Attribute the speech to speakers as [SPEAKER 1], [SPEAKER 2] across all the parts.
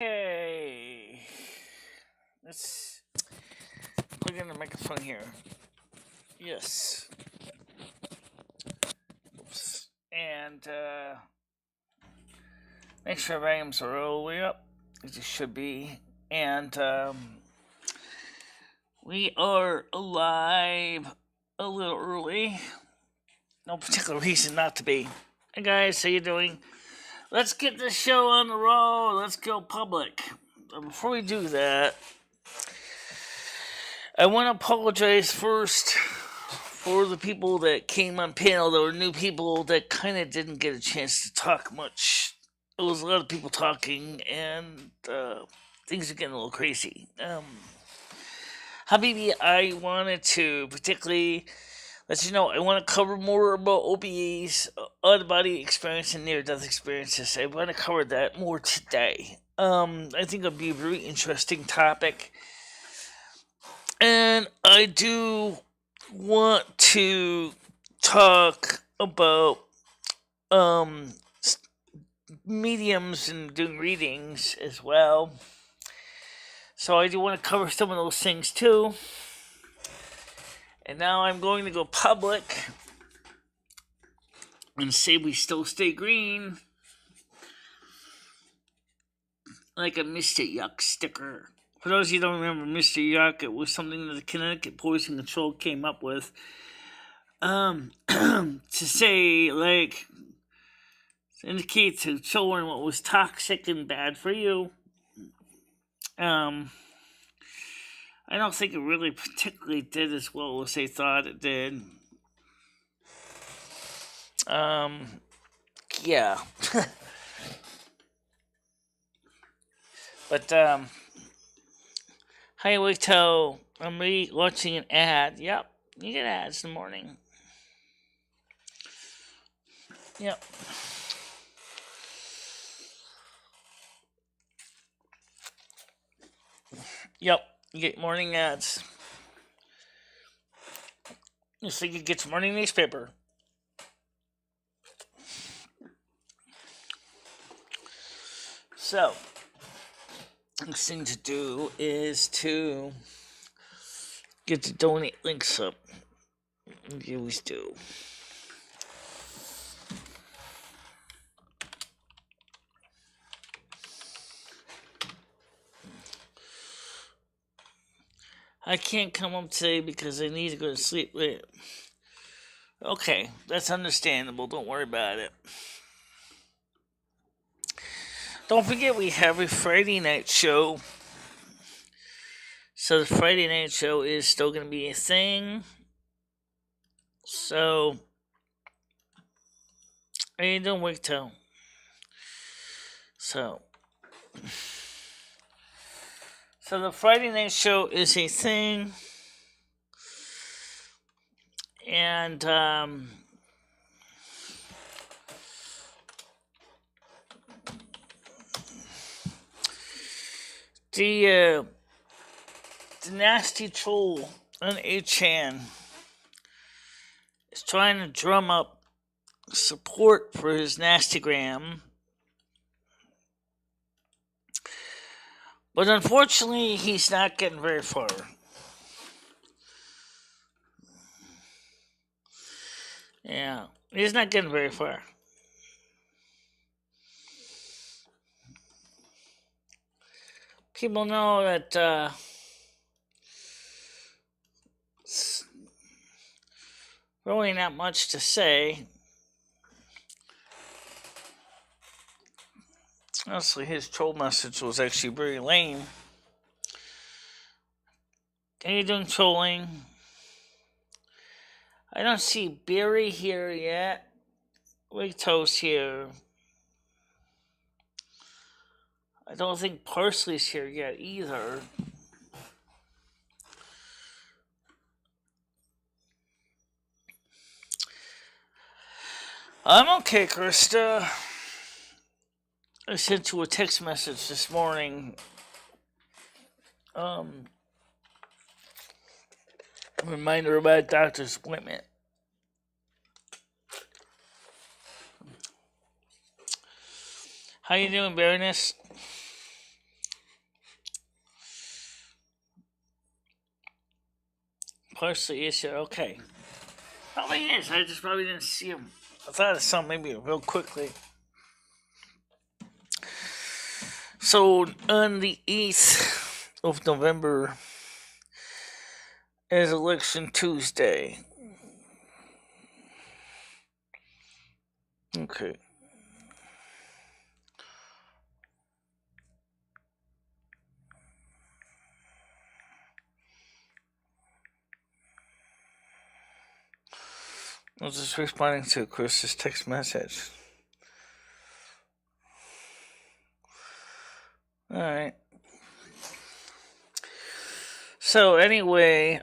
[SPEAKER 1] Okay, let's plug in the microphone here. Yes. Oops. And make sure volumes are all the way up, as it should be. And we are live a little early. No particular reason not to be. Hey guys, how you doing? Let's get this show on the road. Let's go public. But before we do that, I want to apologize first for the people that came on panel. There were new people that kind of didn't get a chance to talk much. There was a lot of people talking, and things are getting a little crazy. Habibi, I wanted to particularly let you know I want to cover more about OBEs, out-of-body experience, and near-death experiences. I want to cover that more today. I think it'll be a very interesting topic. And I do want to talk about mediums and doing readings as well. So I do want to cover some of those things too. And now I'm going to go public and say we still stay green, like a Mr. Yuck sticker. For those of you who don't remember Mr. Yuck, it was something that the Connecticut Poison Control came up with to say, like, to indicate to children what was toxic and bad for you. I don't think it really particularly did as well as they thought it did. Yeah. But, hi, Wigto. I'm watching an ad. Yep, you get ads in the morning. Yep. Yep, you get morning ads. Just like you get your morning newspaper. So, next thing to do is to get the donate links up. We always do. I can't come up today because I need to go to sleep late. Okay, that's understandable. Don't worry about it. Don't forget we have a Friday night show. So the Friday night show is still going to be a thing. So, how you doing, Wigtail? So the Friday night show is a thing. And, the nasty troll on 8chan is trying to drum up support for his Nastygram. But unfortunately, he's not getting very far. Yeah, he's not getting very far. People know that really not much to say. Honestly, his troll message was actually very lame. Are you doing trolling? I don't see Barry here yet. Wigto's here. I don't think Parsley's here yet either. I'm okay, Krista. I sent you a text message this morning. A reminder about a doctor's appointment. How you doing, Baroness? Partially is here. Okay. Probably is. I just probably didn't see him. I thought I saw him maybe real quickly. So on the 8th of November is Election Tuesday. Okay. I was just responding to Chris's text message. Alright. So anyway,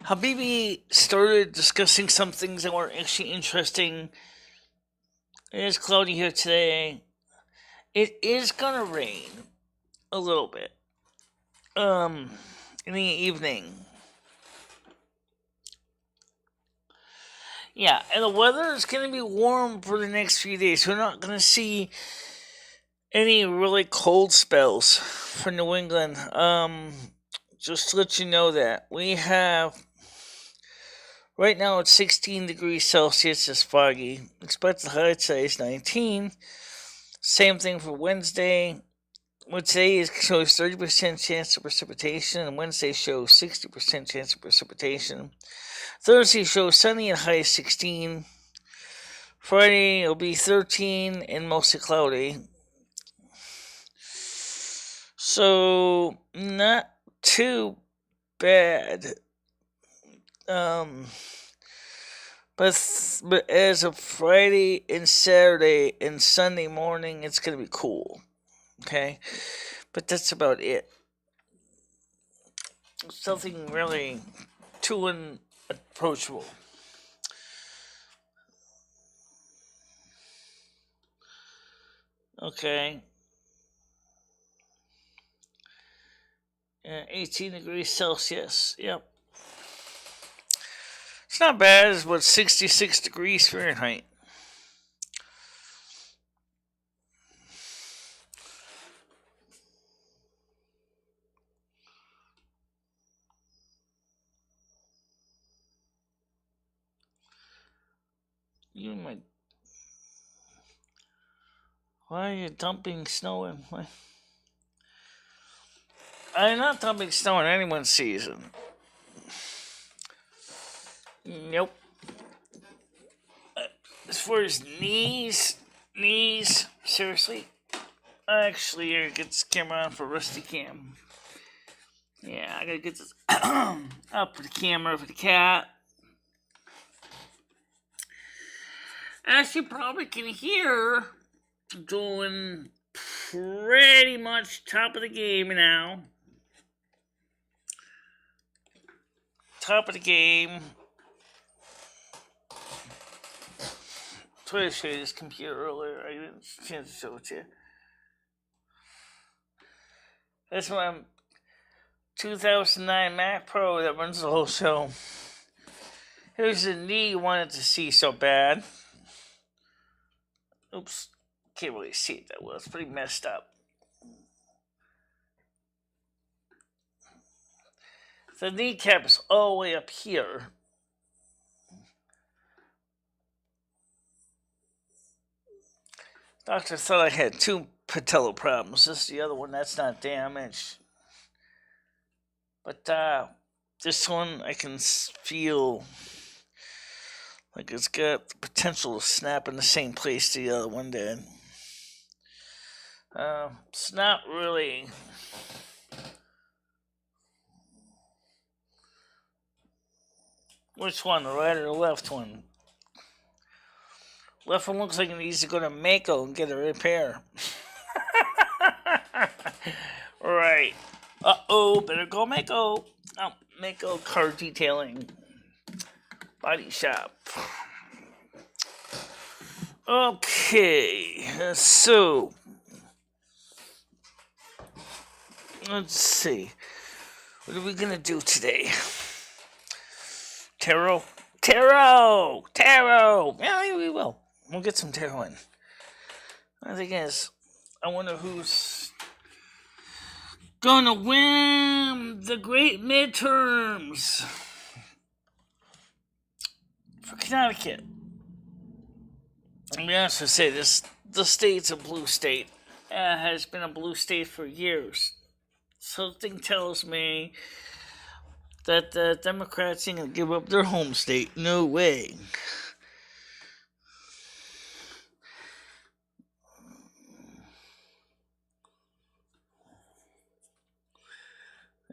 [SPEAKER 1] Habibi started discussing some things that were actually interesting. It is cloudy here today. It is gonna rain a little bit. In the evening. Yeah, and the weather is gonna be warm for the next few days. We're not gonna see any really cold spells for New England. Just to let you know that we have right now it's 16 degrees Celsius. It's foggy. Expected high today is 19. Same thing for Wednesday. Today shows 30% chance of precipitation, and Wednesday shows 60% chance of precipitation. Thursday shows sunny and high 16. Friday will be 13 and mostly cloudy. So, not too bad. But as of Friday and Saturday and Sunday morning, it's going to be cool. Okay? But that's about it. Something really too unapproachable. Okay. 18 degrees Celsius. Yep. It's not bad. It's about 66 degrees Fahrenheit. Why are you dumping snow in? I'm not dumping snow in anyone's season. Nope. As far as knees, seriously? Actually, I gotta get this camera on for Rusty Cam. Yeah, I gotta get this up for the camera for the cat. As you probably can hear, doing pretty much top of the game now. Top of the game. I tried to show you this computer earlier. I didn't chance to show it to you. That's my 2009 Mac Pro that runs the whole show. Here's the knee you wanted to see so bad. Oops. Can't really see it that well. It's pretty messed up. The kneecap is all the way up here. Doctor thought I had two patella problems. This is the other one that's not damaged. But this one I can feel like it's got the potential to snap in the same place the other one did. It's not really. Which one, the right or the left one? Left one looks like it needs to go to Mako and get a repair. Right. Uh-oh, better go Mako. Oh, Mako Car Detailing. Body Shop. Okay, so let's see. What are we gonna do today? Tarot. Yeah, we will. We'll get some tarot in. The thing is, I wonder who's gonna win the great midterms for Connecticut. I'm going to also say this: the state's a blue state. Has been a blue state for years. Something tells me that the Democrats ain't gonna give up their home state. No way.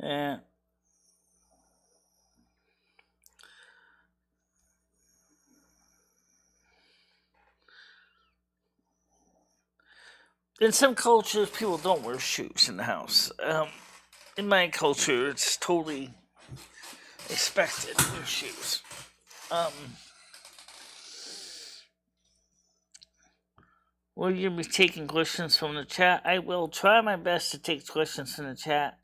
[SPEAKER 1] Yeah. In some cultures, people don't wear shoes in the house. In my culture, it's totally expected to wear shoes. Will you be taking questions from the chat? I will try my best to take questions from the chat.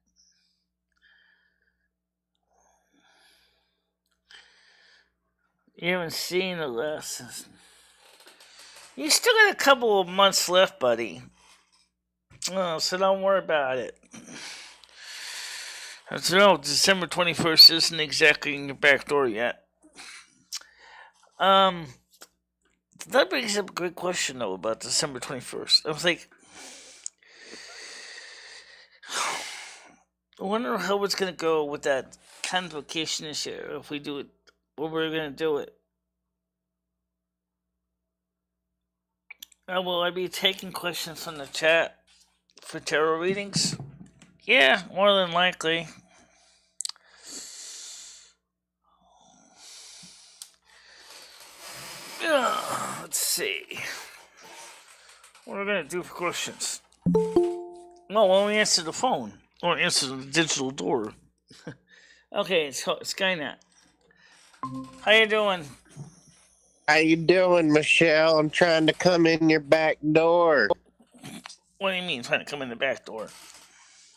[SPEAKER 1] You haven't seen the lessons. You still got a couple of months left, buddy. Oh, so don't worry about it. So no, December 21st isn't exactly in your back door yet. That brings up a great question, though, about December 21st. I was like, I wonder how it's going to go with that convocation this year, if we do it, or we're going to do it. Will I be taking questions from the chat for tarot readings? Yeah, more than likely. Let's see. What are we going to do for questions? No, when we answer the phone. Or answer the digital door. Okay, it's Skynet. How you doing?
[SPEAKER 2] How you doing, Michelle? I'm trying to come in your back door.
[SPEAKER 1] What do you mean, trying to come in the back door?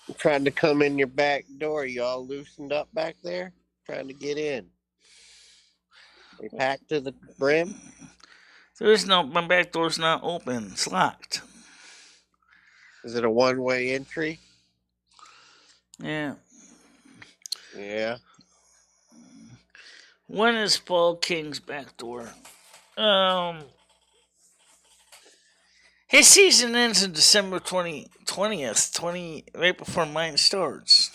[SPEAKER 2] I'm trying to come in your back door. You all loosened up back there? Trying to get in. You packed to the brim?
[SPEAKER 1] My back door's not open. It's locked.
[SPEAKER 2] Is it a one-way entry?
[SPEAKER 1] Yeah.
[SPEAKER 2] Yeah.
[SPEAKER 1] When is Fall King's back door? His season ends on December 20th, right before mine starts.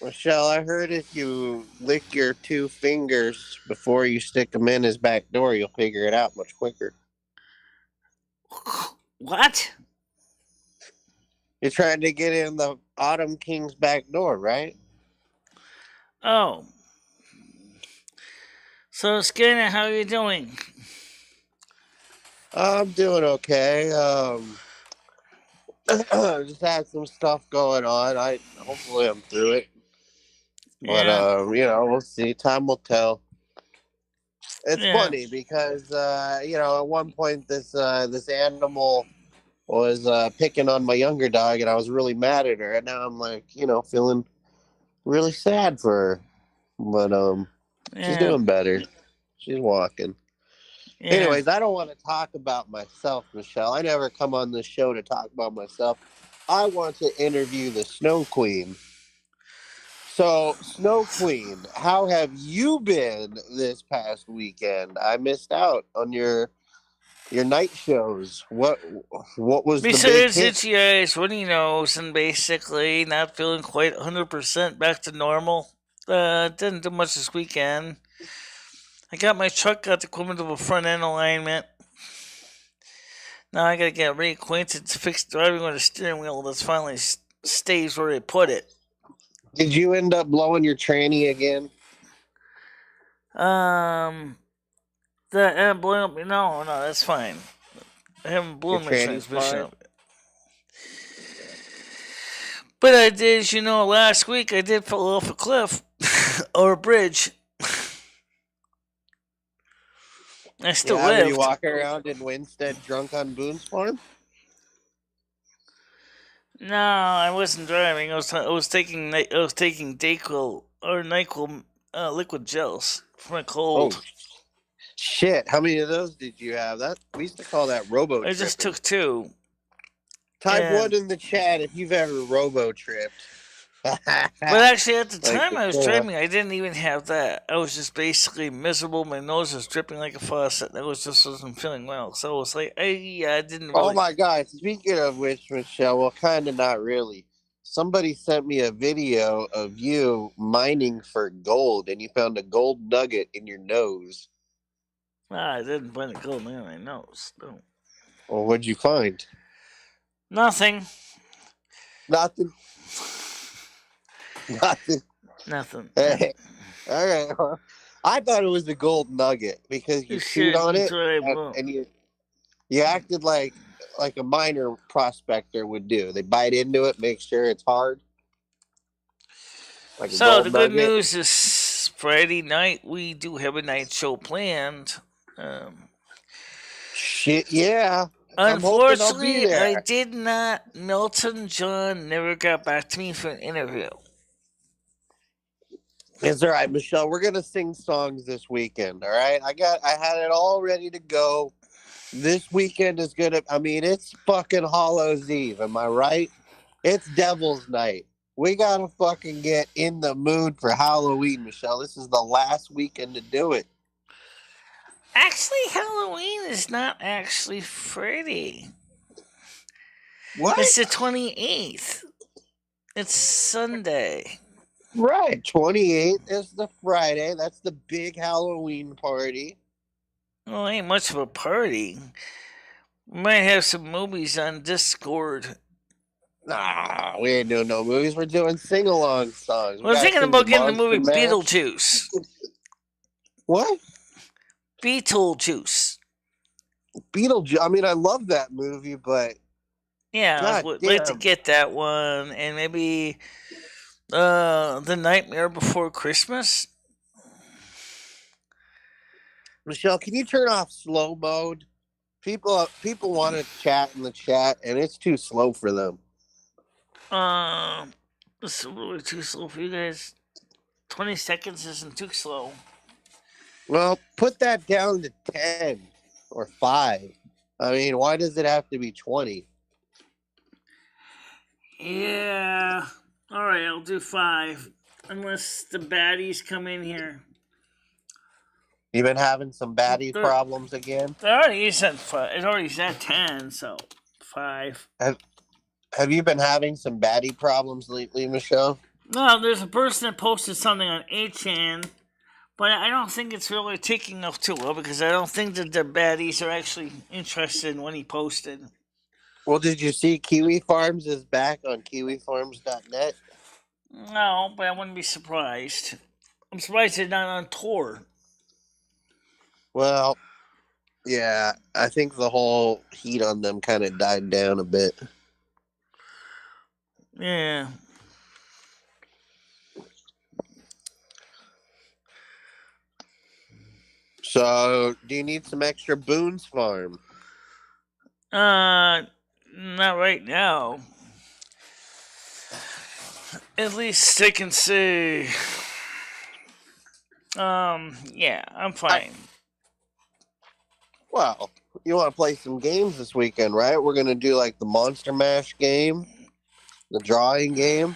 [SPEAKER 2] Michelle, I heard if you lick your two fingers before you stick them in his back door, you'll figure it out much quicker.
[SPEAKER 1] What?
[SPEAKER 2] You're trying to get in the Autumn King's back door, right?
[SPEAKER 1] Oh. So, Skinner, how are you doing?
[SPEAKER 2] I'm doing okay. Just had some stuff going on. Hopefully I'm through it. But we'll see. Time will tell. It's funny because at one point this animal was picking on my younger dog, and I was really mad at her. And now I'm like, feeling really sad for her. But she's doing better. She's walking. Yeah. Anyways, I don't want to talk about myself, Michelle. I never come on this show to talk about myself. I want to interview the Snow Queen. So, Snow Queen, how have you been this past weekend? I missed out on your night shows. What was the big hit?
[SPEAKER 1] Itchy eyes, runny nose, and basically not feeling quite 100% back to normal. Didn't do much this weekend. I got my truck got the equivalent of a front end alignment. Now I gotta get reacquainted to fix driving with a steering wheel that's finally stays where they put it.
[SPEAKER 2] Did you end up blowing your tranny again?
[SPEAKER 1] Blowing up. No, that's fine. I haven't blown my transmission up. But I did, last week I did fall off a cliff or a bridge. I still lived.
[SPEAKER 2] Were you walking around in Winstead drunk on Boone's Farm?
[SPEAKER 1] No, I wasn't driving. I was taking Dayquil or NyQuil liquid gels for my cold.
[SPEAKER 2] Oh, shit! How many of those did you have? We used to call that robo.
[SPEAKER 1] I just took 2.
[SPEAKER 2] Type 1 in the chat if you've ever robo-tripped.
[SPEAKER 1] But actually, at the
[SPEAKER 2] Like
[SPEAKER 1] time
[SPEAKER 2] the
[SPEAKER 1] I was
[SPEAKER 2] Torah.
[SPEAKER 1] driving, I didn't even have that. I was just basically miserable. My nose was dripping like a faucet. I wasn't feeling well. So it was like, I didn't really.
[SPEAKER 2] Oh my God! Speaking of which, Michelle, well, kind of not really. Somebody sent me a video of you mining for gold, and you found a gold nugget in your nose.
[SPEAKER 1] I didn't find a gold in my nose. No.
[SPEAKER 2] Well, what'd you find?
[SPEAKER 1] Nothing.
[SPEAKER 2] Nothing. Nothing.
[SPEAKER 1] Nothing.
[SPEAKER 2] Hey, all right. Well, I thought it was the gold nugget because you chewed on it and you acted like a miner prospector would do. They bite into it, make sure it's hard. Like
[SPEAKER 1] so the good news is Friday night we do have a night show planned.
[SPEAKER 2] Shit, yeah.
[SPEAKER 1] Unfortunately, I did not. Milton John never got back to me for an interview.
[SPEAKER 2] It's all right, Michelle. We're gonna sing songs this weekend. All right, I had it all ready to go. This weekend is gonna. I mean, it's fucking Hallows Eve. Am I right? It's Devil's Night. We gotta fucking get in the mood for Halloween, Michelle. This is the last weekend to do it.
[SPEAKER 1] Actually, Halloween is not actually Friday.
[SPEAKER 2] What?
[SPEAKER 1] It's the 28th. It's Sunday.
[SPEAKER 2] Right. 28th is the Friday. That's the big Halloween party.
[SPEAKER 1] Well, ain't much of a party. We might have some movies on Discord.
[SPEAKER 2] Nah, we ain't doing no movies. We're doing sing-along songs.
[SPEAKER 1] We're thinking about getting the movie Beetlejuice.
[SPEAKER 2] What?
[SPEAKER 1] Beetlejuice.
[SPEAKER 2] Beetlejuice. I mean, I love that movie, but
[SPEAKER 1] yeah, I would like to get that one, and maybe The Nightmare Before Christmas.
[SPEAKER 2] Michelle, can you turn off slow mode? People want to chat in the chat, and it's too slow for them.
[SPEAKER 1] It's really too slow for you guys. 20 seconds isn't too slow.
[SPEAKER 2] Well, put that down to 10 or 5. I mean, why does it have to be 20?
[SPEAKER 1] Yeah. Alright, I'll do 5. Unless the baddies come in here.
[SPEAKER 2] You've been having some baddie problems again?
[SPEAKER 1] It already said 5. It already said 10, so 5.
[SPEAKER 2] Have you been having some baddie problems lately, Michelle?
[SPEAKER 1] No, there's a person that posted something on 8chan, but I don't think it's really taking off too well because I don't think that the baddies are actually interested in what he posted.
[SPEAKER 2] Well, did you see Kiwi Farms is back on kiwifarms.net?
[SPEAKER 1] No, but I wouldn't be surprised. I'm surprised they're not on tour.
[SPEAKER 2] Well, yeah, I think the whole heat on them kind of died down a bit.
[SPEAKER 1] Yeah.
[SPEAKER 2] So, do you need some extra Boone's Farm?
[SPEAKER 1] Not right now. At least I can say, yeah, I'm fine.
[SPEAKER 2] Well, you want to play some games this weekend, right? We're going to do like the Monster Mash game, the drawing game.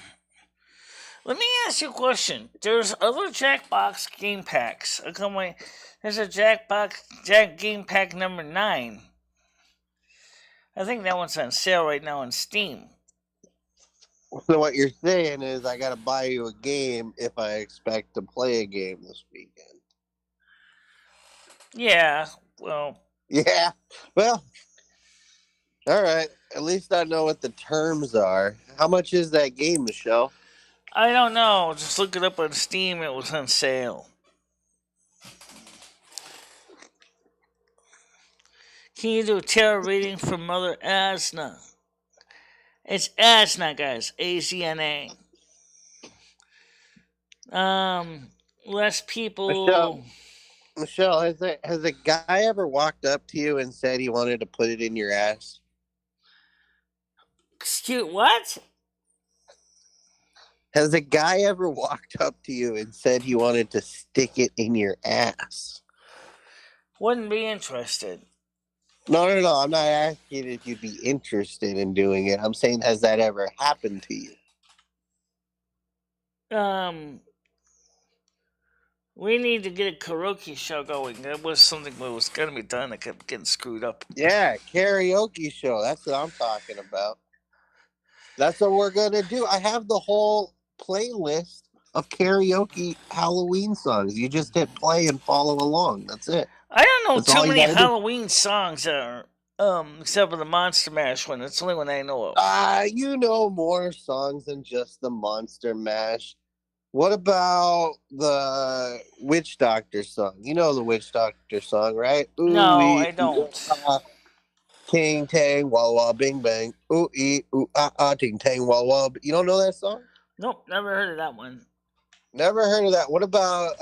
[SPEAKER 1] Let me ask you a question. There's other Jackbox game packs. There's a Jack game pack number 9. I think that one's on sale right now on Steam.
[SPEAKER 2] So what you're saying is I got to buy you a game if I expect to play a game this weekend.
[SPEAKER 1] Yeah, well.
[SPEAKER 2] Yeah, well, all right. At least I know what the terms are. How much is that game, Michelle?
[SPEAKER 1] I don't know. Just look it up on Steam. It was on sale. Can you do a tarot reading for Mother Asna? It's Asna, guys. AZNA. Less people.
[SPEAKER 2] Michelle, has a guy ever walked up to you and said he wanted to put it in your ass?
[SPEAKER 1] Excuse what?
[SPEAKER 2] Has a guy ever walked up to you and said he wanted to stick it in your ass?
[SPEAKER 1] Wouldn't be interested.
[SPEAKER 2] No. I'm not asking if you'd be interested in doing it. I'm saying, has that ever happened to you?
[SPEAKER 1] We need to get a karaoke show going. That was something that was going to be done. That kept getting screwed up.
[SPEAKER 2] Yeah, karaoke show. That's what I'm talking about. That's what we're going to do. I have the whole playlist of karaoke Halloween songs. You just hit play and follow along. That's it.
[SPEAKER 1] I don't know
[SPEAKER 2] That's all
[SPEAKER 1] too
[SPEAKER 2] you
[SPEAKER 1] many
[SPEAKER 2] gotta do.
[SPEAKER 1] Halloween songs that are, except for the Monster Mash one. That's the only one I know of.
[SPEAKER 2] You know more songs than just the Monster Mash. What about the Witch Doctor song? You know the Witch Doctor song, right? Ooh,
[SPEAKER 1] No, I don't.
[SPEAKER 2] Ting tang wah wah bing bang. Ooh ooh ting tang wah wah. You don't know that song?
[SPEAKER 1] Nope, never heard of that one.
[SPEAKER 2] Never heard of that. What about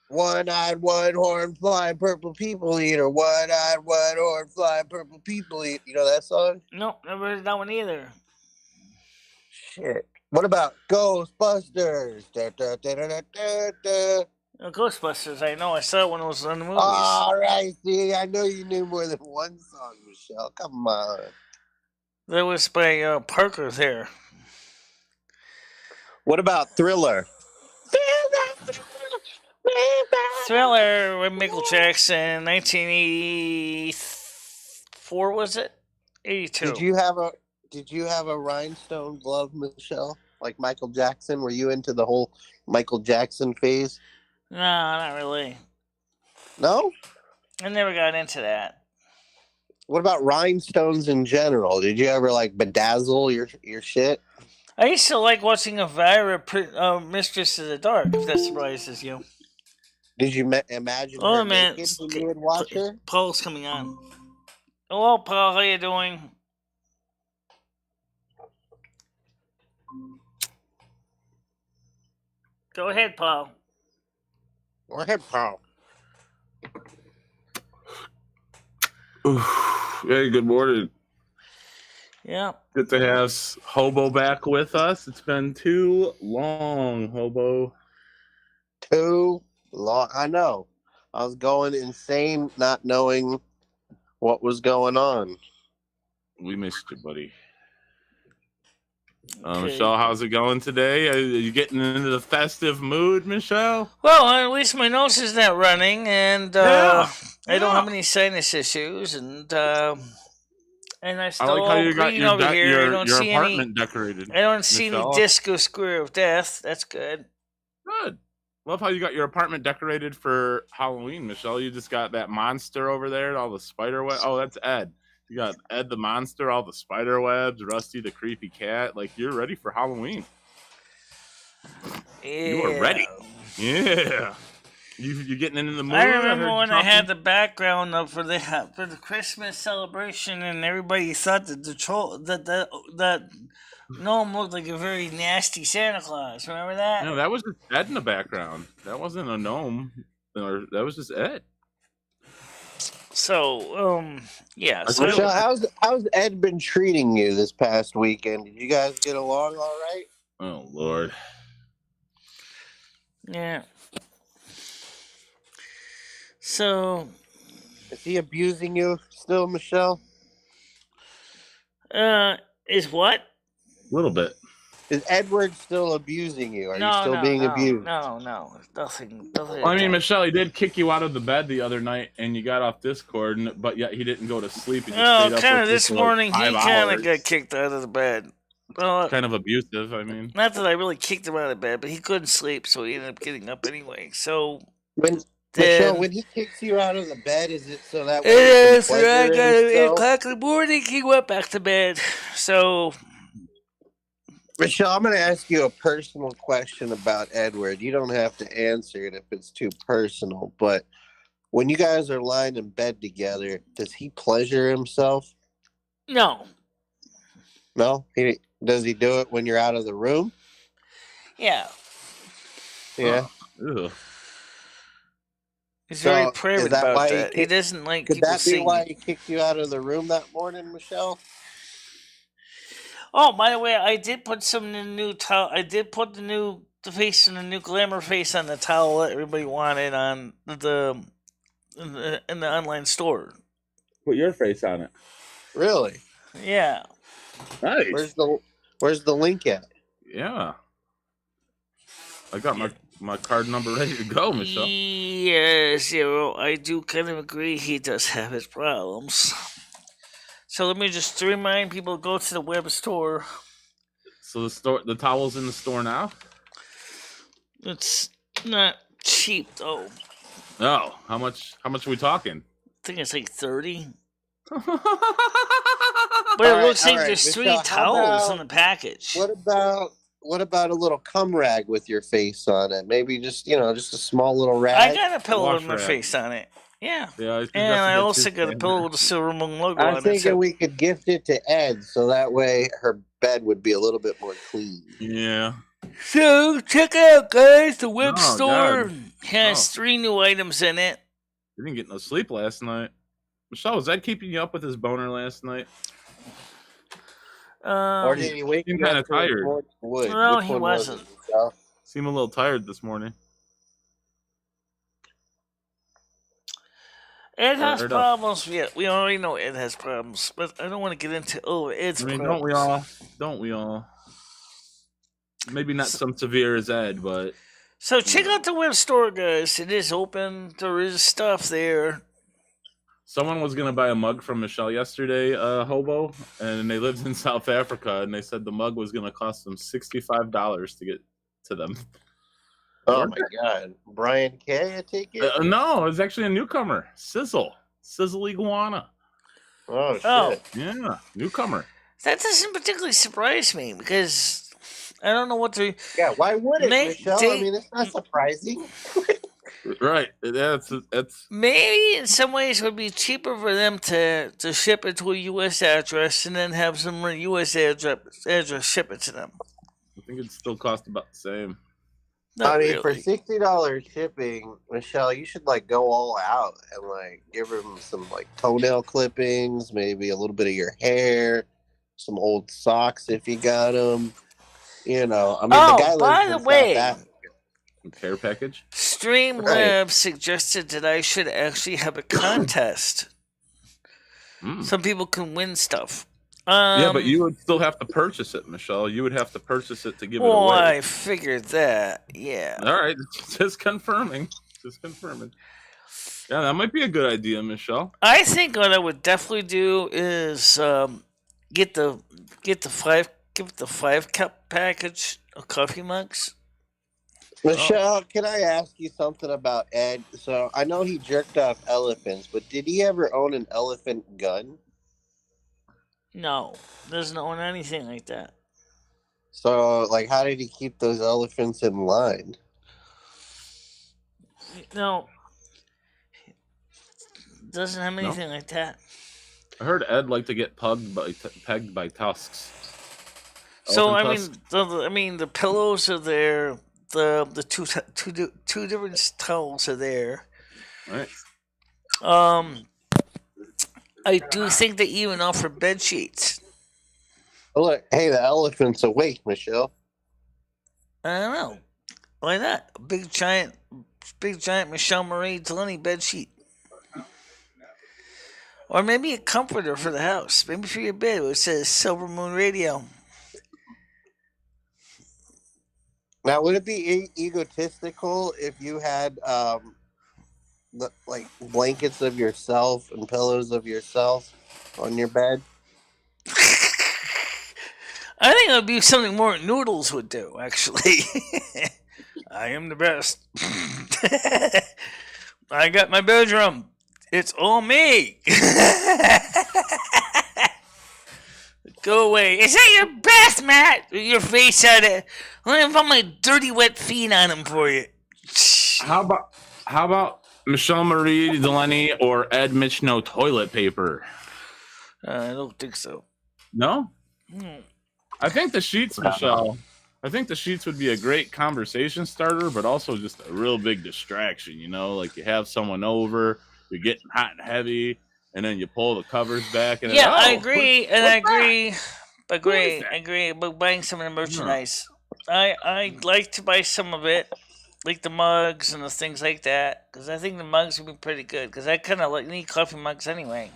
[SPEAKER 2] one-eyed, one-horn, flying purple people eater? One-eyed, one-horn, flying purple people eater. You know that song?
[SPEAKER 1] Nope, never heard of that one either.
[SPEAKER 2] Shit. What about Ghostbusters? Da, da, da, da, da, da.
[SPEAKER 1] Ghostbusters, I know. I saw it when it was in the movies.
[SPEAKER 2] All right, see, I know you knew more than one song, Michelle. Come on.
[SPEAKER 1] That was by Parker there.
[SPEAKER 2] What about Thriller?
[SPEAKER 1] Thriller with Michael Jackson, 1984 was it? 82.
[SPEAKER 2] Did you have a rhinestone glove, Michelle? Like Michael Jackson? Were you into the whole Michael Jackson phase?
[SPEAKER 1] No, not really.
[SPEAKER 2] No?
[SPEAKER 1] I never got into that.
[SPEAKER 2] What about rhinestones in general? Did you ever like bedazzle your shit?
[SPEAKER 1] I used to like watching Elvira, Mistress of the Dark, if that surprises you.
[SPEAKER 2] Did you imagine her naked when you would watch her?
[SPEAKER 1] Paul's coming on. Hello, Paul. How you doing? Go ahead, Paul.
[SPEAKER 2] Go ahead, Paul.
[SPEAKER 3] Hey, good morning.
[SPEAKER 1] Yeah.
[SPEAKER 3] Good to have Hobo back with us. It's been too long, Hobo.
[SPEAKER 2] Too long. I know. I was going insane not knowing what was going on.
[SPEAKER 3] We missed you, buddy. Michelle, how's it going today? Are you getting into the festive mood, Michelle?
[SPEAKER 1] Well, at least my nose is not running, and I don't have any sinus issues, and I still
[SPEAKER 3] I like how you got
[SPEAKER 1] clean over here.
[SPEAKER 3] your
[SPEAKER 1] I don't see
[SPEAKER 3] apartment
[SPEAKER 1] any,
[SPEAKER 3] decorated.
[SPEAKER 1] I don't see
[SPEAKER 3] Michelle.
[SPEAKER 1] any disco square of death. That's good.
[SPEAKER 3] Good. Love how you got your apartment decorated for Halloween, Michelle. You just got that monster over there, all the spider web. Oh, that's Ed. You got Ed the monster, all the spider webs, Rusty the creepy cat. Like, you're ready for Halloween.
[SPEAKER 1] Yeah.
[SPEAKER 3] You are ready. Yeah. You getting into the mood?
[SPEAKER 1] I remember when I had the background up for the Christmas celebration, and everybody thought that that gnome looked like a very nasty Santa Claus. Remember that?
[SPEAKER 3] No, that was just Ed in the background. That wasn't a gnome. That was just Ed.
[SPEAKER 1] So, yeah. So
[SPEAKER 2] Michelle, how's Ed been treating you this past weekend? Did you guys get along all right?
[SPEAKER 3] Oh, Lord.
[SPEAKER 1] Yeah. So,
[SPEAKER 2] is he abusing you still, Michelle?
[SPEAKER 1] Is what?
[SPEAKER 3] A little bit.
[SPEAKER 2] Is Edward still abusing you? Are you still being abused?
[SPEAKER 1] No, nothing.
[SPEAKER 3] Well, I mean, Michelle, he did kick you out of the bed the other night, and you got off Discord, but yet he didn't go to sleep. He just
[SPEAKER 1] kind of this morning, he kind of got kicked out of the bed. Well,
[SPEAKER 3] kind of abusive, I mean.
[SPEAKER 1] Not that I really kicked him out of bed, but he couldn't sleep, so he ended up getting up anyway. So
[SPEAKER 2] Michelle, when he kicks you out of the bed, is it so that way
[SPEAKER 1] it is. I got 8 o'clock in the morning. He went back to bed. So,
[SPEAKER 2] Michelle, I'm going to ask you a personal question about Edward. You don't have to answer it if it's too personal, but when you guys are lying in bed together, does he pleasure himself?
[SPEAKER 1] No.
[SPEAKER 2] No? Does he do it when you're out of the room?
[SPEAKER 1] Yeah.
[SPEAKER 2] Yeah.
[SPEAKER 3] Ugh.
[SPEAKER 1] He's very private about that. He doesn't like
[SPEAKER 2] people
[SPEAKER 1] seeing.
[SPEAKER 2] Could that be why he kicked you out of the room that morning, Michelle?
[SPEAKER 1] Oh, by the way, I did put some new towel. I did put the new glamour face on the towel that everybody wanted on in the online store.
[SPEAKER 3] Put your face on it.
[SPEAKER 2] Really?
[SPEAKER 1] Yeah.
[SPEAKER 3] Nice.
[SPEAKER 2] Where's the link at?
[SPEAKER 3] Yeah. I got my card number ready to go, Michelle.
[SPEAKER 1] Yes, Zero. I do kind of agree he does have his problems. So let me just remind people, go to the web store.
[SPEAKER 3] So the towel's in the store now?
[SPEAKER 1] It's not cheap though.
[SPEAKER 3] Oh, how much are we talking?
[SPEAKER 1] I think it's like 30. But
[SPEAKER 2] All
[SPEAKER 1] it looks
[SPEAKER 2] right,
[SPEAKER 1] like
[SPEAKER 2] all
[SPEAKER 1] there's
[SPEAKER 2] right,
[SPEAKER 1] 3
[SPEAKER 2] Michelle, how
[SPEAKER 1] towels in
[SPEAKER 2] about-
[SPEAKER 1] the package.
[SPEAKER 2] What about a little cum rag with your face on it? Maybe just a small little rag.
[SPEAKER 1] I got a pillow
[SPEAKER 3] Wash
[SPEAKER 1] with my
[SPEAKER 3] rag.
[SPEAKER 1] face on it. Yeah.
[SPEAKER 3] Yeah,
[SPEAKER 1] And I also got a pillow with the Silvermoon logo on
[SPEAKER 2] I'm
[SPEAKER 1] it.
[SPEAKER 2] thinking
[SPEAKER 1] So.
[SPEAKER 2] we could gift it to Ed, so that way her bed would be a little bit more clean.
[SPEAKER 3] Yeah.
[SPEAKER 1] So check it out, guys. The web
[SPEAKER 3] Oh,
[SPEAKER 1] store
[SPEAKER 3] God.
[SPEAKER 1] has 3 new items in it.
[SPEAKER 3] You didn't get no sleep last night. Michelle, was Ed keeping you up with his boner last night?
[SPEAKER 2] Or did he wake
[SPEAKER 3] seemed
[SPEAKER 2] you
[SPEAKER 3] kinda
[SPEAKER 2] up to a
[SPEAKER 3] tired.
[SPEAKER 2] scorched wood?
[SPEAKER 1] No,
[SPEAKER 2] Which
[SPEAKER 1] he
[SPEAKER 2] one was
[SPEAKER 1] wasn't.
[SPEAKER 2] it, Michelle?
[SPEAKER 3] Seemed a little tired this morning.
[SPEAKER 1] Ed has
[SPEAKER 3] Fired up.
[SPEAKER 1] problems. Yeah, we already know Ed has problems, but I don't want to get into Ed's
[SPEAKER 3] I mean,
[SPEAKER 1] problems.
[SPEAKER 3] don't we all? Maybe not some severe as Ed, but
[SPEAKER 1] So check out the web store, guys. It is open. There is stuff there.
[SPEAKER 3] someone was gonna buy a mug from Michelle yesterday, hobo, and they lived in South Africa, and they said the mug was gonna cost them $65 to get to them.
[SPEAKER 2] Oh my God, Brian K. I take it.
[SPEAKER 3] No, it's actually a newcomer, Sizzle Iguana.
[SPEAKER 2] Oh shit!
[SPEAKER 1] Oh.
[SPEAKER 3] Yeah, newcomer.
[SPEAKER 1] That doesn't particularly surprise me because I don't know what to.
[SPEAKER 2] Yeah, why would it,
[SPEAKER 1] May-
[SPEAKER 2] Michelle?
[SPEAKER 1] they-
[SPEAKER 2] I mean, it's not surprising.
[SPEAKER 3] Right. That's
[SPEAKER 1] Maybe in some ways it would be cheaper for them to ship it to a U.S. address and then have some U.S. address ship it to them.
[SPEAKER 3] I think it still cost about the same.
[SPEAKER 1] Not
[SPEAKER 2] I mean, for
[SPEAKER 1] really.
[SPEAKER 2] $60 shipping, Michelle, you should go all out and give him some toenail clippings, maybe a little bit of your hair, some old socks if you got them. The guy
[SPEAKER 1] by
[SPEAKER 2] lives
[SPEAKER 1] the
[SPEAKER 2] in
[SPEAKER 1] way,
[SPEAKER 2] South Africa.
[SPEAKER 3] Care package.
[SPEAKER 1] Streamlabs suggested that I should actually have a contest. Some people can win stuff.
[SPEAKER 3] Yeah, but you would still have to purchase it, Michelle. You would have to purchase it to give it
[SPEAKER 1] Well,
[SPEAKER 3] away.
[SPEAKER 1] I figured that. Yeah.
[SPEAKER 3] All right, just confirming. Yeah, that might be a good idea, Michelle.
[SPEAKER 1] I think what I would definitely do is get the 5-cup package of coffee mugs.
[SPEAKER 2] Michelle, can I ask you something about Ed? So I know he jerked off elephants, but did he ever own an elephant gun?
[SPEAKER 1] No, doesn't own anything like that.
[SPEAKER 2] So, how did he keep those elephants in line?
[SPEAKER 1] No, doesn't have anything like that.
[SPEAKER 3] I heard Ed liked to get pegged by tusks.
[SPEAKER 1] So
[SPEAKER 3] Elephant tusks.
[SPEAKER 1] I mean, the pillows are there. The two different towels are there.
[SPEAKER 3] Right.
[SPEAKER 1] I do think they even offer bed sheets.
[SPEAKER 2] Oh, look, hey, the elephant's awake, Michelle.
[SPEAKER 1] I don't know. Why not? A big giant MicheleMarieDalene bed sheet. Or maybe a comforter for the house. Maybe for your bed, which says Silvermoon Radio.
[SPEAKER 2] Now, would it be egotistical if you had blankets of yourself and pillows of yourself on your bed?
[SPEAKER 1] I think it would be something more Noodles would do, actually. I am the best. I got my bedroom. It's all me. Go away. Is that your best, Matt? Your face out of... Let me put my dirty, wet feet on him for you.
[SPEAKER 3] How about MicheleMarieDalene or Ed Michno toilet paper?
[SPEAKER 1] I don't think so.
[SPEAKER 3] No?
[SPEAKER 1] Hmm.
[SPEAKER 3] I think the sheets, Michelle. I think the sheets would be a great conversation starter, but also just a real big distraction. You have someone over, you're getting hot and heavy, and then you pull the covers back. And
[SPEAKER 1] I agree, I agree about buying some of the merchandise. I'd like to buy some of it, like the mugs and the things like that, because I think the mugs would be pretty good, because I kind of need coffee mugs anyway.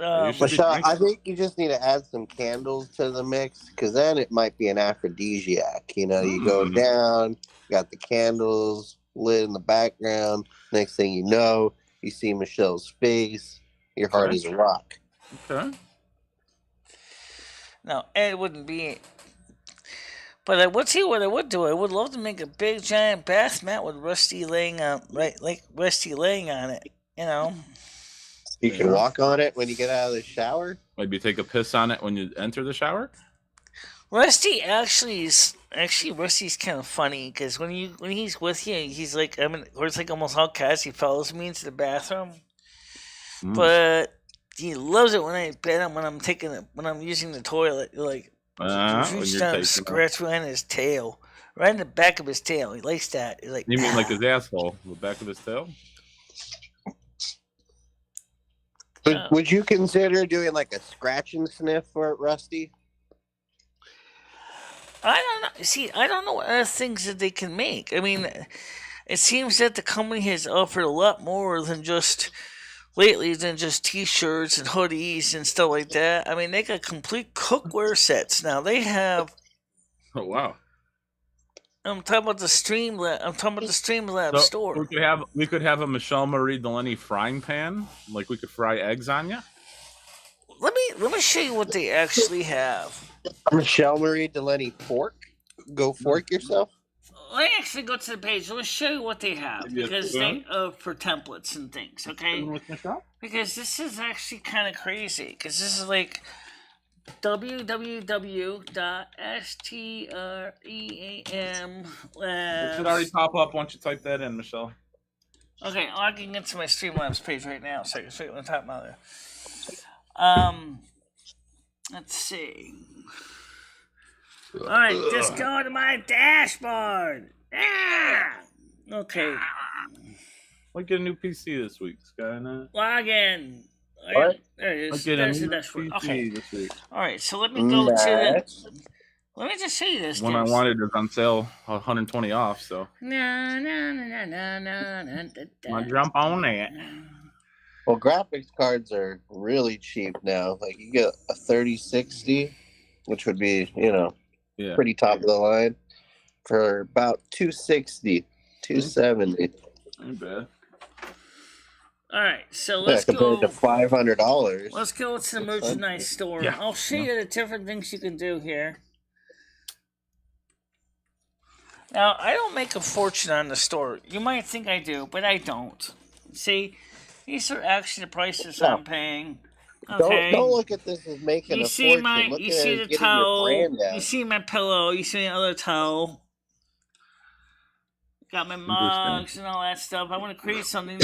[SPEAKER 2] Michelle, I think you just need to add some candles to the mix, because then it might be an aphrodisiac. You know, you go down, got the candles lit in the background. Next thing you know, you see Michelle's face. Your heart is a rock.
[SPEAKER 3] Okay.
[SPEAKER 1] No, it wouldn't be. But I would see what I would do. I would love to make a big giant bath mat with Rusty laying on, Rusty laying on it. You know.
[SPEAKER 2] You can walk on it when you get out of the shower.
[SPEAKER 3] Maybe take a piss on it when you enter the shower.
[SPEAKER 1] Rusty Rusty's kind of funny because when he's with you, he's like or it's like almost all cats. He follows me into the bathroom, but he loves it when I pet him when I'm using the toilet. Like reach down and scratch behind his tail, right in the back of his tail. He likes that. He's like,
[SPEAKER 3] you mean like his asshole, the back of his tail?
[SPEAKER 2] But would you consider doing like a scratch and sniff for Rusty?
[SPEAKER 1] I don't know. See, I don't know what other things that they can make. I mean, it seems that the company has offered a lot more than just T-shirts and hoodies and stuff like that. I mean, they got complete cookware sets now. They have.
[SPEAKER 3] Oh wow!
[SPEAKER 1] I'm talking about the Streamlab store.
[SPEAKER 3] We could have a MicheleMarieDalene frying pan. Like we could fry eggs on you.
[SPEAKER 1] Let me show you what they actually have.
[SPEAKER 2] MicheleMarieDalene fork. Go fork yourself.
[SPEAKER 1] Let me actually go to the page. Let me show you what they have because they for templates and things. Okay, because this is actually kind of crazy. Because this is like www.stream.
[SPEAKER 3] It should already pop up once you type that in, Michelle.
[SPEAKER 1] Okay, I'm logging into my Streamlabs page right now, so I can show you what I'm talking about there. Let's see. All right, just go to my dashboard. Okay.
[SPEAKER 3] Might get a new PC this week, Skynet.
[SPEAKER 1] Log in.
[SPEAKER 2] What?
[SPEAKER 1] There it is.
[SPEAKER 3] Might get
[SPEAKER 1] There's
[SPEAKER 3] a
[SPEAKER 1] the
[SPEAKER 3] new
[SPEAKER 1] dashboard.
[SPEAKER 3] PC
[SPEAKER 1] Okay.
[SPEAKER 3] this week.
[SPEAKER 1] All right, so let me go to the. Let me just show you this.
[SPEAKER 3] One I wanted is on sale, 120 off. So.
[SPEAKER 1] No.
[SPEAKER 3] Jump on that.
[SPEAKER 2] Well, graphics cards are really cheap now. Like you get a 3060, which would be, pretty top of the line, for about $260, $270.
[SPEAKER 3] Ain't bad.
[SPEAKER 1] All right, so let's
[SPEAKER 2] compared
[SPEAKER 1] go.
[SPEAKER 2] to $500.
[SPEAKER 1] Let's go to the merchandise store.
[SPEAKER 3] Yeah.
[SPEAKER 1] I'll show you the different things you can do here. Now, I don't make a fortune on the store. You might think I do, but I don't. See, these are actually the prices I'm paying. Okay.
[SPEAKER 2] Don't look at this as making a fortune.
[SPEAKER 1] You see the towel. You see my pillow. You see the other towel. Got my mugs and all that stuff. I want to create something.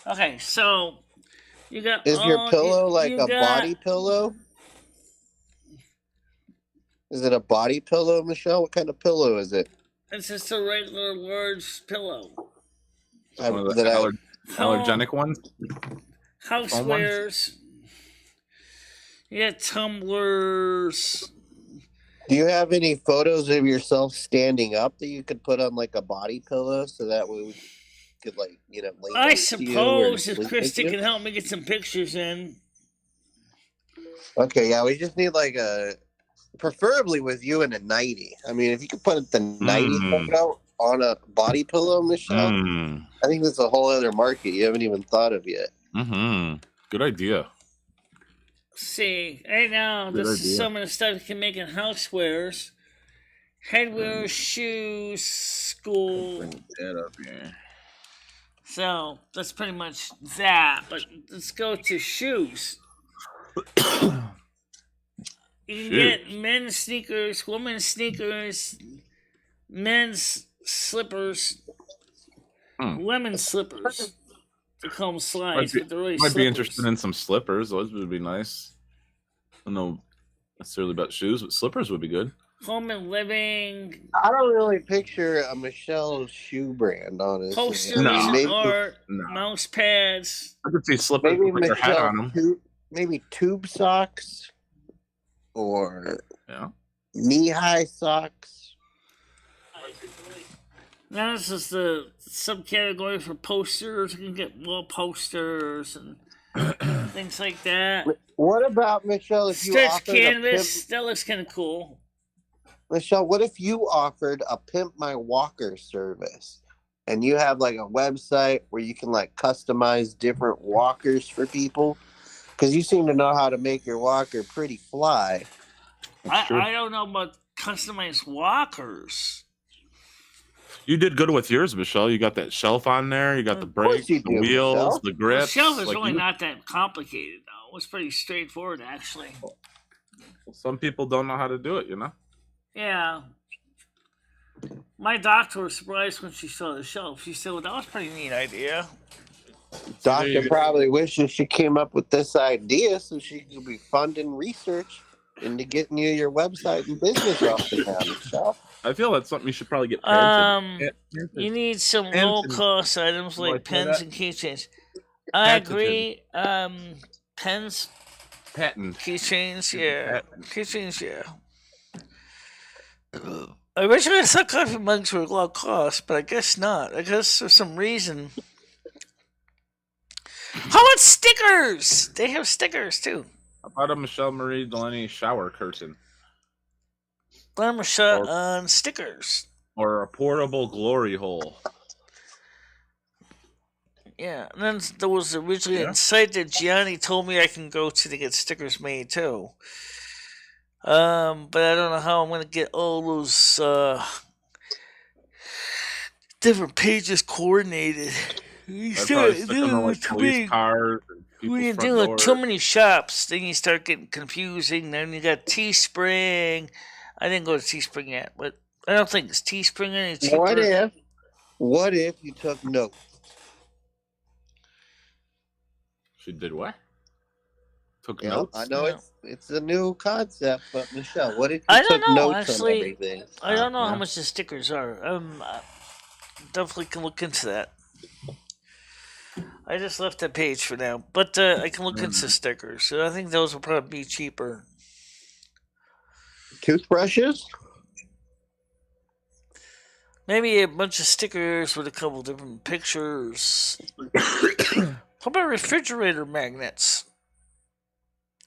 [SPEAKER 1] Okay, so you got.
[SPEAKER 2] Is your pillow like a body pillow? Is it a body pillow, Michelle? What kind of pillow is it?
[SPEAKER 1] It's just a regular large pillow.
[SPEAKER 3] Allergenic ones?
[SPEAKER 1] Housewares. You got tumblers.
[SPEAKER 2] Do you have any photos of yourself standing up that you could put on like a body pillow so that way we could lay
[SPEAKER 1] I suppose if Krista can help me get some pictures in.
[SPEAKER 2] Okay, yeah, we just need like preferably with you in a nightie. I mean, if you could put the nightie photo on a body pillow, Michelle, I think that's a whole other market you haven't even thought of yet.
[SPEAKER 3] Good idea.
[SPEAKER 1] See, right now, this is some of the stuff you can make in housewares. Headwear, shoes, school.
[SPEAKER 3] Bring that up here.
[SPEAKER 1] So, that's pretty much that. But let's go to shoes. You can get men's sneakers, women's sneakers, men's slippers, women's slippers. They call them slides, but they're really
[SPEAKER 3] Might be interested in some slippers. Those would be nice. I don't know necessarily about shoes, but slippers would be good.
[SPEAKER 1] Home and living.
[SPEAKER 2] I don't really picture a Michelle shoe brand, honestly.
[SPEAKER 1] Posters and art, mouse pads.
[SPEAKER 3] I could see slippers with their hat on them.
[SPEAKER 2] Maybe tube socks or knee-high socks.
[SPEAKER 1] Now this is the subcategory for posters. You can get wall posters and things like that.
[SPEAKER 2] What about, Michelle, if you
[SPEAKER 1] Stretch
[SPEAKER 2] offered a pimp?
[SPEAKER 1] canvas. That looks kind of cool.
[SPEAKER 2] Michelle, what if you offered a Pimp My Walker service? And you have like a website where you can like customize different walkers for people? Because you seem to know how to make your walker pretty fly.
[SPEAKER 1] I don't know about customized walkers.
[SPEAKER 3] You did good with yours, Michelle. You got that shelf on there. You got the brakes, the wheels,
[SPEAKER 2] Michelle.
[SPEAKER 3] the grips.
[SPEAKER 1] The shelf is really not that complicated, though. It was pretty straightforward, actually.
[SPEAKER 3] Some people don't know how to do it, you know?
[SPEAKER 1] Yeah. My doctor was surprised when she saw the shelf. She said, well, that was a pretty neat idea.
[SPEAKER 2] Doctor probably wishes she came up with this idea so she could be funding research into getting you your website and business off the ground, Michelle.
[SPEAKER 3] I feel that's something you should probably get patented.
[SPEAKER 1] You need some low-cost items like pens and keychains. I agree. Pens,
[SPEAKER 3] patent,
[SPEAKER 1] keychains, yeah. Keychains, yeah. I wish I thought coffee mugs were low cost, but I guess not. I guess there's some reason. How about stickers? They have stickers too.
[SPEAKER 3] How about a MicheleMarieDalene shower curtain?
[SPEAKER 1] Glamour shot on stickers.
[SPEAKER 3] Or a portable glory hole.
[SPEAKER 1] Yeah, and then there was originally a site that Gianni told me I can go to get stickers made too. But I don't know how I'm gonna get all those different pages coordinated.
[SPEAKER 3] Police cars and
[SPEAKER 1] when you're dealing with too many shops, then you start getting confusing. Then you got Teespring. I didn't go to Teespring yet, but I don't think it's Teespring any cheaper.
[SPEAKER 2] What if you took notes?
[SPEAKER 3] She did what? Took notes?
[SPEAKER 2] I know it's a new concept, but Michelle, what if you took notes on everything?
[SPEAKER 1] I don't know how much the stickers are. Definitely can look into that. I just left that page for now, but I can look into stickers. So I think those will probably be cheaper.
[SPEAKER 2] Toothbrushes?
[SPEAKER 1] Maybe a bunch of stickers with a couple different pictures. How about refrigerator magnets?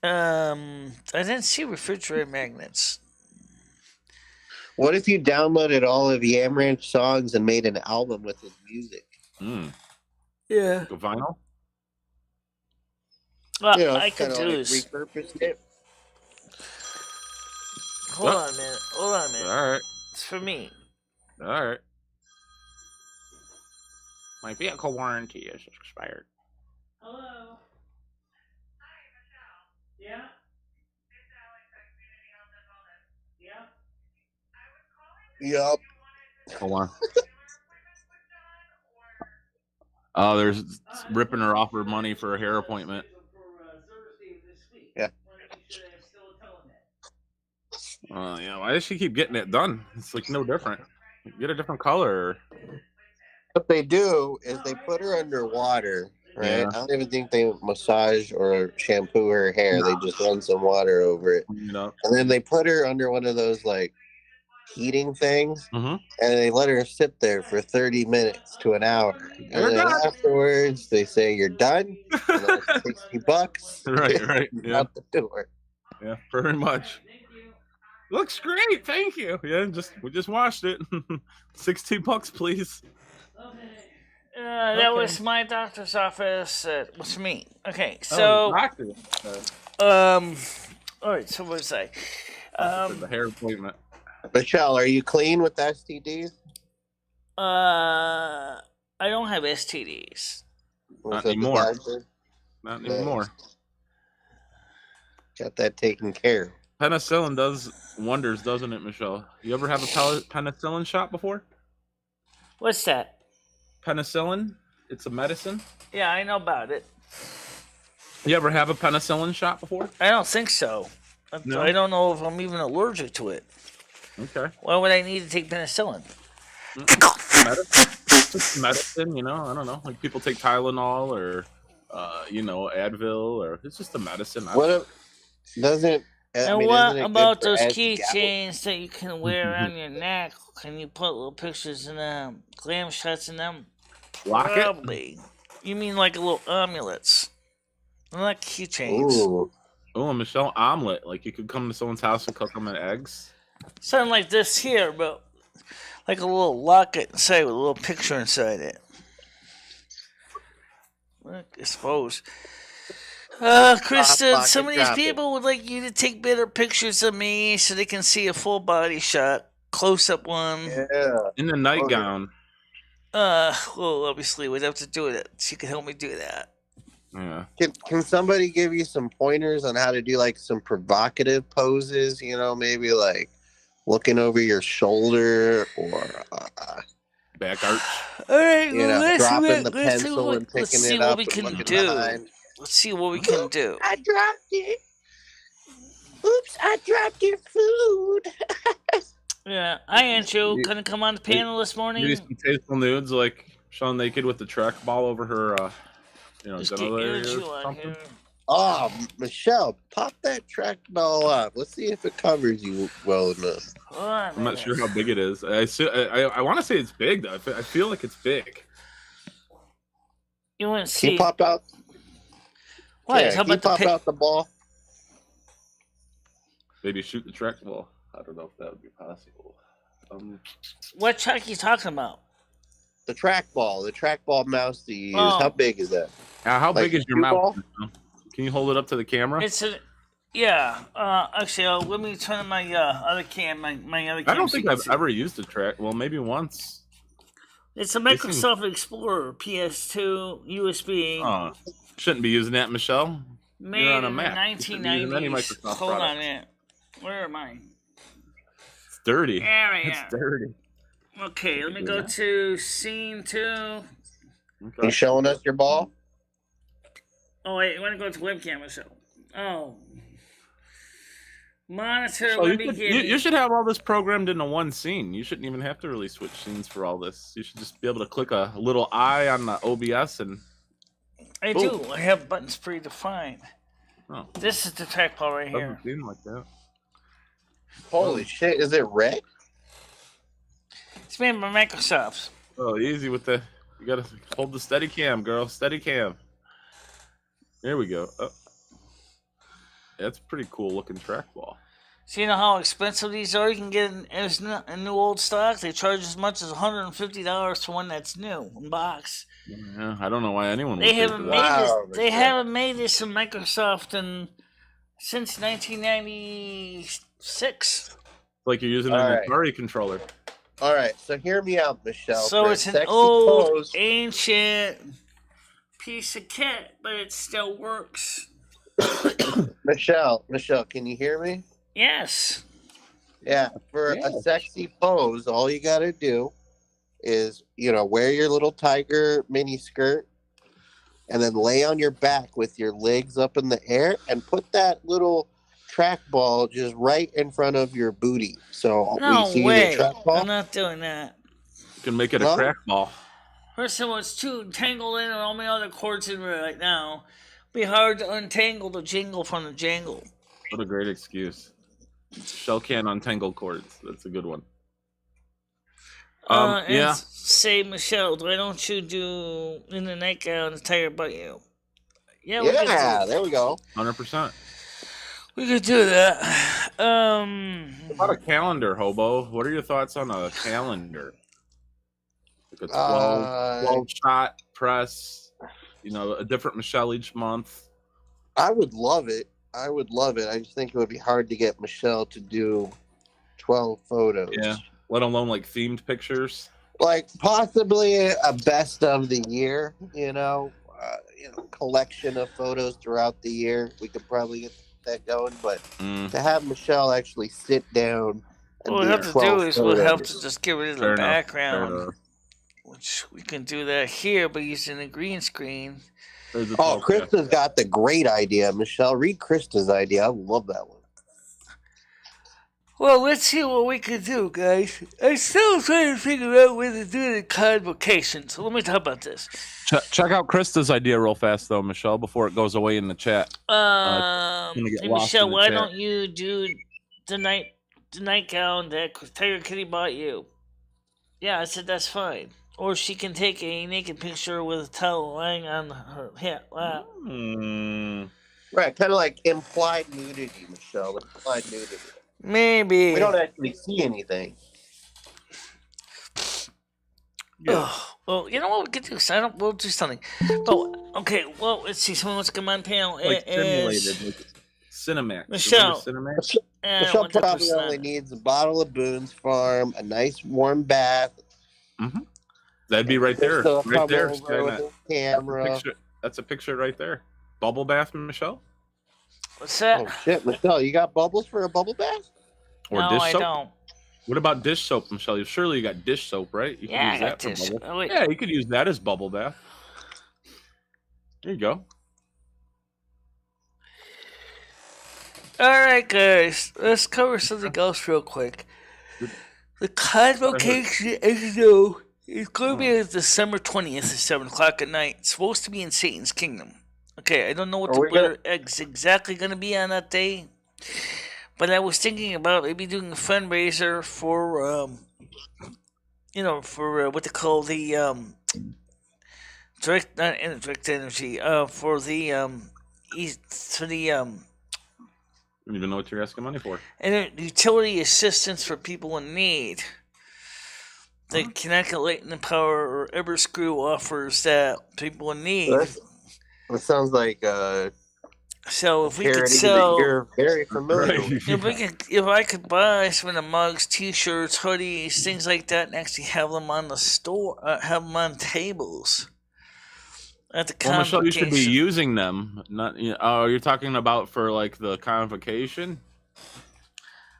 [SPEAKER 1] I didn't see refrigerator magnets.
[SPEAKER 2] What if you downloaded all of Yam Ranch songs and made an album with his music?
[SPEAKER 1] Yeah.
[SPEAKER 3] Like a vinyl?
[SPEAKER 1] Well, I could do
[SPEAKER 2] this. Repurposed it.
[SPEAKER 1] Hold on a minute.
[SPEAKER 3] All right.
[SPEAKER 1] It's for me.
[SPEAKER 3] All right. My vehicle warranty is expired.
[SPEAKER 1] Hello. Hi, Michelle. Yeah? Yeah?
[SPEAKER 2] Yup.
[SPEAKER 3] Hold on. Oh, there's ripping her off her money for a hair appointment.
[SPEAKER 2] Yeah.
[SPEAKER 3] Yeah. Why does she keep getting it done? It's like no different. Get a different color.
[SPEAKER 2] What they do is they put her underwater, right?
[SPEAKER 3] Yeah.
[SPEAKER 2] I don't even think they massage or shampoo her hair. They just run some water over it. And then they put her under one of those like heating things, and they let her sit there for 30 minutes to an hour. And then afterwards, they say, you're done. And that's $60.
[SPEAKER 3] Right. Yeah.
[SPEAKER 2] Out the door.
[SPEAKER 3] Yeah, very much. Looks great, thank you. Yeah, we just washed it. $60, please.
[SPEAKER 1] That was my doctor's office. What's me? Okay, so all right. So what was I?
[SPEAKER 3] The hair appointment.
[SPEAKER 2] Michelle, are you clean with STDs?
[SPEAKER 1] I don't have STDs.
[SPEAKER 3] Not anymore. Not anymore.
[SPEAKER 2] Got that taken care of.
[SPEAKER 3] Penicillin does wonders, doesn't it, Michelle? You ever have a penicillin shot before?
[SPEAKER 1] What's that?
[SPEAKER 3] Penicillin? It's a medicine.
[SPEAKER 1] Yeah, I know about it.
[SPEAKER 3] You ever have a penicillin shot before?
[SPEAKER 1] I don't think so.
[SPEAKER 3] No?
[SPEAKER 1] I don't know if I'm even allergic to it.
[SPEAKER 3] Okay.
[SPEAKER 1] Why would I need to take penicillin?
[SPEAKER 3] Just medicine, you know. I don't know. Like people take Tylenol or, Advil, or it's just a medicine.
[SPEAKER 2] What
[SPEAKER 1] about those keychains that you can wear around your neck? Can you put little pictures and glam shots in them?
[SPEAKER 3] Locket?
[SPEAKER 1] Probably. You mean like little amulets? I like keychains.
[SPEAKER 2] Ooh.
[SPEAKER 3] Oh, a Michelle omelet. Like you could come to someone's house and cook them in eggs.
[SPEAKER 1] Something like this here, but like a little locket inside with a little picture inside it. I suppose. Kristen, some of these people would like you to take better pictures of me so they can see a full body shot, close up one.
[SPEAKER 2] Yeah.
[SPEAKER 3] In the nightgown.
[SPEAKER 1] Well, obviously we'd have to do it. She could help me do that.
[SPEAKER 3] Yeah.
[SPEAKER 2] Can somebody give you some pointers on how to do like some provocative poses? You know, maybe like looking over your shoulder or
[SPEAKER 3] back arch.
[SPEAKER 1] All right,
[SPEAKER 2] you know, dropping the
[SPEAKER 1] let's
[SPEAKER 2] pencil and
[SPEAKER 1] let's
[SPEAKER 2] picking
[SPEAKER 1] see
[SPEAKER 2] it
[SPEAKER 1] what
[SPEAKER 2] up
[SPEAKER 1] we
[SPEAKER 2] and
[SPEAKER 1] can
[SPEAKER 2] looking
[SPEAKER 1] do.
[SPEAKER 2] behind.
[SPEAKER 1] Let's see what we can do.
[SPEAKER 2] I dropped it. Oops, I dropped your food.
[SPEAKER 1] Yeah, I ain't you. Gonna come on the panel this morning.
[SPEAKER 3] Maybe some tasteful nudes, like Sean naked with the trackball over her, genitalia or something.
[SPEAKER 2] Oh, Michelle, pop that trackball up. Let's see if it covers you well enough.
[SPEAKER 3] I'm not sure how big it is. I want to say it's big though. I feel like it's big.
[SPEAKER 1] You want to see?
[SPEAKER 2] Can you pop out?
[SPEAKER 1] What?
[SPEAKER 2] Yeah,
[SPEAKER 1] How
[SPEAKER 2] can you
[SPEAKER 1] about
[SPEAKER 2] pop out the ball?
[SPEAKER 3] Maybe shoot the trackball. I don't know if that would be possible.
[SPEAKER 1] What track are you talking about?
[SPEAKER 2] The trackball mouse that you use. How big is that?
[SPEAKER 3] How
[SPEAKER 2] Like
[SPEAKER 3] big is your mouth? Can you hold it up to the camera?
[SPEAKER 1] It's a, yeah. Actually, let me turn on my other cam. My other cam.
[SPEAKER 3] I don't think I've ever used a track. Well, maybe once.
[SPEAKER 1] It's a Microsoft Explorer, PS2, USB.
[SPEAKER 3] Oh, shouldn't be using that, Michelle.
[SPEAKER 1] Made
[SPEAKER 3] You're on a
[SPEAKER 1] in the
[SPEAKER 3] Mac.
[SPEAKER 1] 1990s. Hold on a minute. Where am I?
[SPEAKER 3] It's dirty.
[SPEAKER 1] There I am.
[SPEAKER 3] It's dirty.
[SPEAKER 1] Okay, let me go to scene 2.
[SPEAKER 2] Okay. You showing us your ball?
[SPEAKER 1] Oh wait, you want to go to webcam so? Oh. Monitor.
[SPEAKER 3] So you should have all this programmed into one scene. You shouldn't even have to really switch scenes for all this. You should just be able to click a little eye on the OBS and.
[SPEAKER 1] I do. I have buttons predefined.
[SPEAKER 3] Oh.
[SPEAKER 1] This is the trackball right here.
[SPEAKER 3] Doesn't seem like that.
[SPEAKER 2] Holy shit! Is it red?
[SPEAKER 1] It's made by Microsoft.
[SPEAKER 3] Oh, easy with the. You gotta hold the steady cam, girl. Steady cam. There we go. Oh. That's a pretty cool looking trackball.
[SPEAKER 1] So you know how expensive these are? You can get a new old stock. They charge as much as $150 for one that's new in box.
[SPEAKER 3] Yeah, I don't know why anyone.
[SPEAKER 1] They haven't made this. They haven't made this in Microsoft since 1996.
[SPEAKER 3] Like you're using an Atari controller.
[SPEAKER 2] All right, so hear me out, Michelle.
[SPEAKER 1] So it's an old, ancient piece of kit, but it still works.
[SPEAKER 2] Michelle, can you hear me?
[SPEAKER 1] Yes.
[SPEAKER 2] Yeah, for a sexy pose, all you got to do is, wear your little tiger mini skirt and then lay on your back with your legs up in the air and put that little trackball just right in front of your booty. So
[SPEAKER 1] no
[SPEAKER 2] we see
[SPEAKER 1] way.
[SPEAKER 2] the trackball.
[SPEAKER 1] I'm not doing that.
[SPEAKER 3] You can make it a crack ball.
[SPEAKER 1] First of all, it's too tangled in and all my other cords in right now. Be hard to untangle the jingle from the jangle.
[SPEAKER 3] What a great excuse. Shell can untangle cords. That's a good one.
[SPEAKER 1] And say, Michelle, why don't you do in the nightgown and tie your butt you?
[SPEAKER 2] Yeah, there we go.
[SPEAKER 3] 100%.
[SPEAKER 1] We could do that.
[SPEAKER 3] What about a calendar, Hobo? What are your thoughts on a calendar? Like a 12 shot press. A different Michelle each month.
[SPEAKER 2] I would love it. I just think it would be hard to get Michelle to do 12 photos.
[SPEAKER 3] Yeah, let alone like themed pictures.
[SPEAKER 2] Like possibly a best of the year, collection of photos throughout the year. We could probably get that going, but to have Michelle actually sit down and
[SPEAKER 1] what we'll have to do is we'll have to just get rid of the background. Which we can do that here by using a green screen.
[SPEAKER 2] Oh, Krista's got the great idea, Michelle. Read Krista's idea. I love that one.
[SPEAKER 1] Well, let's see what we can do, guys. I'm still trying to figure out where to do the convocation. So let me talk about this.
[SPEAKER 3] Check out Krista's idea real fast, though, Michelle, before it goes away in the chat.
[SPEAKER 1] Hey, Michelle, why don't you do the nightgown that Tiger Kitty bought you? Yeah, I said that's fine. or she can take a naked picture with a towel lying on her lap.
[SPEAKER 2] Right, kind of like implied nudity, Michelle. Implied nudity.
[SPEAKER 1] Maybe.
[SPEAKER 2] We don't actually see anything.
[SPEAKER 1] Yeah. Well, you know what we could do? We'll do something. But okay, well, let's see. Someone wants to come on panel.
[SPEAKER 3] Like simulated, like Cinemax.
[SPEAKER 1] Michelle.
[SPEAKER 3] Cinemax?
[SPEAKER 2] Michelle probably only needs a bottle of Boone's Farm, a nice warm bath.
[SPEAKER 3] Mm-hmm. That'd be right there. Right there.
[SPEAKER 2] With the camera.
[SPEAKER 3] That's a picture right there. Bubble bath, Michelle?
[SPEAKER 1] What's that?
[SPEAKER 2] Oh, shit, Michelle. You got bubbles for a bubble bath?
[SPEAKER 3] Or
[SPEAKER 1] no,
[SPEAKER 3] dish soap?
[SPEAKER 1] I don't.
[SPEAKER 3] What about dish soap, Michelle? Surely you got dish soap, right? You can use that for bubble.
[SPEAKER 1] Oh,
[SPEAKER 3] yeah, you could use that as bubble bath. There you go.
[SPEAKER 1] All right, guys. Let's cover something else real quick. The convocation, as you know, is going to be on December 20th at 7 o'clock at night. It's supposed to be in Satan's Kingdom. Okay, I don't know what the weather is exactly going to be on that day. But I was thinking about maybe doing a fundraiser for, for what they call the direct energy, for the
[SPEAKER 3] I don't even know what you're asking money for.
[SPEAKER 1] And utility assistance for people in need. The Connecticut Light and Power or Everscrew offers that people in need.
[SPEAKER 2] That sounds like
[SPEAKER 1] so if we could sell,
[SPEAKER 2] you're very familiar.
[SPEAKER 1] If I could buy some of the mugs, T-shirts, hoodies, things like that, and actually have them on the store, have them on tables at the convocation.
[SPEAKER 3] Michelle, you should be using them. Not. You're talking about for like the convocation.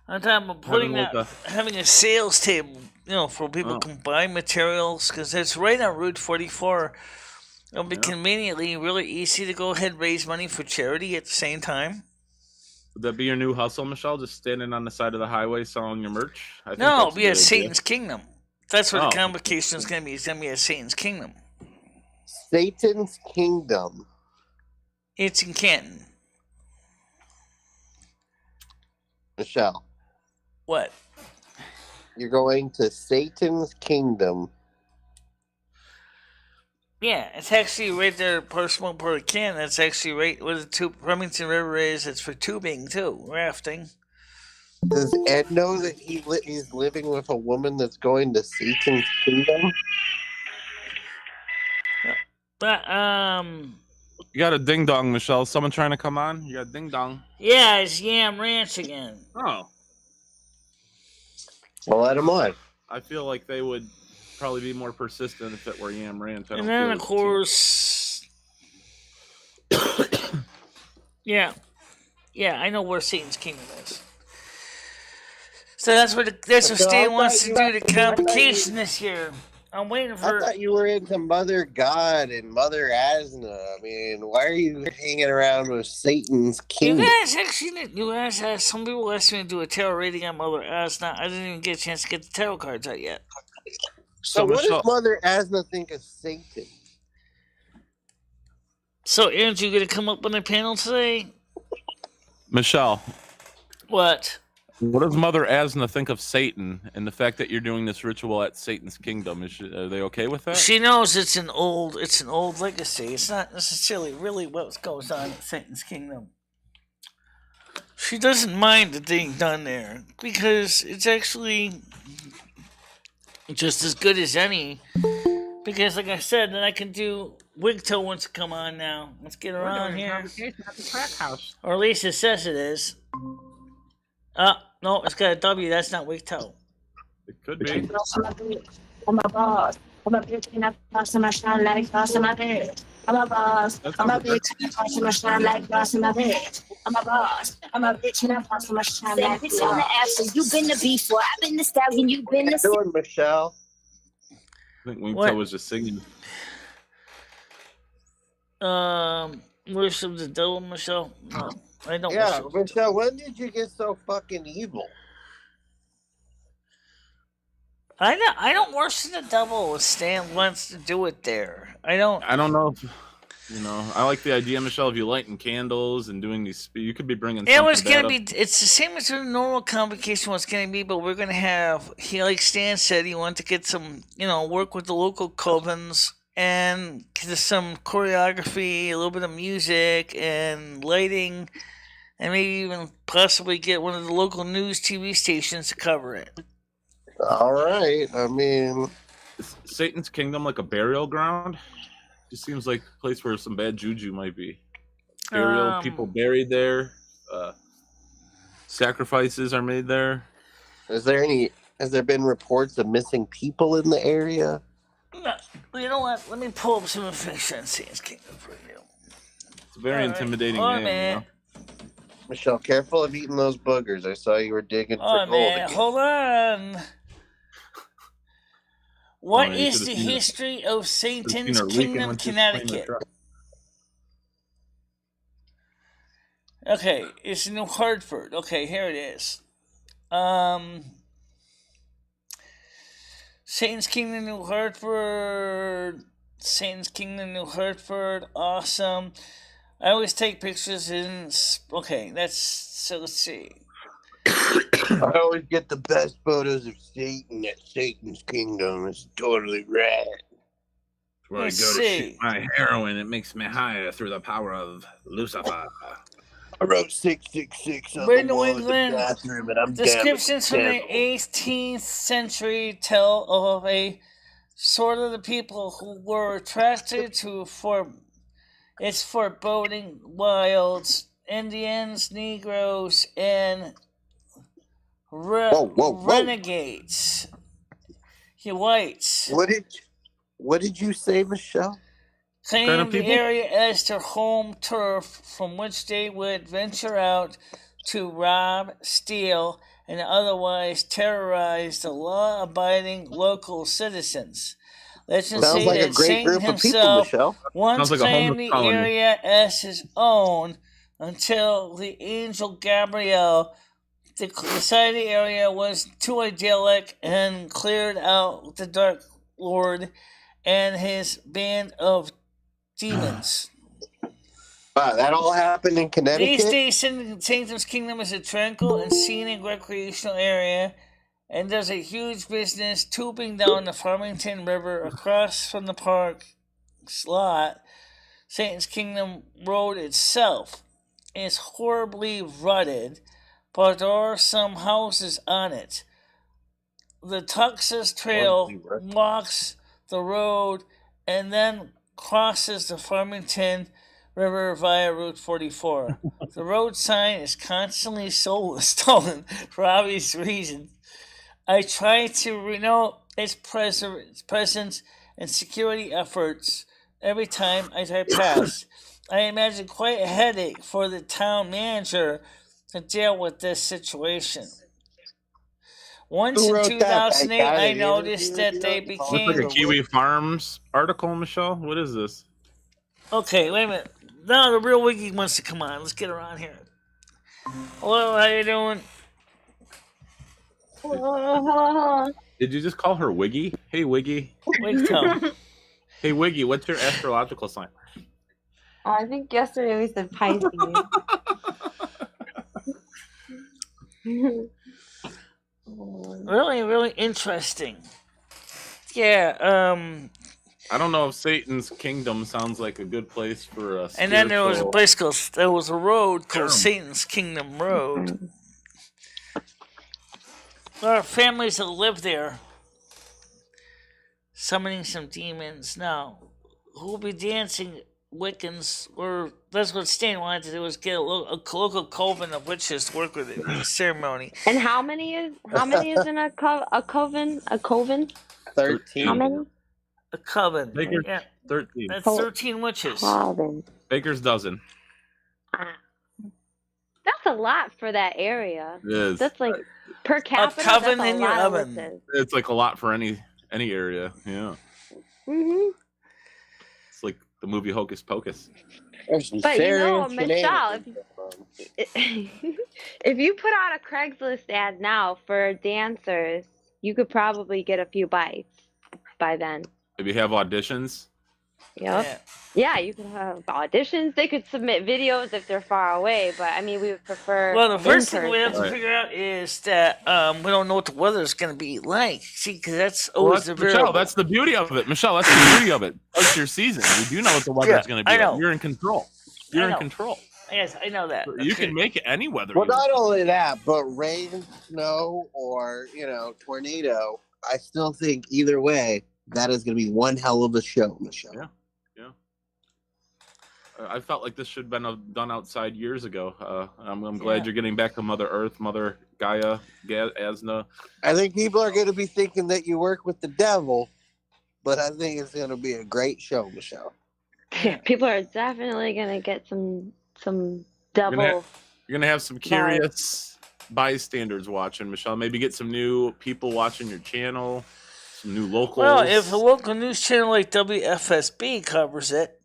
[SPEAKER 1] I'm talking about having a sales table, for people can buy materials because it's right on Route 44. It'll be conveniently really easy to go ahead and raise money for charity at the same time.
[SPEAKER 3] Would that be your new hustle, Michelle? Just standing on the side of the highway selling your merch?
[SPEAKER 1] No, it'll be at Satan's Kingdom. That's what the convocation is going to be. It's going to be at Satan's Kingdom.
[SPEAKER 2] Satan's Kingdom.
[SPEAKER 1] It's in Canton.
[SPEAKER 2] Michelle.
[SPEAKER 1] What?
[SPEAKER 2] You're going to Satan's Kingdom.
[SPEAKER 1] Yeah, it's actually right there, small part of Canton. It's actually right where the Remington River is. It's for tubing, too. Rafting.
[SPEAKER 2] Does Ed know that he's living with a woman that's going to Satan's Kingdom?
[SPEAKER 1] But,
[SPEAKER 3] You got a ding-dong, Michelle. Someone trying to come on? You got a ding-dong.
[SPEAKER 1] Yeah, it's Yam Ranch again.
[SPEAKER 3] Oh.
[SPEAKER 2] Well, let him on.
[SPEAKER 3] I feel like they would probably be more persistent if it were Yam Ranch.
[SPEAKER 1] And then, of course... Yeah, I know where Satan's Kingdom is. So that's what Stan wants to do the convocation this year. I'm waiting for...
[SPEAKER 2] I thought you were into Mother God and Mother Asna. I mean, why are you hanging around with Satan's Kingdom?
[SPEAKER 1] Some people asked me to do a tarot reading on Mother Asna. I didn't even get a chance to get the tarot cards out yet.
[SPEAKER 2] So what does Mother Asna think of Satan?
[SPEAKER 1] So, aren't you going to come up on the panel today?
[SPEAKER 3] Michelle.
[SPEAKER 1] What?
[SPEAKER 3] What does Mother Asna think of Satan and the fact that you're doing this ritual at Satan's Kingdom? Are they okay with that?
[SPEAKER 1] She knows it's an old legacy. It's not necessarily really what goes on at Satan's Kingdom. She doesn't mind it being done there because it's actually just as good as any. Because, like I said, then I can do. Wigtail wants to come on now. Let's get her on here.
[SPEAKER 3] At the crack house.
[SPEAKER 1] Or at least it says it is. No, it's got a W. That's not Wigtail.
[SPEAKER 3] It could be.
[SPEAKER 4] I'm a boss. I'm a bitch in a boss in my shine like boss in my bed. I'm a boss. I'm a bitch in a boss in my shine like boss in my bed. I'm a boss. I'm a bitch in a boss in my shine like boss. On the after. You've been the before. I've been the stallion. You've been the.
[SPEAKER 2] Doing, Michelle.
[SPEAKER 3] I think Wingtail was just singing.
[SPEAKER 1] Worship the devil, Michelle? No, I don't.
[SPEAKER 2] Yeah, Michelle, when did you get so fucking evil?
[SPEAKER 1] I don't worship the devil. Stan wants to do it there. I don't
[SPEAKER 3] know. You know, I like the idea, Michelle, of you lighting candles and doing these. You could be bringing.
[SPEAKER 1] It was
[SPEAKER 3] something
[SPEAKER 1] gonna
[SPEAKER 3] bad
[SPEAKER 1] be. It's the same as the normal convocation was gonna be, but we're gonna have. He, like Stan said, he wanted to get some, work with the local covens and just some choreography, a little bit of music and lighting, and maybe even possibly get one of the local news TV stations to cover it.
[SPEAKER 2] All right. I mean,
[SPEAKER 3] Is Satan's Kingdom like a burial ground? Just seems like a place where some bad juju might be. Burial, people buried there. Sacrifices are made there.
[SPEAKER 2] Has there been reports of missing people in the area?
[SPEAKER 1] No, you know what? Let me pull up some information on Satan's Kingdom for you.
[SPEAKER 3] It's a very intimidating name. You know?
[SPEAKER 2] Michelle, careful of eating those boogers. I saw you were digging for gold again.
[SPEAKER 1] Hold on. What is the history of Satan's Kingdom, Connecticut? Okay, it's New Hartford. Okay, here it is. Satan's Kingdom, New Hartford. Satan's Kingdom, New Hartford. Awesome. I always take pictures in. Okay, let's see.
[SPEAKER 2] I always get the best photos of Satan at Satan's Kingdom. It's totally rad.
[SPEAKER 3] Where I go to shoot my heroin, it makes me higher through the power of Lucifer.
[SPEAKER 2] I wrote 666 on
[SPEAKER 1] We're
[SPEAKER 2] the wall in the bathroom, and I'm
[SPEAKER 1] descriptions from the 18th century tell of a sort of the people who were attracted to its foreboding wilds, Indians, Negroes, and renegades. Whites.
[SPEAKER 2] What did you say, Michelle?
[SPEAKER 1] Claimed the area as their home turf from which they would venture out to rob, steal, and otherwise terrorize the law-abiding local citizens. Legends say
[SPEAKER 2] like
[SPEAKER 1] that
[SPEAKER 2] a great
[SPEAKER 1] Satan
[SPEAKER 2] group
[SPEAKER 1] himself
[SPEAKER 2] of people,
[SPEAKER 1] once claimed the area as his own until the angel Gabriel decided the area was too idyllic and cleared out the Dark Lord and his band of demons.
[SPEAKER 2] Wow, that all happened in Connecticut?
[SPEAKER 1] These days, Satan's Kingdom is a tranquil and scenic recreational area, and there's a huge business tubing down the Farmington River across from the park's lot. Satan's Kingdom Road itself is horribly rutted, but there are some houses on it. The Texas Trail walks the road and then crosses the Farmington River via Route 44. The road sign is constantly stolen for obvious reasons. I try to renote its presence and security efforts every time I drive past. I imagine quite a headache for the town manager to deal with this situation. Once in 2008, I noticed that they became...
[SPEAKER 3] It's like a Kiwi Farms article, Michelle. What is this?
[SPEAKER 1] Okay, wait a minute. Now the real Wiggy wants to come on. Let's get her on here. Hello, how you doing?
[SPEAKER 3] Did you just call her Wiggy? Hey, Wiggy.
[SPEAKER 1] Wigtown.
[SPEAKER 3] Hey, Wiggy, what's your astrological sign?
[SPEAKER 5] I think yesterday we said Pisces.
[SPEAKER 1] Really, really interesting. Yeah,
[SPEAKER 3] I don't know if Satan's Kingdom sounds like a good place for us.
[SPEAKER 1] And then there was a road called Satan's Kingdom Road. There are families that live there, summoning some demons. Now, who will be dancing Wiccans? Or that's what Stan wanted to do, was get a local coven of witches to work with it in the ceremony.
[SPEAKER 5] And how many is in a coven? A coven?
[SPEAKER 2] 13.
[SPEAKER 5] How many?
[SPEAKER 1] A coven.
[SPEAKER 3] Baker's,
[SPEAKER 1] yeah.
[SPEAKER 3] 13.
[SPEAKER 1] That's 13 witches.
[SPEAKER 5] Coven.
[SPEAKER 3] Baker's dozen.
[SPEAKER 5] That's a lot for that area.
[SPEAKER 3] It is.
[SPEAKER 5] That's like per capita.
[SPEAKER 1] A coven
[SPEAKER 5] that's
[SPEAKER 1] in your oven.
[SPEAKER 3] It's like a lot for any area. Yeah.
[SPEAKER 5] Mhm.
[SPEAKER 3] It's like the movie Hocus Pocus.
[SPEAKER 5] But you know, Michelle, if you put out a Craigslist ad now for dancers, you could probably get a few bites by then.
[SPEAKER 3] If you have auditions.
[SPEAKER 5] Yep. Yeah, you could have auditions. They could submit videos if they're far away, but I mean, we would prefer.
[SPEAKER 1] Well, the first thing we have to
[SPEAKER 3] Right.
[SPEAKER 1] figure out is that we don't know what the weather is going to be like. See, because that's always the
[SPEAKER 3] Michelle,
[SPEAKER 1] variable.
[SPEAKER 3] that's the beauty of it. Michelle, that's the beauty of it. It's your season. You do know what the weather's going to be.
[SPEAKER 1] I know.
[SPEAKER 3] Like. You're in control. You're in control.
[SPEAKER 1] Yes, I know that.
[SPEAKER 3] You can make it any weather.
[SPEAKER 2] Well, not only that, but rain, snow, or tornado. I still think either way, that is going to be one hell of a show, Michelle.
[SPEAKER 3] Yeah. I felt like this should have been done outside years ago. I'm glad you're getting back to Mother Earth, Mother Gaia, Asna.
[SPEAKER 2] I think people are going to be thinking that you work with the devil, but I think it's going to be a great show, Michelle.
[SPEAKER 5] Yeah, people are definitely gonna get some double.
[SPEAKER 3] You're gonna have some curious bystanders watching, Michelle. Maybe get some new people watching your channel, some new locals.
[SPEAKER 1] Well, if a local news channel like WFSB covers it,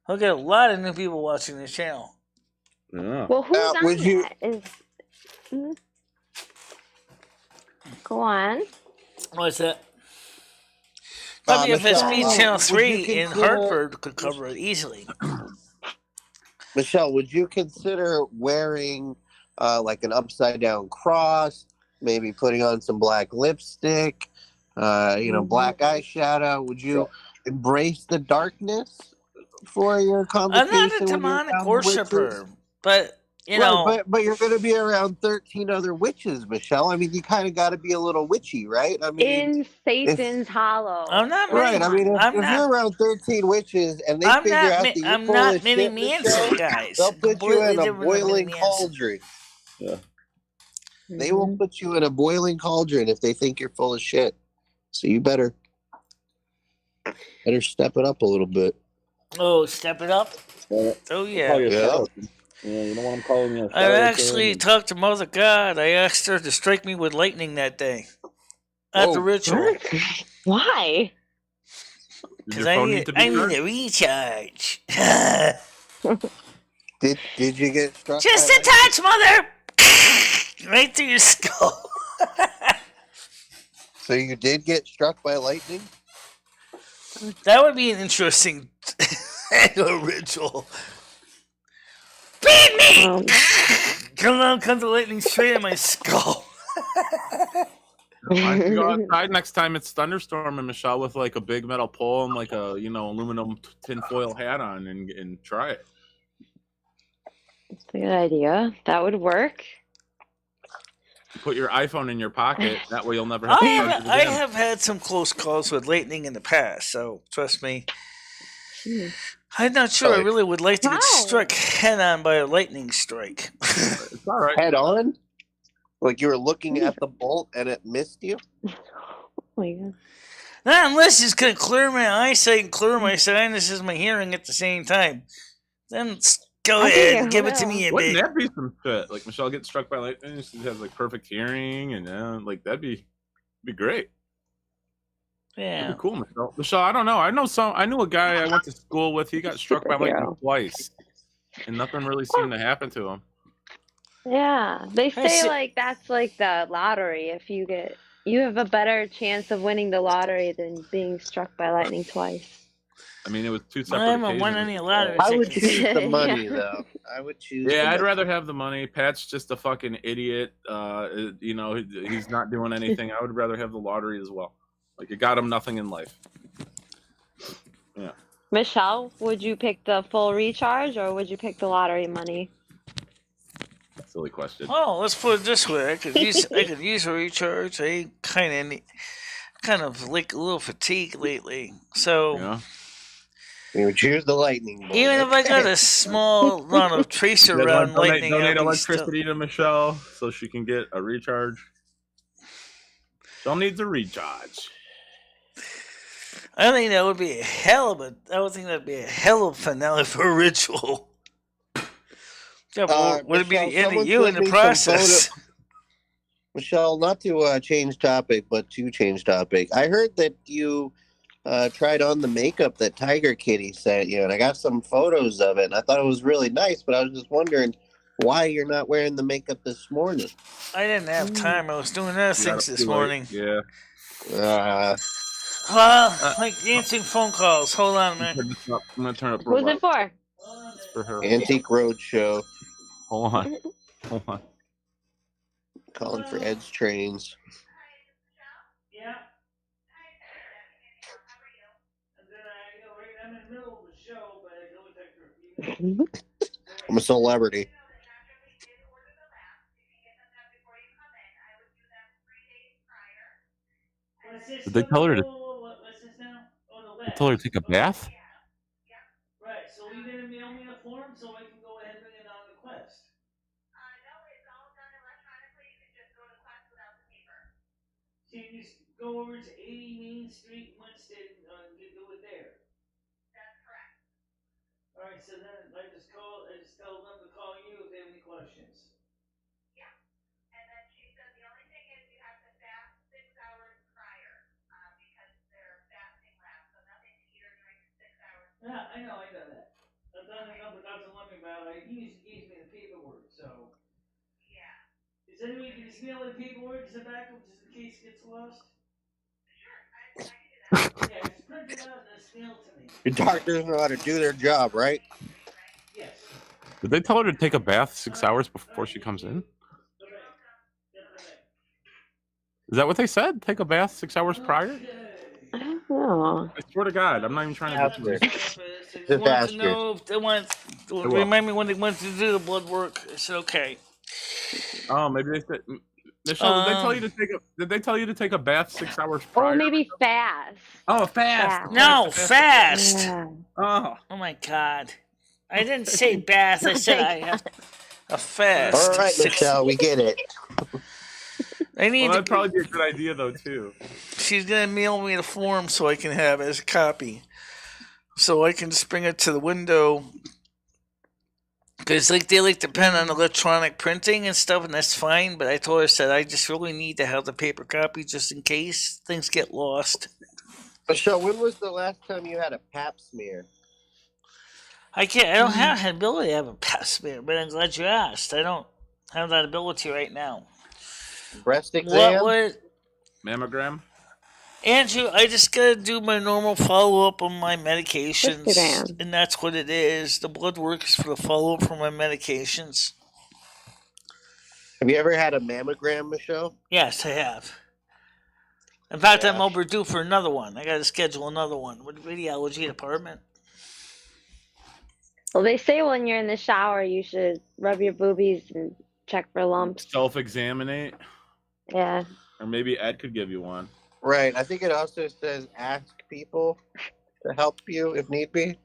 [SPEAKER 1] I'll get a lot of new people watching this channel.
[SPEAKER 3] Yeah.
[SPEAKER 5] Well, who's on that? Go on.
[SPEAKER 1] What's that? WFSB
[SPEAKER 2] Michelle,
[SPEAKER 1] Channel
[SPEAKER 2] would
[SPEAKER 1] 3
[SPEAKER 2] you
[SPEAKER 1] in
[SPEAKER 2] consider-
[SPEAKER 1] Hartford could cover it easily.
[SPEAKER 2] Michelle, would you consider wearing like an upside down cross, maybe putting on some black lipstick, black eyeshadow? Would you embrace the darkness for your conversation?
[SPEAKER 1] I'm not a demonic worshiper, but
[SPEAKER 2] but you're going to be around 13 other witches, Michelle. I mean, you kind of got to be a little witchy, right? I mean,
[SPEAKER 5] in Satan's Hollow.
[SPEAKER 1] I'm not
[SPEAKER 2] right. I mean, if you're around 13 witches and they figure out that you're
[SPEAKER 1] I'm
[SPEAKER 2] full
[SPEAKER 1] not
[SPEAKER 2] of
[SPEAKER 1] Minnie
[SPEAKER 2] shit,
[SPEAKER 1] Manson,
[SPEAKER 2] Michelle,
[SPEAKER 1] guys.
[SPEAKER 2] they'll put you in a
[SPEAKER 1] Completely different than
[SPEAKER 2] boiling
[SPEAKER 1] Minnie Manson.
[SPEAKER 2] cauldron. Yeah. They will put you in a boiling cauldron if they think you're full of shit. So you better step it up a little bit.
[SPEAKER 1] Oh, step it up? Oh, yeah.
[SPEAKER 6] Yeah, you know what I'm calling you?
[SPEAKER 1] I actually talked to Mother God. I asked her to strike me with lightning that day at the ritual.
[SPEAKER 5] Why?
[SPEAKER 1] Because I need a recharge.
[SPEAKER 2] Did you get struck?
[SPEAKER 1] Just a touch, Mother! Right through your skull.
[SPEAKER 2] So you did get struck by lightning?
[SPEAKER 1] That would be an interesting ritual. Beat me! Come the lightning straight in my skull.
[SPEAKER 3] I can go outside next time it's thunderstorming, Michelle, with like a big metal pole and like a aluminum tinfoil hat on and try it.
[SPEAKER 5] That's a good idea. That would work.
[SPEAKER 3] Put your iPhone in your pocket. That way you'll never have to charge it
[SPEAKER 1] I
[SPEAKER 3] again.
[SPEAKER 1] have had some close calls with lightning in the past, so trust me. I'm not sure I really would like to get struck head on by a lightning strike.
[SPEAKER 3] It's all right.
[SPEAKER 2] Head on? Like you were looking at the bolt and it missed you?
[SPEAKER 5] Oh my God.
[SPEAKER 1] Not unless it's going to clear my eyesight and clear my sinuses and my hearing at the same time. Then go ahead and give it to me a
[SPEAKER 3] Wouldn't
[SPEAKER 1] bit.
[SPEAKER 3] that be some shit? Like Michelle gets struck by lightning, she has like perfect hearing, and like that'd be great.
[SPEAKER 1] Yeah.
[SPEAKER 3] That'd be cool, Michelle. Michelle, I don't know. I knew a guy I went to school with. He got struck by lightning twice, and nothing really seemed to happen to him.
[SPEAKER 5] Yeah, they say like that's like the lottery. If you have a better chance of winning the lottery than being struck by lightning twice.
[SPEAKER 3] I mean, it was two separate.
[SPEAKER 1] I haven't won any lottery.
[SPEAKER 2] I would choose the money, though. I would choose.
[SPEAKER 3] Yeah, I'd rather have the money. Pat's just a fucking idiot. He's not doing anything. I would rather have the lottery as well. Like, it got him nothing in life. Yeah.
[SPEAKER 5] Michelle, would you pick the full recharge or would you pick the lottery money?
[SPEAKER 3] Silly question.
[SPEAKER 1] Oh, let's put it this way: I could use a recharge. I kind of like a little fatigue lately, so.
[SPEAKER 3] Yeah.
[SPEAKER 2] You would choose the lightning bolt.
[SPEAKER 1] Even if I got a small amount of tracer around lightning,
[SPEAKER 3] donate
[SPEAKER 1] I'll be
[SPEAKER 3] electricity to Michelle so she can get a recharge. Michelle needs a recharge.
[SPEAKER 1] I think that would be a hell of a finale for a ritual. Yeah, would it be the end of you in the process?
[SPEAKER 2] Michelle, not to change topic, but to change topic. I heard that you tried on the makeup that Tiger Kitty sent you, and I got some photos of it, and I thought it was really nice, but I was just wondering why you're not wearing the makeup this morning.
[SPEAKER 1] I didn't have time. I was doing other things this morning.
[SPEAKER 3] Yeah.
[SPEAKER 1] Like answering phone calls. Hold on a minute.
[SPEAKER 3] I'm gonna turn up.
[SPEAKER 5] Who's it for?
[SPEAKER 3] It's for her.
[SPEAKER 2] Antique Roadshow.
[SPEAKER 3] Hold on. Hold on.
[SPEAKER 2] Calling for Ed's trains.
[SPEAKER 1] Yeah. And then I'm in the middle of the show, but I go with
[SPEAKER 2] I'm a celebrity.
[SPEAKER 3] Did they tell her to? They told her to take a bath.
[SPEAKER 1] Right. So you're gonna mail me the form so I can go ahead and bring it on the Quest. No, it's all done electronically. You can just go to Quest without the paper. So you just go over to 80 Main Street, Winston, and do it there. That's correct. All right. So then I just tell them to call you if they have any questions. Yeah. And then she said the only thing is you have to fast 6 hours prior because they're fasting labs, so nothing to eat or drink 6 hours. Yeah, I know that. I've done it with Dr. Lemmy about it. He usually gives me the paperwork, so. Yeah. Is there any way you can just mail me the paperwork as a backup just in case it gets lost? Sure, I can do that. Yeah, just print it out and then mail it to me.
[SPEAKER 2] Your doctors know how to do their job, right?
[SPEAKER 1] Yes.
[SPEAKER 3] Did they tell her to take a bath 6 hours before she comes in? Is that what they said? Take a bath 6 hours prior?
[SPEAKER 5] I don't know.
[SPEAKER 3] I swear to God, I'm not even trying to.
[SPEAKER 2] Just
[SPEAKER 1] want to know if they want to remind me when they went to do the blood work. I said okay.
[SPEAKER 3] Oh, maybe they said. Michelle, did they tell you to take a? Did they tell you to take a bath 6 hours prior?
[SPEAKER 5] Or maybe fast.
[SPEAKER 3] Oh, fast.
[SPEAKER 1] No, fast.
[SPEAKER 5] Yeah.
[SPEAKER 1] Oh my God! I didn't say bath. I said I have a fast.
[SPEAKER 2] All right, Michelle, we get it.
[SPEAKER 1] I need.
[SPEAKER 3] Well, that'd probably be a good idea though too.
[SPEAKER 1] She's gonna mail me the form so I can have it as a copy, so I can just bring it to the window. Because they like to depend on electronic printing and stuff, and that's fine. But I told her, I said I just really need to have the paper copy just in case things get lost.
[SPEAKER 2] Michelle, when was the last time you had a pap smear?
[SPEAKER 1] I don't have the ability to have a pap smear, but I'm glad you asked. I don't have that ability right now.
[SPEAKER 2] Breast exam?
[SPEAKER 3] Mammogram?
[SPEAKER 1] Andrew, I just gotta do my normal follow-up on my medications, and that's what it is. The blood work is for the follow-up for my medications.
[SPEAKER 2] Have you ever had a mammogram, Michelle?
[SPEAKER 1] Yes, I have. In fact, I'm overdue for another one. I gotta schedule another one with the radiology department.
[SPEAKER 5] Well, they say when you're in the shower, you should rub your boobies and check for lumps.
[SPEAKER 3] Self-examinate?
[SPEAKER 5] Yeah.
[SPEAKER 3] Or maybe Ed could give you one.
[SPEAKER 2] Right. I think it also says ask people to help you if need be.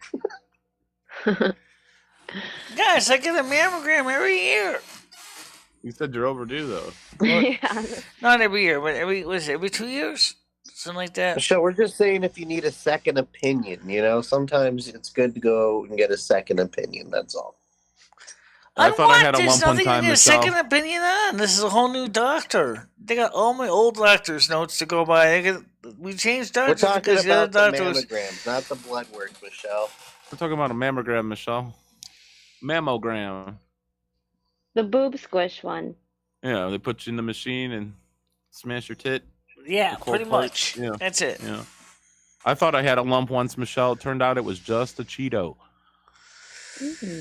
[SPEAKER 1] Guys, I get a mammogram every year.
[SPEAKER 3] You said you're overdue, though.
[SPEAKER 5] Yeah.
[SPEAKER 1] Not every year, but every 2 years? Something like that.
[SPEAKER 2] So we're just saying if you need a second opinion, sometimes it's good to go and get a second opinion. That's all.
[SPEAKER 3] I thought I had a lump one time,
[SPEAKER 1] There's nothing to get a
[SPEAKER 3] Michelle.
[SPEAKER 1] second opinion on. This is a whole new doctor. They got all my old doctor's notes to go by. We changed
[SPEAKER 2] We're
[SPEAKER 1] doctors
[SPEAKER 2] talking
[SPEAKER 1] because the
[SPEAKER 2] about
[SPEAKER 1] other
[SPEAKER 2] the
[SPEAKER 1] doctor was...
[SPEAKER 2] mammograms, not the blood work, Michelle.
[SPEAKER 3] We're talking about a mammogram, Michelle. Mammogram.
[SPEAKER 5] The boob squish one.
[SPEAKER 3] Yeah, they put you in the machine and smash your tit.
[SPEAKER 1] Yeah, pretty much.
[SPEAKER 3] Yeah.
[SPEAKER 1] That's it.
[SPEAKER 3] Yeah. I thought I had a lump once, Michelle. It turned out it was just a Cheeto.
[SPEAKER 5] Mm-hmm.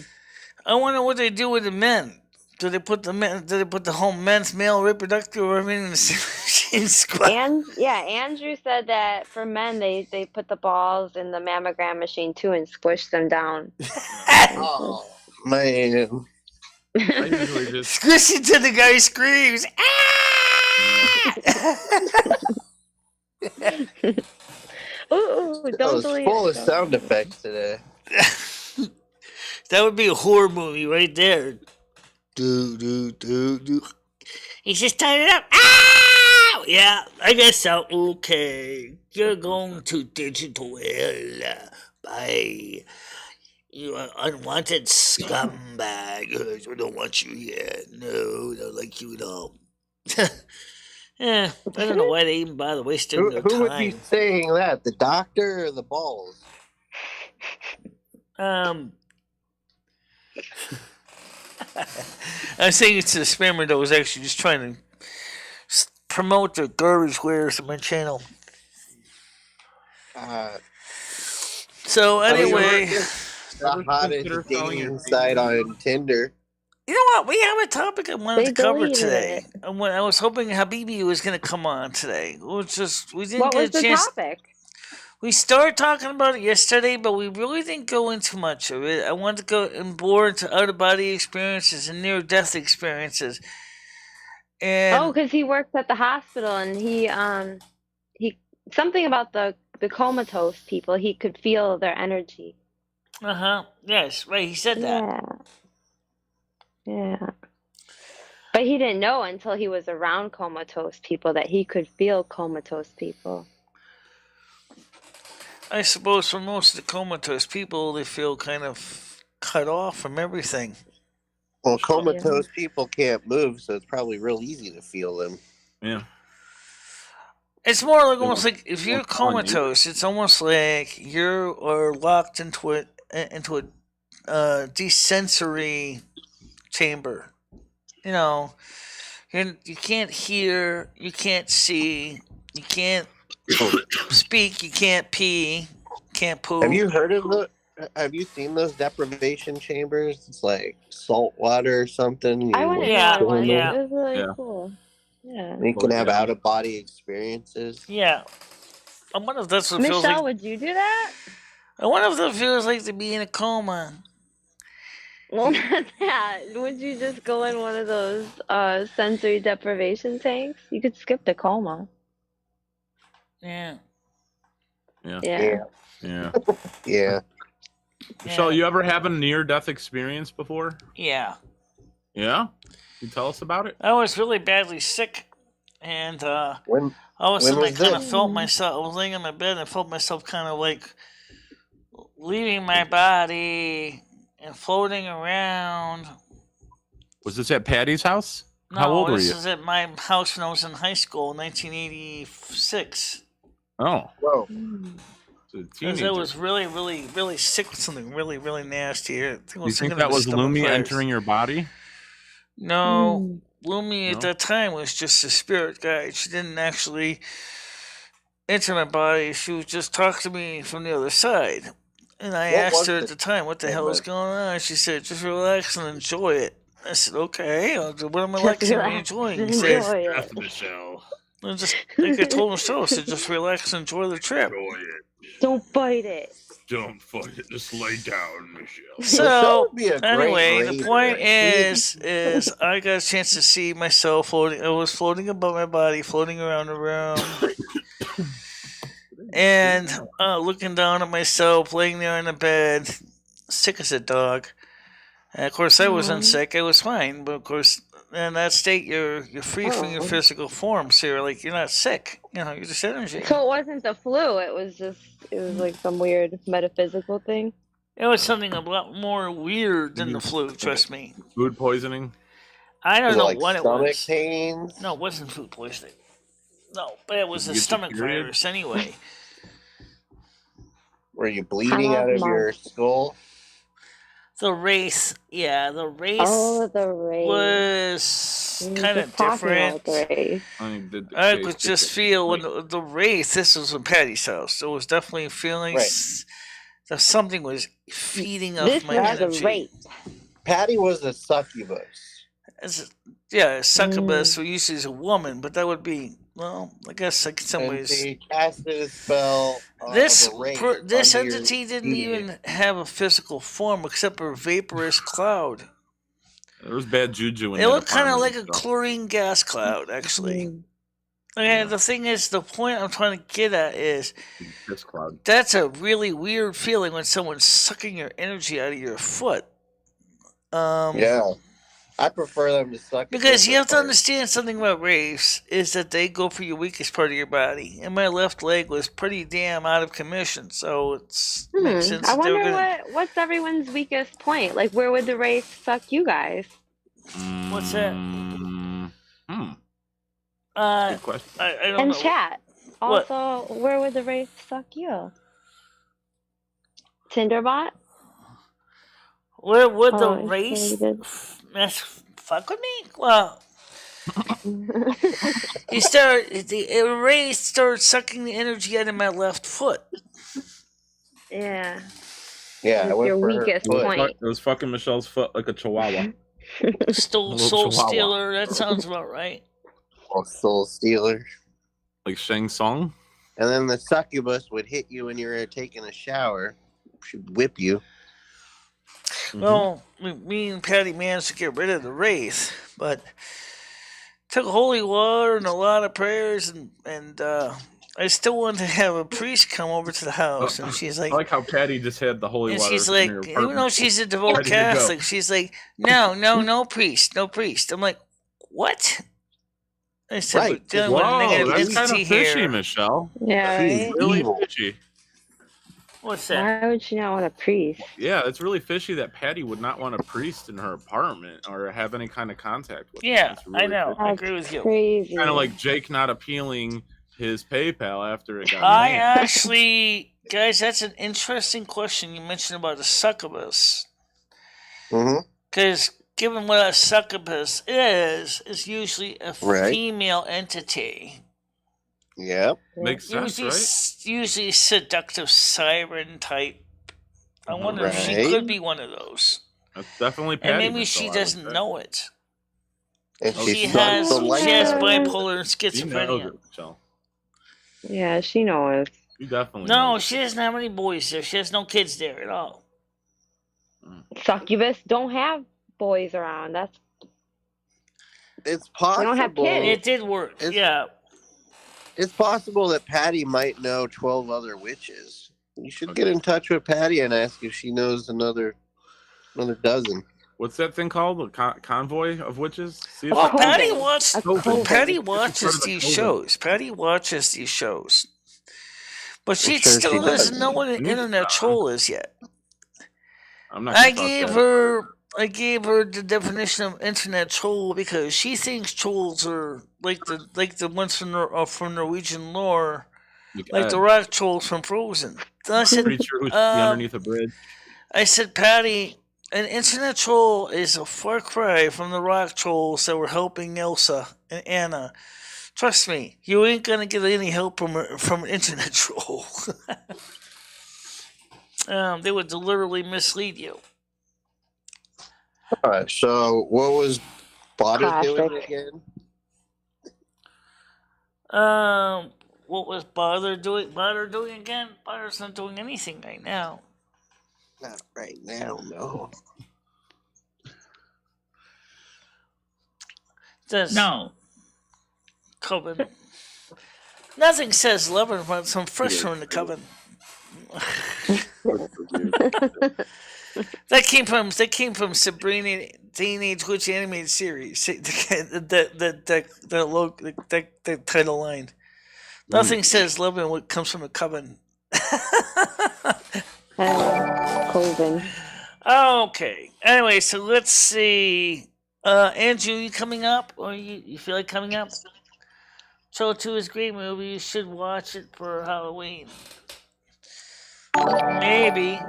[SPEAKER 1] I wonder what they do with the men. Do they put the whole men's male reproductive or everything in the same squat?
[SPEAKER 5] Andrew said that for men they put the balls in the mammogram machine too and squish them down.
[SPEAKER 2] Oh man.
[SPEAKER 3] I usually just
[SPEAKER 1] squish it till the guy screams.
[SPEAKER 5] Ooh, don't delete
[SPEAKER 2] full
[SPEAKER 5] it.
[SPEAKER 2] of sound effects today.
[SPEAKER 1] That would be a horror movie right there. Do. He's just tying it up. Ah! Yeah, I guess so. Okay. You're going to digital hell. Bye. You are unwanted scumbag. We don't want you here. No, we don't like you at all. Yeah, I don't know why they even bother wasting their time.
[SPEAKER 2] Who would be saying that? The doctor or the balls?
[SPEAKER 1] I'm saying it to the spammer that was actually just trying to promote the garbage wares on my channel. So anyway,
[SPEAKER 2] the hottest dating site on Tinder.
[SPEAKER 1] You know what? We have a topic I wanted to cover
[SPEAKER 5] deleted
[SPEAKER 1] today.
[SPEAKER 5] it.
[SPEAKER 1] I was hoping Habibi was going to come on today. We didn't
[SPEAKER 5] What
[SPEAKER 1] get
[SPEAKER 5] was
[SPEAKER 1] a
[SPEAKER 5] the
[SPEAKER 1] chance.
[SPEAKER 5] topic?
[SPEAKER 1] We started talking about it yesterday, but we really didn't go into much of it. I wanted to go more into out-of-body experiences and near-death experiences. And
[SPEAKER 5] because he works at the hospital, and he something about the comatose people. He could feel their energy.
[SPEAKER 1] yes, right. He said that.
[SPEAKER 5] Yeah. But he didn't know until he was around comatose people that he could feel comatose people.
[SPEAKER 1] I suppose for most of the comatose people, they feel kind of cut off from everything.
[SPEAKER 2] Well, comatose people can't move, so it's probably real easy to feel them.
[SPEAKER 3] Yeah.
[SPEAKER 1] It's more like almost like if you're comatose, it's almost like you are locked into a desensory chamber. You know, you can't hear, you can't see, you can't speak, you can't pee, can't poop.
[SPEAKER 2] Have you seen those deprivation chambers? It's like salt water or something.
[SPEAKER 5] I went into one. It was really cool. Yeah.
[SPEAKER 2] You can have out-of-body experiences.
[SPEAKER 1] Yeah. I wonder if that's what it feels like.
[SPEAKER 5] Michelle, would you do that?
[SPEAKER 1] I wonder if that feels like to be in a coma.
[SPEAKER 5] Well, not that. Would you just go in one of those sensory deprivation tanks? You could skip the coma.
[SPEAKER 1] Yeah.
[SPEAKER 2] Yeah.
[SPEAKER 3] Michelle, you ever have a near-death experience before?
[SPEAKER 1] Yeah.
[SPEAKER 3] Yeah? Can you tell us about it?
[SPEAKER 1] I was really badly sick, and all of a sudden I kind of felt myself. I was laying in my bed and I felt myself kind of like leaving my body and floating around.
[SPEAKER 3] Was this at Patty's house?
[SPEAKER 1] No,
[SPEAKER 3] How old were you?
[SPEAKER 1] this is at my house when I was in high school, 1986.
[SPEAKER 3] Oh.
[SPEAKER 2] Whoa.
[SPEAKER 1] Because I was really, really, really sick with something really, really nasty.
[SPEAKER 3] You think that was Lumi entering your body?
[SPEAKER 1] No. Lumi at that time was just a spirit guide. She didn't actually enter my body. She would just talk to me from the other side. And I asked her at the time, what the hell is going on? She said, just relax and enjoy it. I said, okay. What am I like and enjoying? He said,
[SPEAKER 3] Michelle.
[SPEAKER 1] Just like I told Michelle, I said, just relax and enjoy the trip.
[SPEAKER 5] Don't fight it.
[SPEAKER 3] Don't fight it. Just lay down, Michelle.
[SPEAKER 1] So anyway, the point is I got a chance to see myself floating. I was floating above my body, floating around the room, and looking down at myself, laying there in the bed, sick as a dog. And of course, I wasn't sick; I was fine. But of course, in that state, you're free from your physical form, so you're not sick. You're just energy.
[SPEAKER 5] So it wasn't the flu. It was like some weird metaphysical thing.
[SPEAKER 1] It was something a lot more weird than the flu. Trust me.
[SPEAKER 3] Food poisoning.
[SPEAKER 1] I don't know what it was.
[SPEAKER 2] Stomach pains.
[SPEAKER 1] No, it wasn't food poisoning. No, but it was a stomach virus anyway.
[SPEAKER 2] Were you bleeding out of your skull?
[SPEAKER 1] The race, the race.
[SPEAKER 5] Oh, the race
[SPEAKER 1] was kind of different. I could just feel when the race. This was in Patty's house, so it was definitely feeling that something was feeding off my energy.
[SPEAKER 2] Patty was a succubus.
[SPEAKER 1] A succubus, who usually is a woman, but that would be, well, I guess like in some ways.
[SPEAKER 2] She casted a spell.
[SPEAKER 1] This entity didn't even have a physical form except for a vaporous cloud.
[SPEAKER 3] There was bad juju in
[SPEAKER 1] it. It looked kind of like a chlorine gas cloud, actually. And the thing is, the point I'm trying to get at is that's a really weird feeling when someone's sucking your energy out of your foot.
[SPEAKER 2] I prefer them to suck.
[SPEAKER 1] Because you have to understand something about raves is that they go for your weakest part of your body, and my left leg was pretty damn out of commission, so it's makes sense.
[SPEAKER 5] I wonder what's everyone's weakest point. Like, where would the rave suck you guys?
[SPEAKER 1] What's that?
[SPEAKER 3] Good question.
[SPEAKER 1] I don't know.
[SPEAKER 5] Chat. Also, where would the rave suck you? Tinderbot?
[SPEAKER 1] Where would the race fuck with me? Well, the race started sucking the energy out of my left foot.
[SPEAKER 5] Yeah.
[SPEAKER 2] Yeah, I
[SPEAKER 5] That's
[SPEAKER 2] went
[SPEAKER 5] your
[SPEAKER 2] for her
[SPEAKER 5] weakest
[SPEAKER 2] foot.
[SPEAKER 5] point.
[SPEAKER 3] It was fucking Michelle's foot like a chihuahua.
[SPEAKER 1] Soul
[SPEAKER 3] chihuahua.
[SPEAKER 1] Stealer. That sounds about right.
[SPEAKER 2] Oh, Soul Stealer.
[SPEAKER 3] Like Shang Tsung.
[SPEAKER 2] And then the succubus would hit you when you were taking a shower. She'd whip you.
[SPEAKER 1] Well, me and Patty managed to get rid of the wraith, but took holy water and a lot of prayers, and I still wanted to have a priest come over to the house, and she's like,
[SPEAKER 3] I like how Patty just had the holy
[SPEAKER 1] and
[SPEAKER 3] water.
[SPEAKER 1] she's
[SPEAKER 3] in
[SPEAKER 1] like,
[SPEAKER 3] her
[SPEAKER 1] even
[SPEAKER 3] apartment.
[SPEAKER 1] though she's a devout
[SPEAKER 3] Ready to go.
[SPEAKER 1] Catholic, she's like, no priest, no priest. I'm like, what? I said,
[SPEAKER 2] Right.
[SPEAKER 1] we're dealing with a
[SPEAKER 3] Whoa,
[SPEAKER 1] negative
[SPEAKER 3] that's kind
[SPEAKER 1] entity
[SPEAKER 3] of fishy,
[SPEAKER 1] here.
[SPEAKER 3] Michelle.
[SPEAKER 5] Yeah,
[SPEAKER 2] She's
[SPEAKER 5] right?
[SPEAKER 3] Really
[SPEAKER 2] evil.
[SPEAKER 3] fishy.
[SPEAKER 1] What's that?
[SPEAKER 5] Why would she not want a priest?
[SPEAKER 3] Yeah, it's really fishy that Patty would not want a priest in her apartment or have any kind of contact with him.
[SPEAKER 1] Yeah,
[SPEAKER 3] That's really
[SPEAKER 1] I know.
[SPEAKER 3] fishy.
[SPEAKER 1] I agree with you.
[SPEAKER 5] Crazy.
[SPEAKER 3] Kind of like Jake not appealing his PayPal after it got
[SPEAKER 1] I
[SPEAKER 3] banned.
[SPEAKER 1] actually, guys, that's an interesting question you mentioned about the succubus.
[SPEAKER 2] Mm-hmm.
[SPEAKER 1] Because given what a succubus is, it's usually a
[SPEAKER 2] Right.
[SPEAKER 1] female entity.
[SPEAKER 2] Yep.
[SPEAKER 3] Makes sense, right?
[SPEAKER 1] Usually seductive siren type. I wonder if she
[SPEAKER 2] Right.
[SPEAKER 1] could be one of those.
[SPEAKER 3] That's definitely Patty.
[SPEAKER 1] And maybe
[SPEAKER 3] Michelle,
[SPEAKER 1] she
[SPEAKER 3] I would
[SPEAKER 1] doesn't
[SPEAKER 3] say.
[SPEAKER 1] know it.
[SPEAKER 2] And
[SPEAKER 1] She
[SPEAKER 2] she
[SPEAKER 1] has
[SPEAKER 2] sucks the life out of you.
[SPEAKER 1] bipolar and
[SPEAKER 3] She knows
[SPEAKER 1] schizophrenia.
[SPEAKER 3] it, Michelle.
[SPEAKER 5] Yeah, she knows.
[SPEAKER 3] You definitely
[SPEAKER 1] No,
[SPEAKER 3] knows.
[SPEAKER 1] she doesn't have any boys there. She has no kids there at all.
[SPEAKER 5] Succubus don't have boys around. That's
[SPEAKER 2] It's
[SPEAKER 5] They
[SPEAKER 2] possible.
[SPEAKER 5] don't have kids.
[SPEAKER 1] It did work.
[SPEAKER 2] It's-
[SPEAKER 1] Yeah.
[SPEAKER 2] It's possible that Patty might know 12 other witches. You should get in touch with Patty and ask if she knows another dozen.
[SPEAKER 3] What's that thing called? The convoy of witches? See if
[SPEAKER 1] Well,
[SPEAKER 5] coven.
[SPEAKER 1] Patty watches.
[SPEAKER 5] A coven.
[SPEAKER 1] Patty
[SPEAKER 3] It's part
[SPEAKER 1] watches
[SPEAKER 3] of the
[SPEAKER 1] these
[SPEAKER 3] coven.
[SPEAKER 1] shows. Patty watches these shows, but she
[SPEAKER 2] I'm sure
[SPEAKER 1] still
[SPEAKER 2] she
[SPEAKER 1] doesn't
[SPEAKER 2] does.
[SPEAKER 1] know what an
[SPEAKER 3] You-
[SPEAKER 1] internet troll is yet.
[SPEAKER 3] I'm not gonna
[SPEAKER 1] I
[SPEAKER 3] talk
[SPEAKER 1] gave
[SPEAKER 3] that.
[SPEAKER 1] her the definition of internet troll because she thinks trolls are like the ones from Norwegian lore, like
[SPEAKER 3] Ed,
[SPEAKER 1] the rock trolls from Frozen. So I said,
[SPEAKER 3] creature who should be underneath a bridge.
[SPEAKER 1] Patty, an internet troll is a far cry from the rock trolls that were helping Elsa and Anna. Trust me, you ain't gonna get any help from an internet troll. They would deliberately mislead you.
[SPEAKER 2] All right. So what was Bada doing
[SPEAKER 5] Classic.
[SPEAKER 2] again?
[SPEAKER 1] What was Bother doing? Again? Bother's not doing anything right now.
[SPEAKER 2] Not right now, no.
[SPEAKER 1] Does
[SPEAKER 7] No.
[SPEAKER 1] Coven? Nothing says loving but some fresh from the Coven. That came from Sabrina Teenage Witch Animated Series. The title line. Nothing says loving what comes from the Coven.
[SPEAKER 5] Coven.
[SPEAKER 1] Okay. Anyway, so let's see. Andrew, you coming up? Or you feel like coming up? Troll 2 is a great movie. You should watch it for Halloween. Maybe.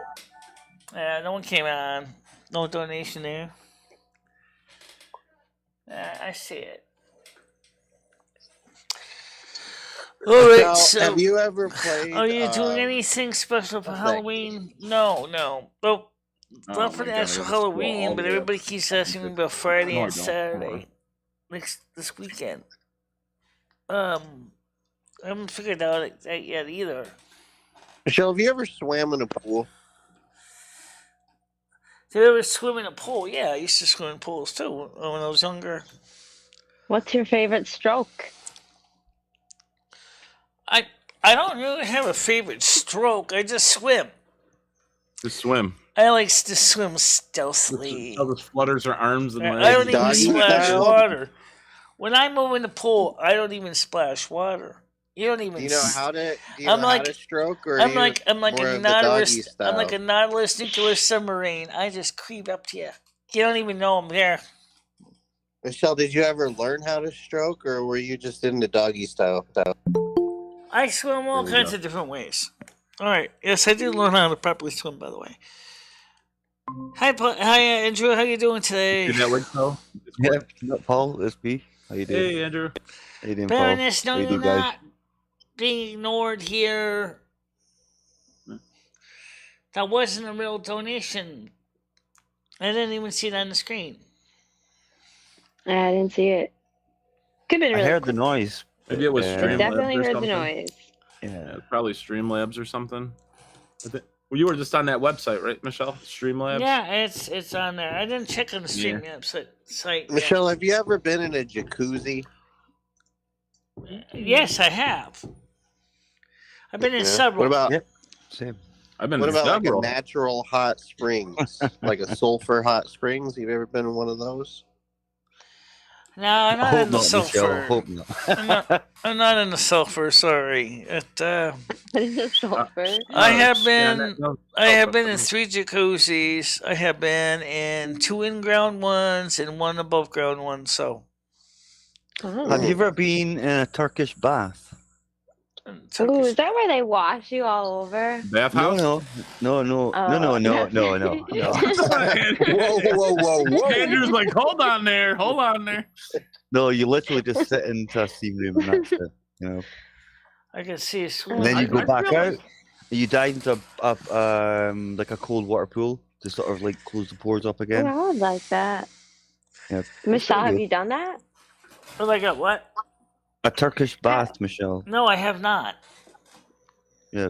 [SPEAKER 1] No one came on. No donation there. I see it. Alright, so
[SPEAKER 2] have you ever played?
[SPEAKER 1] are you doing anything special for
[SPEAKER 2] what's that
[SPEAKER 1] Halloween? No. Well, not for
[SPEAKER 3] my
[SPEAKER 1] the
[SPEAKER 3] God, I
[SPEAKER 1] actual
[SPEAKER 3] gotta scroll all
[SPEAKER 1] Halloween,
[SPEAKER 3] the
[SPEAKER 1] but
[SPEAKER 3] way up.
[SPEAKER 1] everybody keeps asking me about Friday
[SPEAKER 3] No, I
[SPEAKER 1] and
[SPEAKER 3] don't.
[SPEAKER 1] Saturday. This weekend. I haven't figured out that yet either.
[SPEAKER 2] Michelle, have you ever swam in a pool?
[SPEAKER 1] Did you ever swim in a pool? Yeah, I used to swim in pools too when I was younger.
[SPEAKER 5] What's your favorite stroke?
[SPEAKER 1] I don't really have a favorite stroke. I just swim.
[SPEAKER 3] Just swim.
[SPEAKER 1] I like to swim stealthily.
[SPEAKER 3] Michelle just flutters her arms and
[SPEAKER 1] I
[SPEAKER 3] legs.
[SPEAKER 1] don't even
[SPEAKER 2] Doggy
[SPEAKER 1] splash
[SPEAKER 2] style?
[SPEAKER 1] water. When I move in the pool, I don't even splash water. You don't even.
[SPEAKER 2] Do you know how to? Do you
[SPEAKER 1] I'm
[SPEAKER 2] know
[SPEAKER 1] like-
[SPEAKER 2] how to stroke, or
[SPEAKER 1] I'm
[SPEAKER 2] are you
[SPEAKER 1] like
[SPEAKER 2] more
[SPEAKER 1] a
[SPEAKER 2] of the doggy
[SPEAKER 1] Nautilus.
[SPEAKER 2] style?
[SPEAKER 1] I'm like a Nautilus nuclear submarine. I just creep up to you. You don't even know I'm there.
[SPEAKER 2] Michelle, did you ever learn how to stroke, or were you just in the doggy style?
[SPEAKER 1] I swim all
[SPEAKER 3] There we
[SPEAKER 1] kinds
[SPEAKER 3] go.
[SPEAKER 1] of different ways. All right. Yes, I did learn how to properly swim, by the way. Hi, Andrew. How you doing today?
[SPEAKER 3] Did that work, though?
[SPEAKER 6] Yeah, Paul, it's me. How you doing?
[SPEAKER 3] Hey, Andrew.
[SPEAKER 6] How you doing, Paul?
[SPEAKER 1] Baroness, no,
[SPEAKER 6] How you
[SPEAKER 1] you're
[SPEAKER 6] doing, guys?
[SPEAKER 1] not being ignored here. That wasn't a real donation. I didn't even see it on the screen.
[SPEAKER 5] I didn't see it. Could have been
[SPEAKER 6] I
[SPEAKER 5] really
[SPEAKER 6] heard
[SPEAKER 5] quick.
[SPEAKER 6] the noise.
[SPEAKER 3] Maybe it was
[SPEAKER 5] I
[SPEAKER 3] Streamlabs
[SPEAKER 5] definitely
[SPEAKER 3] or
[SPEAKER 5] heard
[SPEAKER 3] something.
[SPEAKER 5] the noise.
[SPEAKER 6] Yeah.
[SPEAKER 3] Probably Streamlabs or something. Well, you were just on that website, right, Michelle? Streamlabs?
[SPEAKER 1] Yeah, it's on there. I didn't check on the Streamlabs site yet.
[SPEAKER 2] Michelle, have you ever been in a jacuzzi?
[SPEAKER 1] Yes, I have. I've been in
[SPEAKER 2] Yeah.
[SPEAKER 1] several.
[SPEAKER 2] What about
[SPEAKER 6] Yep. Same.
[SPEAKER 3] I've been
[SPEAKER 2] what
[SPEAKER 3] in
[SPEAKER 2] about like a
[SPEAKER 3] several.
[SPEAKER 2] natural hot springs, like a sulfur hot springs? Have you ever been in one of those?
[SPEAKER 1] No, I'm
[SPEAKER 6] I
[SPEAKER 1] not
[SPEAKER 6] hope
[SPEAKER 1] in the
[SPEAKER 6] not, Michelle. I
[SPEAKER 1] sulfur.
[SPEAKER 6] hope not.
[SPEAKER 1] I'm not in the sulfur. Sorry.
[SPEAKER 5] Sulfur.
[SPEAKER 1] I have
[SPEAKER 3] Yeah,
[SPEAKER 1] been.
[SPEAKER 3] no,
[SPEAKER 1] I have been
[SPEAKER 3] sulfur.
[SPEAKER 1] in 3 jacuzzis. I have been in 2 in-ground ones and 1 above-ground one. So.
[SPEAKER 6] Have you ever been in a Turkish bath?
[SPEAKER 5] Ooh, is that where they wash you all over?
[SPEAKER 3] Bathhouse?
[SPEAKER 6] No.
[SPEAKER 5] Oh.
[SPEAKER 6] No.
[SPEAKER 2] Whoa.
[SPEAKER 3] Andrew's like, hold on there.
[SPEAKER 6] No, you literally just sit into a steam room and that's it. You know.
[SPEAKER 1] I can see a
[SPEAKER 6] And
[SPEAKER 1] swim.
[SPEAKER 6] then you go
[SPEAKER 3] I
[SPEAKER 6] back
[SPEAKER 3] feel
[SPEAKER 6] out. You dive into like a cold water pool to sort of like close the pores up
[SPEAKER 5] Oh,
[SPEAKER 6] again.
[SPEAKER 5] I would like that.
[SPEAKER 6] Yeah.
[SPEAKER 5] Michelle, have
[SPEAKER 6] good.
[SPEAKER 5] you done that?
[SPEAKER 1] Oh, I got what?
[SPEAKER 6] A Turkish bath, Michelle.
[SPEAKER 1] No, I have not.
[SPEAKER 6] Yeah.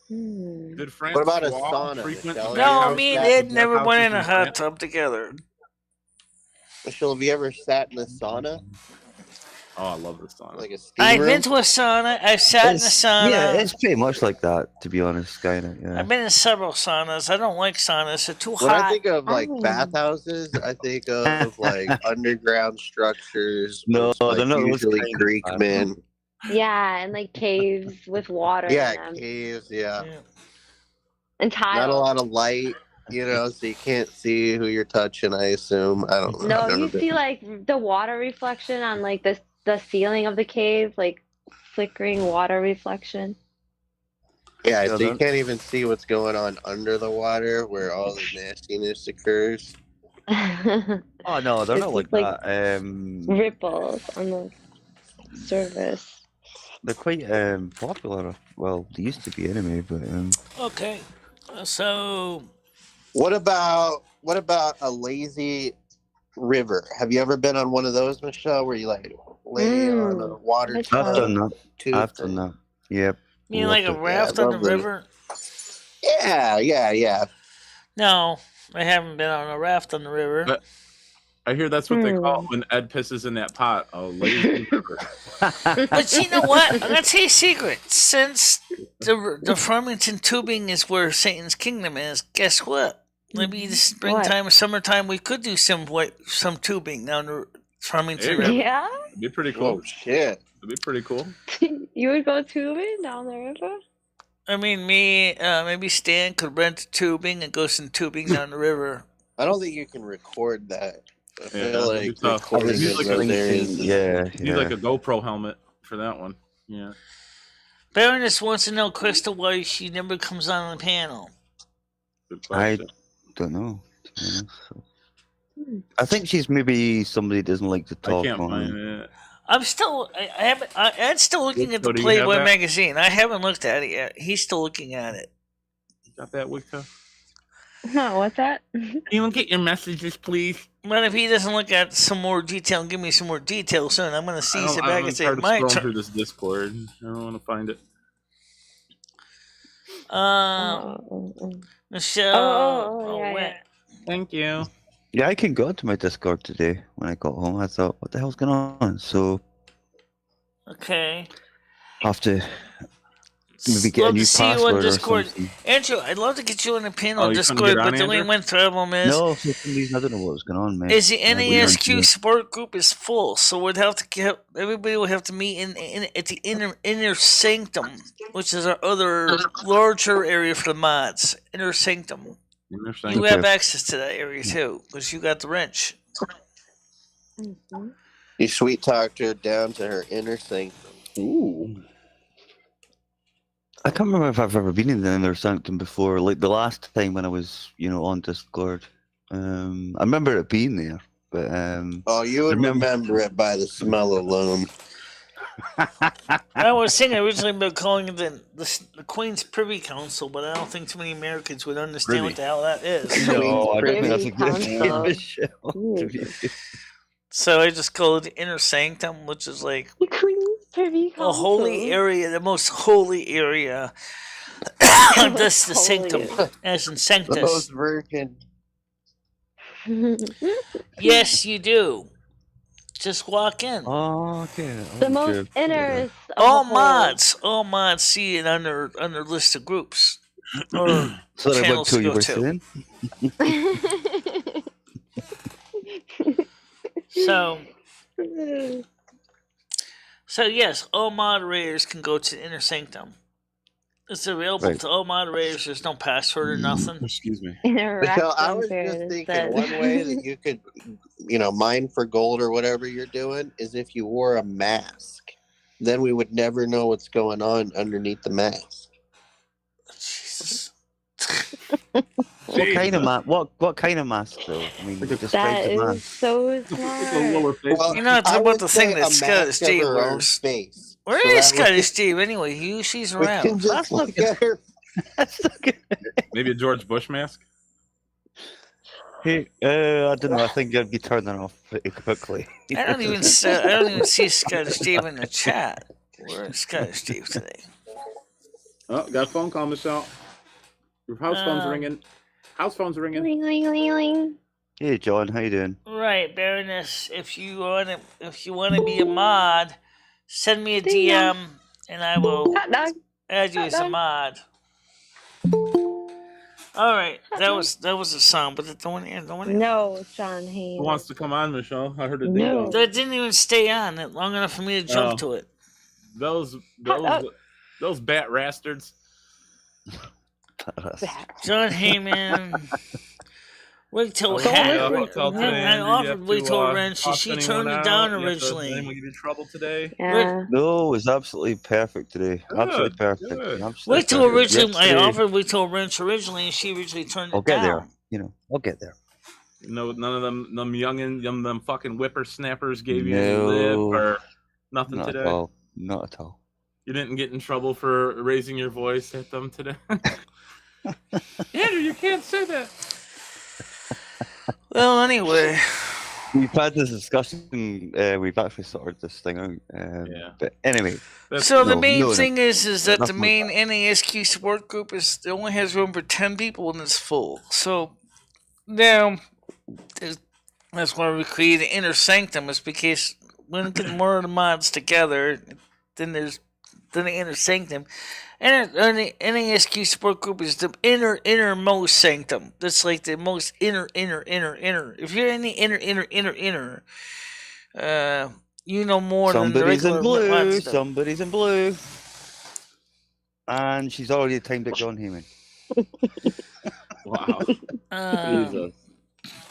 [SPEAKER 3] Did France
[SPEAKER 2] What about a
[SPEAKER 3] Wall
[SPEAKER 2] sauna,
[SPEAKER 3] frequent
[SPEAKER 2] Michelle?
[SPEAKER 3] the
[SPEAKER 1] No,
[SPEAKER 3] bathhouse-
[SPEAKER 1] me and
[SPEAKER 3] the
[SPEAKER 1] Ed never
[SPEAKER 3] bathhouses
[SPEAKER 1] went in a
[SPEAKER 3] in
[SPEAKER 1] hot
[SPEAKER 3] France?
[SPEAKER 1] tub together.
[SPEAKER 2] Michelle, have you ever sat in a sauna?
[SPEAKER 3] Oh, I love this sauna.
[SPEAKER 2] Like a steam
[SPEAKER 1] I've
[SPEAKER 2] room?
[SPEAKER 1] been to a sauna. I've sat in a sauna.
[SPEAKER 6] Yeah, it's pretty much like that, to be honest, Skynet. Yeah.
[SPEAKER 1] I've been in several saunas. I don't like saunas. They're too
[SPEAKER 2] When
[SPEAKER 1] hot.
[SPEAKER 2] I think of like
[SPEAKER 5] Oh.
[SPEAKER 2] bathhouses, I think of like underground structures.
[SPEAKER 6] No,
[SPEAKER 2] with, like,
[SPEAKER 6] they're not those
[SPEAKER 2] usually
[SPEAKER 6] kind of
[SPEAKER 2] Greek
[SPEAKER 6] bathhouses.
[SPEAKER 2] men.
[SPEAKER 5] Yeah, and like caves with water
[SPEAKER 2] Yeah,
[SPEAKER 5] in them.
[SPEAKER 2] caves. Yeah,
[SPEAKER 1] Yeah.
[SPEAKER 5] And tiles.
[SPEAKER 2] not a lot of light, so you can't see who you're touching. I assume. I don't know.
[SPEAKER 5] No,
[SPEAKER 2] I've never
[SPEAKER 5] you
[SPEAKER 2] been.
[SPEAKER 5] see like the water reflection on like the ceiling of the cave, like flickering water reflection.
[SPEAKER 2] Yeah,
[SPEAKER 6] Yeah,
[SPEAKER 2] so you
[SPEAKER 6] that-
[SPEAKER 2] can't even see what's going on under the water where all the nastiness occurs.
[SPEAKER 6] Oh no, they're
[SPEAKER 5] It's
[SPEAKER 6] not like
[SPEAKER 5] like-
[SPEAKER 6] that.
[SPEAKER 5] Ripples on the surface.
[SPEAKER 6] They're quite popular. Well, they used to be anyway, but
[SPEAKER 1] Okay. So
[SPEAKER 2] What about a lazy river? Have you ever been on one of those, Michelle, where you like lay on a water
[SPEAKER 5] That's
[SPEAKER 6] I've
[SPEAKER 5] fun.
[SPEAKER 6] done that.
[SPEAKER 2] tube
[SPEAKER 6] I've
[SPEAKER 2] thing?
[SPEAKER 6] done that. Yep.
[SPEAKER 1] you mean like a
[SPEAKER 6] Loved it.
[SPEAKER 1] raft
[SPEAKER 2] Yeah,
[SPEAKER 1] on the
[SPEAKER 2] lovely.
[SPEAKER 1] river?
[SPEAKER 2] Yeah.
[SPEAKER 1] No, I haven't been on a raft on the river.
[SPEAKER 3] But- I hear that's what they call it when Ed pisses in that pot. A lazy river.
[SPEAKER 1] But you know what? I'm gonna tell you a secret. Since the Farmington tubing is where Satan's kingdom is, guess what? Maybe the springtime or summertime we could do some tubing down the Farmington
[SPEAKER 3] Hey,
[SPEAKER 1] River.
[SPEAKER 5] Yeah?
[SPEAKER 3] It'd be pretty
[SPEAKER 2] Whoa,
[SPEAKER 3] cool.
[SPEAKER 2] shit.
[SPEAKER 3] It'd be pretty cool.
[SPEAKER 5] You would go tubing down the river?
[SPEAKER 1] I mean, maybe Stan could rent tubing and go some tubing down the river.
[SPEAKER 2] I don't think you can record that. I
[SPEAKER 3] Yeah,
[SPEAKER 2] feel
[SPEAKER 3] that'd
[SPEAKER 2] like
[SPEAKER 3] be tough.
[SPEAKER 2] recording
[SPEAKER 3] It'd be
[SPEAKER 2] in
[SPEAKER 3] like
[SPEAKER 2] those
[SPEAKER 3] a-
[SPEAKER 2] areas.
[SPEAKER 6] Yeah,
[SPEAKER 3] You need like a GoPro helmet for that one. Yeah.
[SPEAKER 1] Baroness wants to know, Crystal, why she never comes on the panel.
[SPEAKER 3] Good
[SPEAKER 6] I
[SPEAKER 3] question.
[SPEAKER 6] don't know. To be honest, so. I think she's maybe somebody who doesn't like to
[SPEAKER 3] I
[SPEAKER 6] talk
[SPEAKER 3] can't
[SPEAKER 6] on.
[SPEAKER 3] find it.
[SPEAKER 1] I'm still, I haven't, Ed's still looking at the
[SPEAKER 3] Wicto, do you have
[SPEAKER 1] Playboy
[SPEAKER 3] that?
[SPEAKER 1] magazine. I haven't looked at it yet. He's still looking at it.
[SPEAKER 3] Got that, Wicto?
[SPEAKER 5] No, what's that?
[SPEAKER 3] Can you look at your messages, please?
[SPEAKER 1] But if he doesn't look at some more detail and give me some more detail soon, I'm going to seize it
[SPEAKER 3] I
[SPEAKER 1] back
[SPEAKER 3] don't
[SPEAKER 1] and say,
[SPEAKER 3] tired of
[SPEAKER 1] my
[SPEAKER 3] scrolling
[SPEAKER 1] turn.
[SPEAKER 3] through this Discord. I don't want to find it.
[SPEAKER 1] Michelle.
[SPEAKER 5] Oh, yeah,
[SPEAKER 1] wait.
[SPEAKER 3] Thank you.
[SPEAKER 6] Yeah, I can go to my Discord today when I got home. I thought, what the hell's going on? So
[SPEAKER 1] Okay.
[SPEAKER 6] have to maybe get
[SPEAKER 1] Love
[SPEAKER 6] a new
[SPEAKER 1] to see you on
[SPEAKER 6] password or
[SPEAKER 1] Discord.
[SPEAKER 6] something.
[SPEAKER 1] Andrew, I'd love to get you on the panel
[SPEAKER 3] Oh,
[SPEAKER 1] on
[SPEAKER 3] you couldn't
[SPEAKER 1] Discord,
[SPEAKER 3] get on,
[SPEAKER 1] but the only
[SPEAKER 3] Andrew?
[SPEAKER 1] one problem is,
[SPEAKER 6] No, for some reason I don't know what was going on, man.
[SPEAKER 1] is the
[SPEAKER 6] I wouldn't answer
[SPEAKER 1] NASQ
[SPEAKER 6] it.
[SPEAKER 1] support group is full, so we'd have to get everybody would have to meet at the inner sanctum, which is our other larger area for the mods. Inner sanctum.
[SPEAKER 3] Interesting.
[SPEAKER 1] You
[SPEAKER 6] Okay.
[SPEAKER 1] have access to that area too, because you got the wrench.
[SPEAKER 2] You sweet talked her down to her inner sanctum.
[SPEAKER 3] Ooh.
[SPEAKER 6] I can't remember if I've ever been in the inner sanctum before. Like the last time when I was, on Discord. I remember it being there, but
[SPEAKER 2] Oh, you would remember it by the smell alone.
[SPEAKER 1] I was saying originally about calling it the Queen's Privy Council, but I don't think too many Americans would understand
[SPEAKER 3] Privy.
[SPEAKER 1] what the hell that is.
[SPEAKER 6] No, I don't think that's a good
[SPEAKER 5] Privy
[SPEAKER 6] idea,
[SPEAKER 5] Council.
[SPEAKER 6] Michelle.
[SPEAKER 1] So I just call it the Inner Sanctum, which is like
[SPEAKER 5] The Queen's Privy Council.
[SPEAKER 1] a holy area, the most holy area. That's the sanctum, as in
[SPEAKER 2] The
[SPEAKER 1] sanctus.
[SPEAKER 2] most virgin.
[SPEAKER 1] Yes, you do. Just walk in.
[SPEAKER 6] Oh, okay.
[SPEAKER 5] The most innerest of
[SPEAKER 1] All
[SPEAKER 5] the whole.
[SPEAKER 1] mods see it under list of groups or
[SPEAKER 6] Sorry, what
[SPEAKER 1] channels
[SPEAKER 6] two
[SPEAKER 1] to
[SPEAKER 6] you
[SPEAKER 1] go
[SPEAKER 6] were
[SPEAKER 1] to.
[SPEAKER 6] saying?
[SPEAKER 1] So yes, all moderators can go to the Inner Sanctum. It's available
[SPEAKER 6] Right.
[SPEAKER 1] to all moderators. There's no password or nothing.
[SPEAKER 3] Excuse me.
[SPEAKER 2] So I was just thinking one way that you could, mine for gold or whatever you're doing is if you wore a mask. Then we would never know what's going on underneath the mask.
[SPEAKER 1] Jesus.
[SPEAKER 6] What kind of mask? What kind of mask though? I mean, describe
[SPEAKER 5] That
[SPEAKER 6] the
[SPEAKER 5] is
[SPEAKER 6] mask.
[SPEAKER 5] so smart.
[SPEAKER 1] You're not talking about the thing that Scottish Steve wears.
[SPEAKER 2] Face.
[SPEAKER 1] Where
[SPEAKER 2] So
[SPEAKER 1] is
[SPEAKER 2] that way
[SPEAKER 1] Scottish Steve anyway? She's
[SPEAKER 2] we
[SPEAKER 1] around.
[SPEAKER 2] can just look at her.
[SPEAKER 3] Maybe a George Bush mask.
[SPEAKER 6] Hey, I don't know. I think you'd be turning off pretty quickly.
[SPEAKER 1] I don't even see Scottish Steve in the chat. Where is Scottish Steve today?
[SPEAKER 3] Oh, got a phone call, Michelle. Your house phone's ringing. House phone's ringing.
[SPEAKER 5] Ling, ling, ling, ling.
[SPEAKER 6] Hey, John, how you doing?
[SPEAKER 1] Right, Baroness. If you want to be a mod, send me a
[SPEAKER 5] Ding dong.
[SPEAKER 1] DM and I will
[SPEAKER 5] Hot dog.
[SPEAKER 1] add you
[SPEAKER 5] Hot
[SPEAKER 1] as a
[SPEAKER 5] dog.
[SPEAKER 1] mod. All right, that was a song, but don't want to.
[SPEAKER 5] No, John
[SPEAKER 3] Who
[SPEAKER 5] Hayes.
[SPEAKER 3] wants to come on, Michelle? I heard a ding
[SPEAKER 5] No.
[SPEAKER 3] dong.
[SPEAKER 1] That didn't even stay on it long enough for me to jump
[SPEAKER 3] Oh.
[SPEAKER 1] to it.
[SPEAKER 3] Those bat rastards.
[SPEAKER 1] John Heyman. Wait till
[SPEAKER 3] I
[SPEAKER 1] Hat.
[SPEAKER 3] I
[SPEAKER 1] offered wait till Wrench. She turned it down originally.
[SPEAKER 3] Will give you trouble today.
[SPEAKER 5] Yeah.
[SPEAKER 6] No, it's absolutely perfect today. Absolutely
[SPEAKER 3] Good,
[SPEAKER 6] perfect.
[SPEAKER 3] good.
[SPEAKER 6] Absolutely
[SPEAKER 1] Wait till
[SPEAKER 6] perfect.
[SPEAKER 1] originally. I
[SPEAKER 6] Yesterday-
[SPEAKER 1] offered wait till Wrench originally, and she originally turned
[SPEAKER 6] I'll
[SPEAKER 1] it
[SPEAKER 6] get
[SPEAKER 1] down.
[SPEAKER 6] there. I'll get there.
[SPEAKER 3] No, none of them youngin, them fucking whippersnappers gave you
[SPEAKER 6] No.
[SPEAKER 3] any lip or nothing
[SPEAKER 6] Not
[SPEAKER 3] today.
[SPEAKER 6] at all. Not at all.
[SPEAKER 3] You didn't get in trouble for raising your voice at them today. Andrew, you can't say that.
[SPEAKER 1] Well, anyway.
[SPEAKER 6] We've had this discussion. We've actually sorted this thing out.
[SPEAKER 3] Yeah.
[SPEAKER 6] But anyway,
[SPEAKER 1] So the
[SPEAKER 6] no,
[SPEAKER 1] main
[SPEAKER 6] no, no.
[SPEAKER 1] thing is that the
[SPEAKER 6] Nothing
[SPEAKER 1] main NASQ support group it only has room for 10 people and it's full. So now that's why we created Inner Sanctum, is because when we get more of the mods together, then there's the Inner Sanctum. And the NASQ support group is the innermost sanctum. That's like the most inner. If you're in the inner, you know more than the
[SPEAKER 6] Somebody's in
[SPEAKER 1] regular
[SPEAKER 6] blue.
[SPEAKER 1] mods do.
[SPEAKER 6] Somebody's in blue. And she's already timed it, John Heyman.
[SPEAKER 3] Wow. Jesus.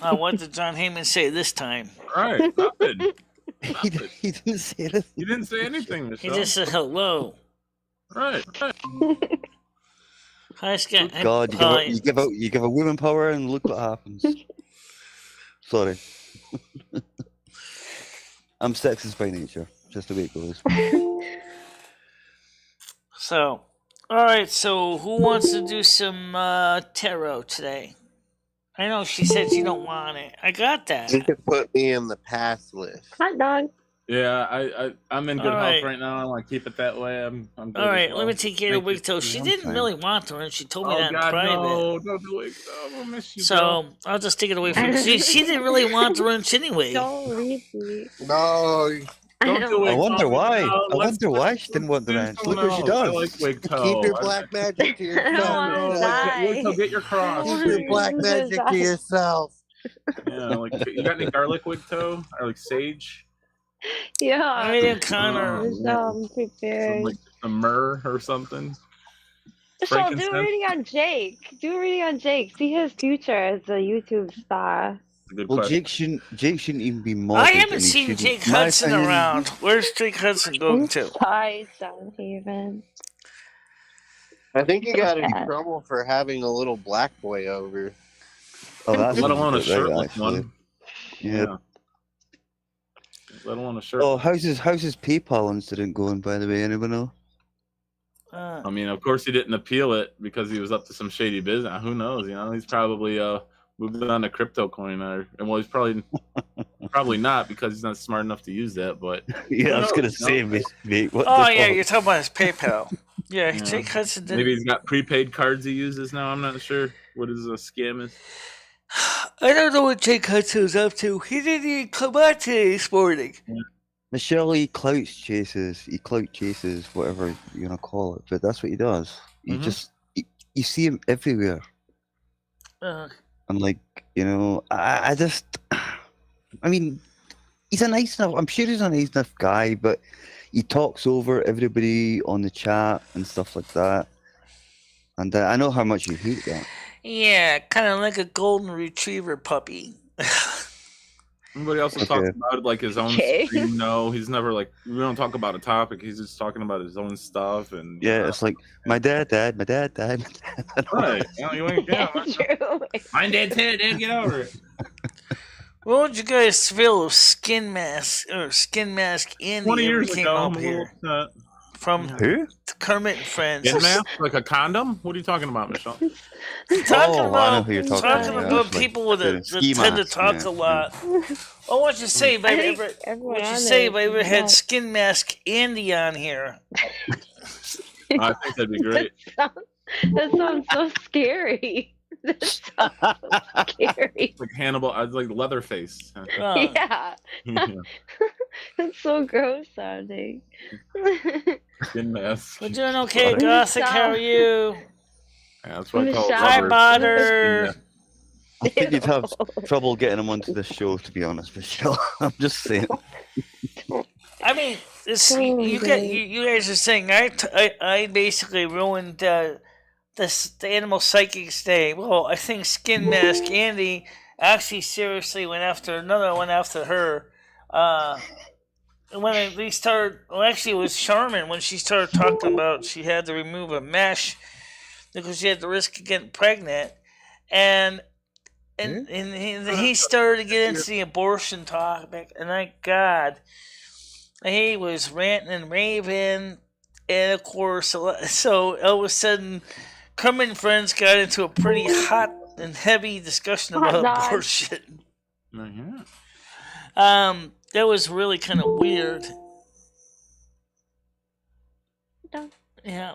[SPEAKER 1] What did John Heyman say this time?
[SPEAKER 3] Right. Nothing.
[SPEAKER 6] He didn't say anything.
[SPEAKER 3] You didn't say anything,
[SPEAKER 1] He
[SPEAKER 3] Michelle.
[SPEAKER 1] just said hello.
[SPEAKER 3] Right.
[SPEAKER 1] Hi, Scott.
[SPEAKER 6] God, you give a woman power and look what happens. Sorry. I'm sexist by nature, just the way it goes.
[SPEAKER 1] So, all right. So, who wants to do some tarot today? I know she said she don't want it. I got that.
[SPEAKER 2] You could put me in the pass list.
[SPEAKER 5] Hot dog.
[SPEAKER 3] Yeah, I'm in good
[SPEAKER 1] All right.
[SPEAKER 3] health right now. I want to keep it that way. I'm good.
[SPEAKER 1] All right,
[SPEAKER 3] as well.
[SPEAKER 1] let me take care of
[SPEAKER 3] Thank you.
[SPEAKER 1] Wigtoe. She
[SPEAKER 6] I'm
[SPEAKER 1] didn't
[SPEAKER 6] fine.
[SPEAKER 1] really want to, and she told me
[SPEAKER 3] Oh
[SPEAKER 1] that in
[SPEAKER 3] God,
[SPEAKER 1] private.
[SPEAKER 3] no! Don't do it. Oh, we'll miss you.
[SPEAKER 1] So I'll just take it away from her. She didn't really want the wrench anyway.
[SPEAKER 5] Don't repeat.
[SPEAKER 2] No,
[SPEAKER 3] Don't do it.
[SPEAKER 6] I wonder why.
[SPEAKER 3] No,
[SPEAKER 6] I
[SPEAKER 3] let's-
[SPEAKER 6] wonder why she didn't want the
[SPEAKER 3] do
[SPEAKER 6] wrench. Look
[SPEAKER 3] someone
[SPEAKER 6] what she
[SPEAKER 3] else. I
[SPEAKER 6] does.
[SPEAKER 3] like Wigtoe.
[SPEAKER 2] keep your black magic to
[SPEAKER 5] I don't
[SPEAKER 2] yourself.
[SPEAKER 5] wanna
[SPEAKER 3] No,
[SPEAKER 5] die.
[SPEAKER 3] Wigtoe, get your cross.
[SPEAKER 2] Keep your black magic to yourself.
[SPEAKER 3] Yeah, like you got any garlic Wigtoe or like sage?
[SPEAKER 5] Yeah.
[SPEAKER 1] I didn't Connor.
[SPEAKER 5] I'm prepared.
[SPEAKER 3] Some, like a myrrh or something.
[SPEAKER 5] So do a
[SPEAKER 3] frankincense?
[SPEAKER 5] reading on Jake. Do a reading on Jake. See his future as a YouTube star.
[SPEAKER 3] Good
[SPEAKER 6] Well,
[SPEAKER 3] question.
[SPEAKER 6] Jake shouldn't even be modded.
[SPEAKER 1] I
[SPEAKER 6] and
[SPEAKER 1] haven't
[SPEAKER 6] he
[SPEAKER 1] seen
[SPEAKER 6] shouldn't-
[SPEAKER 1] Jake
[SPEAKER 6] my
[SPEAKER 1] Hudson
[SPEAKER 6] opinion-
[SPEAKER 1] around. Where's Jake Hudson going
[SPEAKER 5] I'm
[SPEAKER 1] to?
[SPEAKER 5] sorry, Stonehaven.
[SPEAKER 2] I think you got in
[SPEAKER 5] Yeah.
[SPEAKER 2] trouble for having a little black boy over.
[SPEAKER 6] Oh, that's
[SPEAKER 3] Let alone a
[SPEAKER 6] about right,
[SPEAKER 3] shirtless
[SPEAKER 6] actually.
[SPEAKER 3] one.
[SPEAKER 6] Yeah.
[SPEAKER 3] Let alone a shirt.
[SPEAKER 6] Oh, how's his PayPal incident going? By the way, anyone know?
[SPEAKER 3] I mean, of course he didn't appeal it because he was up to some shady business. Who knows? You know, he's probably moved on to crypto coin, and well, he's probably not because he's not smart enough to use that. But
[SPEAKER 6] yeah, I was gonna say, mate. What
[SPEAKER 1] Oh
[SPEAKER 6] the
[SPEAKER 1] yeah,
[SPEAKER 6] fuck?
[SPEAKER 1] you're talking about his PayPal. Yeah, Jake Hudson did.
[SPEAKER 3] Maybe he's got prepaid cards he uses now. I'm not sure what his scam is.
[SPEAKER 1] I don't know what Jake Hudson's up to. He didn't even come out today this morning.
[SPEAKER 3] Yeah.
[SPEAKER 6] Michelle, he clout chases, whatever you're gonna call it, but that's what he does. You just you see him everywhere. And like, you know, I mean, he's a nice enough. I'm sure he's a nice enough guy, but he talks over everybody on the chat and stuff like that. And I know how much you hate that.
[SPEAKER 1] Yeah, kind of like a golden retriever puppy.
[SPEAKER 3] Everybody else talks about it like his own stream. No, he's never like, we don't talk about a topic. He's just talking about his own stuff. And
[SPEAKER 6] yeah, it's like my dad died.
[SPEAKER 3] Right. You ain't my dad's here, Dad, get over it.
[SPEAKER 1] What would you guys feel if Skin Mask Andy
[SPEAKER 3] 20 years
[SPEAKER 1] came
[SPEAKER 3] ago,
[SPEAKER 1] up here? From
[SPEAKER 6] who?
[SPEAKER 1] Kermit and Friends.
[SPEAKER 3] Skin mask? Like a condom? What are you talking about, Michelle?
[SPEAKER 6] I know who you're talking
[SPEAKER 1] about people that tend to talk a lot. Oh, what'd you say, baby? What'd you say, baby? Had Skin Mask Andy on here.
[SPEAKER 3] I think that'd be great.
[SPEAKER 5] That sounds so scary. That sounds so scary.
[SPEAKER 3] Like Hannibal, like Leatherface.
[SPEAKER 5] Yeah. That's so gross sounding.
[SPEAKER 3] Skin mask.
[SPEAKER 1] We're doing okay, Gothic. How are you?
[SPEAKER 3] Yeah, that's what I call it.
[SPEAKER 1] Hi, Butter.
[SPEAKER 6] I think you'd have trouble getting him onto this show, to be honest, Michelle. I'm just saying.
[SPEAKER 1] I mean, you guys are saying I basically ruined the Animal Psychics Day. Well, I think Skin Mask Andy actually seriously went after her. When they started, actually it was Charmin when she started talking about she had to remove a mesh because she had the risk of getting pregnant, and he started to get into the abortion talk back, and my God, he was ranting and raving, and of course, so all of a sudden, Kermit and Friends got into a pretty hot and heavy discussion about abortion. That was really kind of weird. Yeah.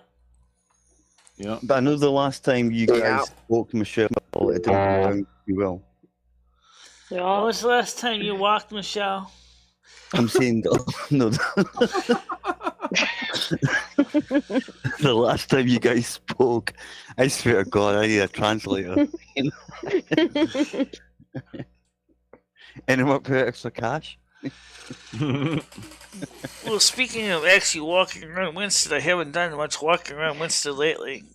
[SPEAKER 3] Yeah.
[SPEAKER 6] But I know the last time you guys spoke to Michelle, it didn't go down too well.
[SPEAKER 1] When was the last time you walked, Michelle?
[SPEAKER 6] I'm saying no. The last time you guys spoke, I swear to God, I need a translator. Anyone put extra cash?
[SPEAKER 1] Well, speaking of actually walking around Winston, I haven't done much walking around Winston lately.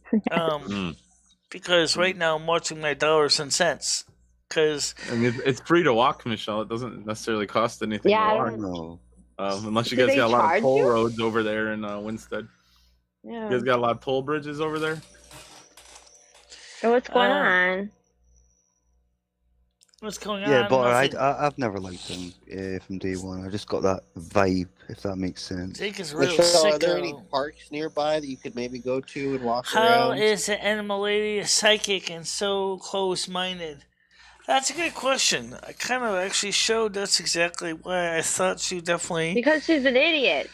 [SPEAKER 1] Because right now I'm watching my dollars and cents. Because
[SPEAKER 3] I mean, it's free to walk, Michelle. It doesn't necessarily cost anything to walk.
[SPEAKER 6] No.
[SPEAKER 3] Unless you guys got a lot of toll roads over there in Winstead.
[SPEAKER 5] Yeah.
[SPEAKER 3] You guys got a lot of toll bridges over there?
[SPEAKER 5] So what's going on?
[SPEAKER 1] What's going on?
[SPEAKER 6] Yeah, but I've never liked him from day one. I just got that vibe, if that makes sense.
[SPEAKER 1] Jake is real
[SPEAKER 2] Michelle, are there any parks nearby that you could maybe go to and walk around?
[SPEAKER 1] How is the animal lady a psychic and so close-minded? That's a good question. I kind of actually showed that's exactly why I thought she definitely...
[SPEAKER 5] Because she's an idiot.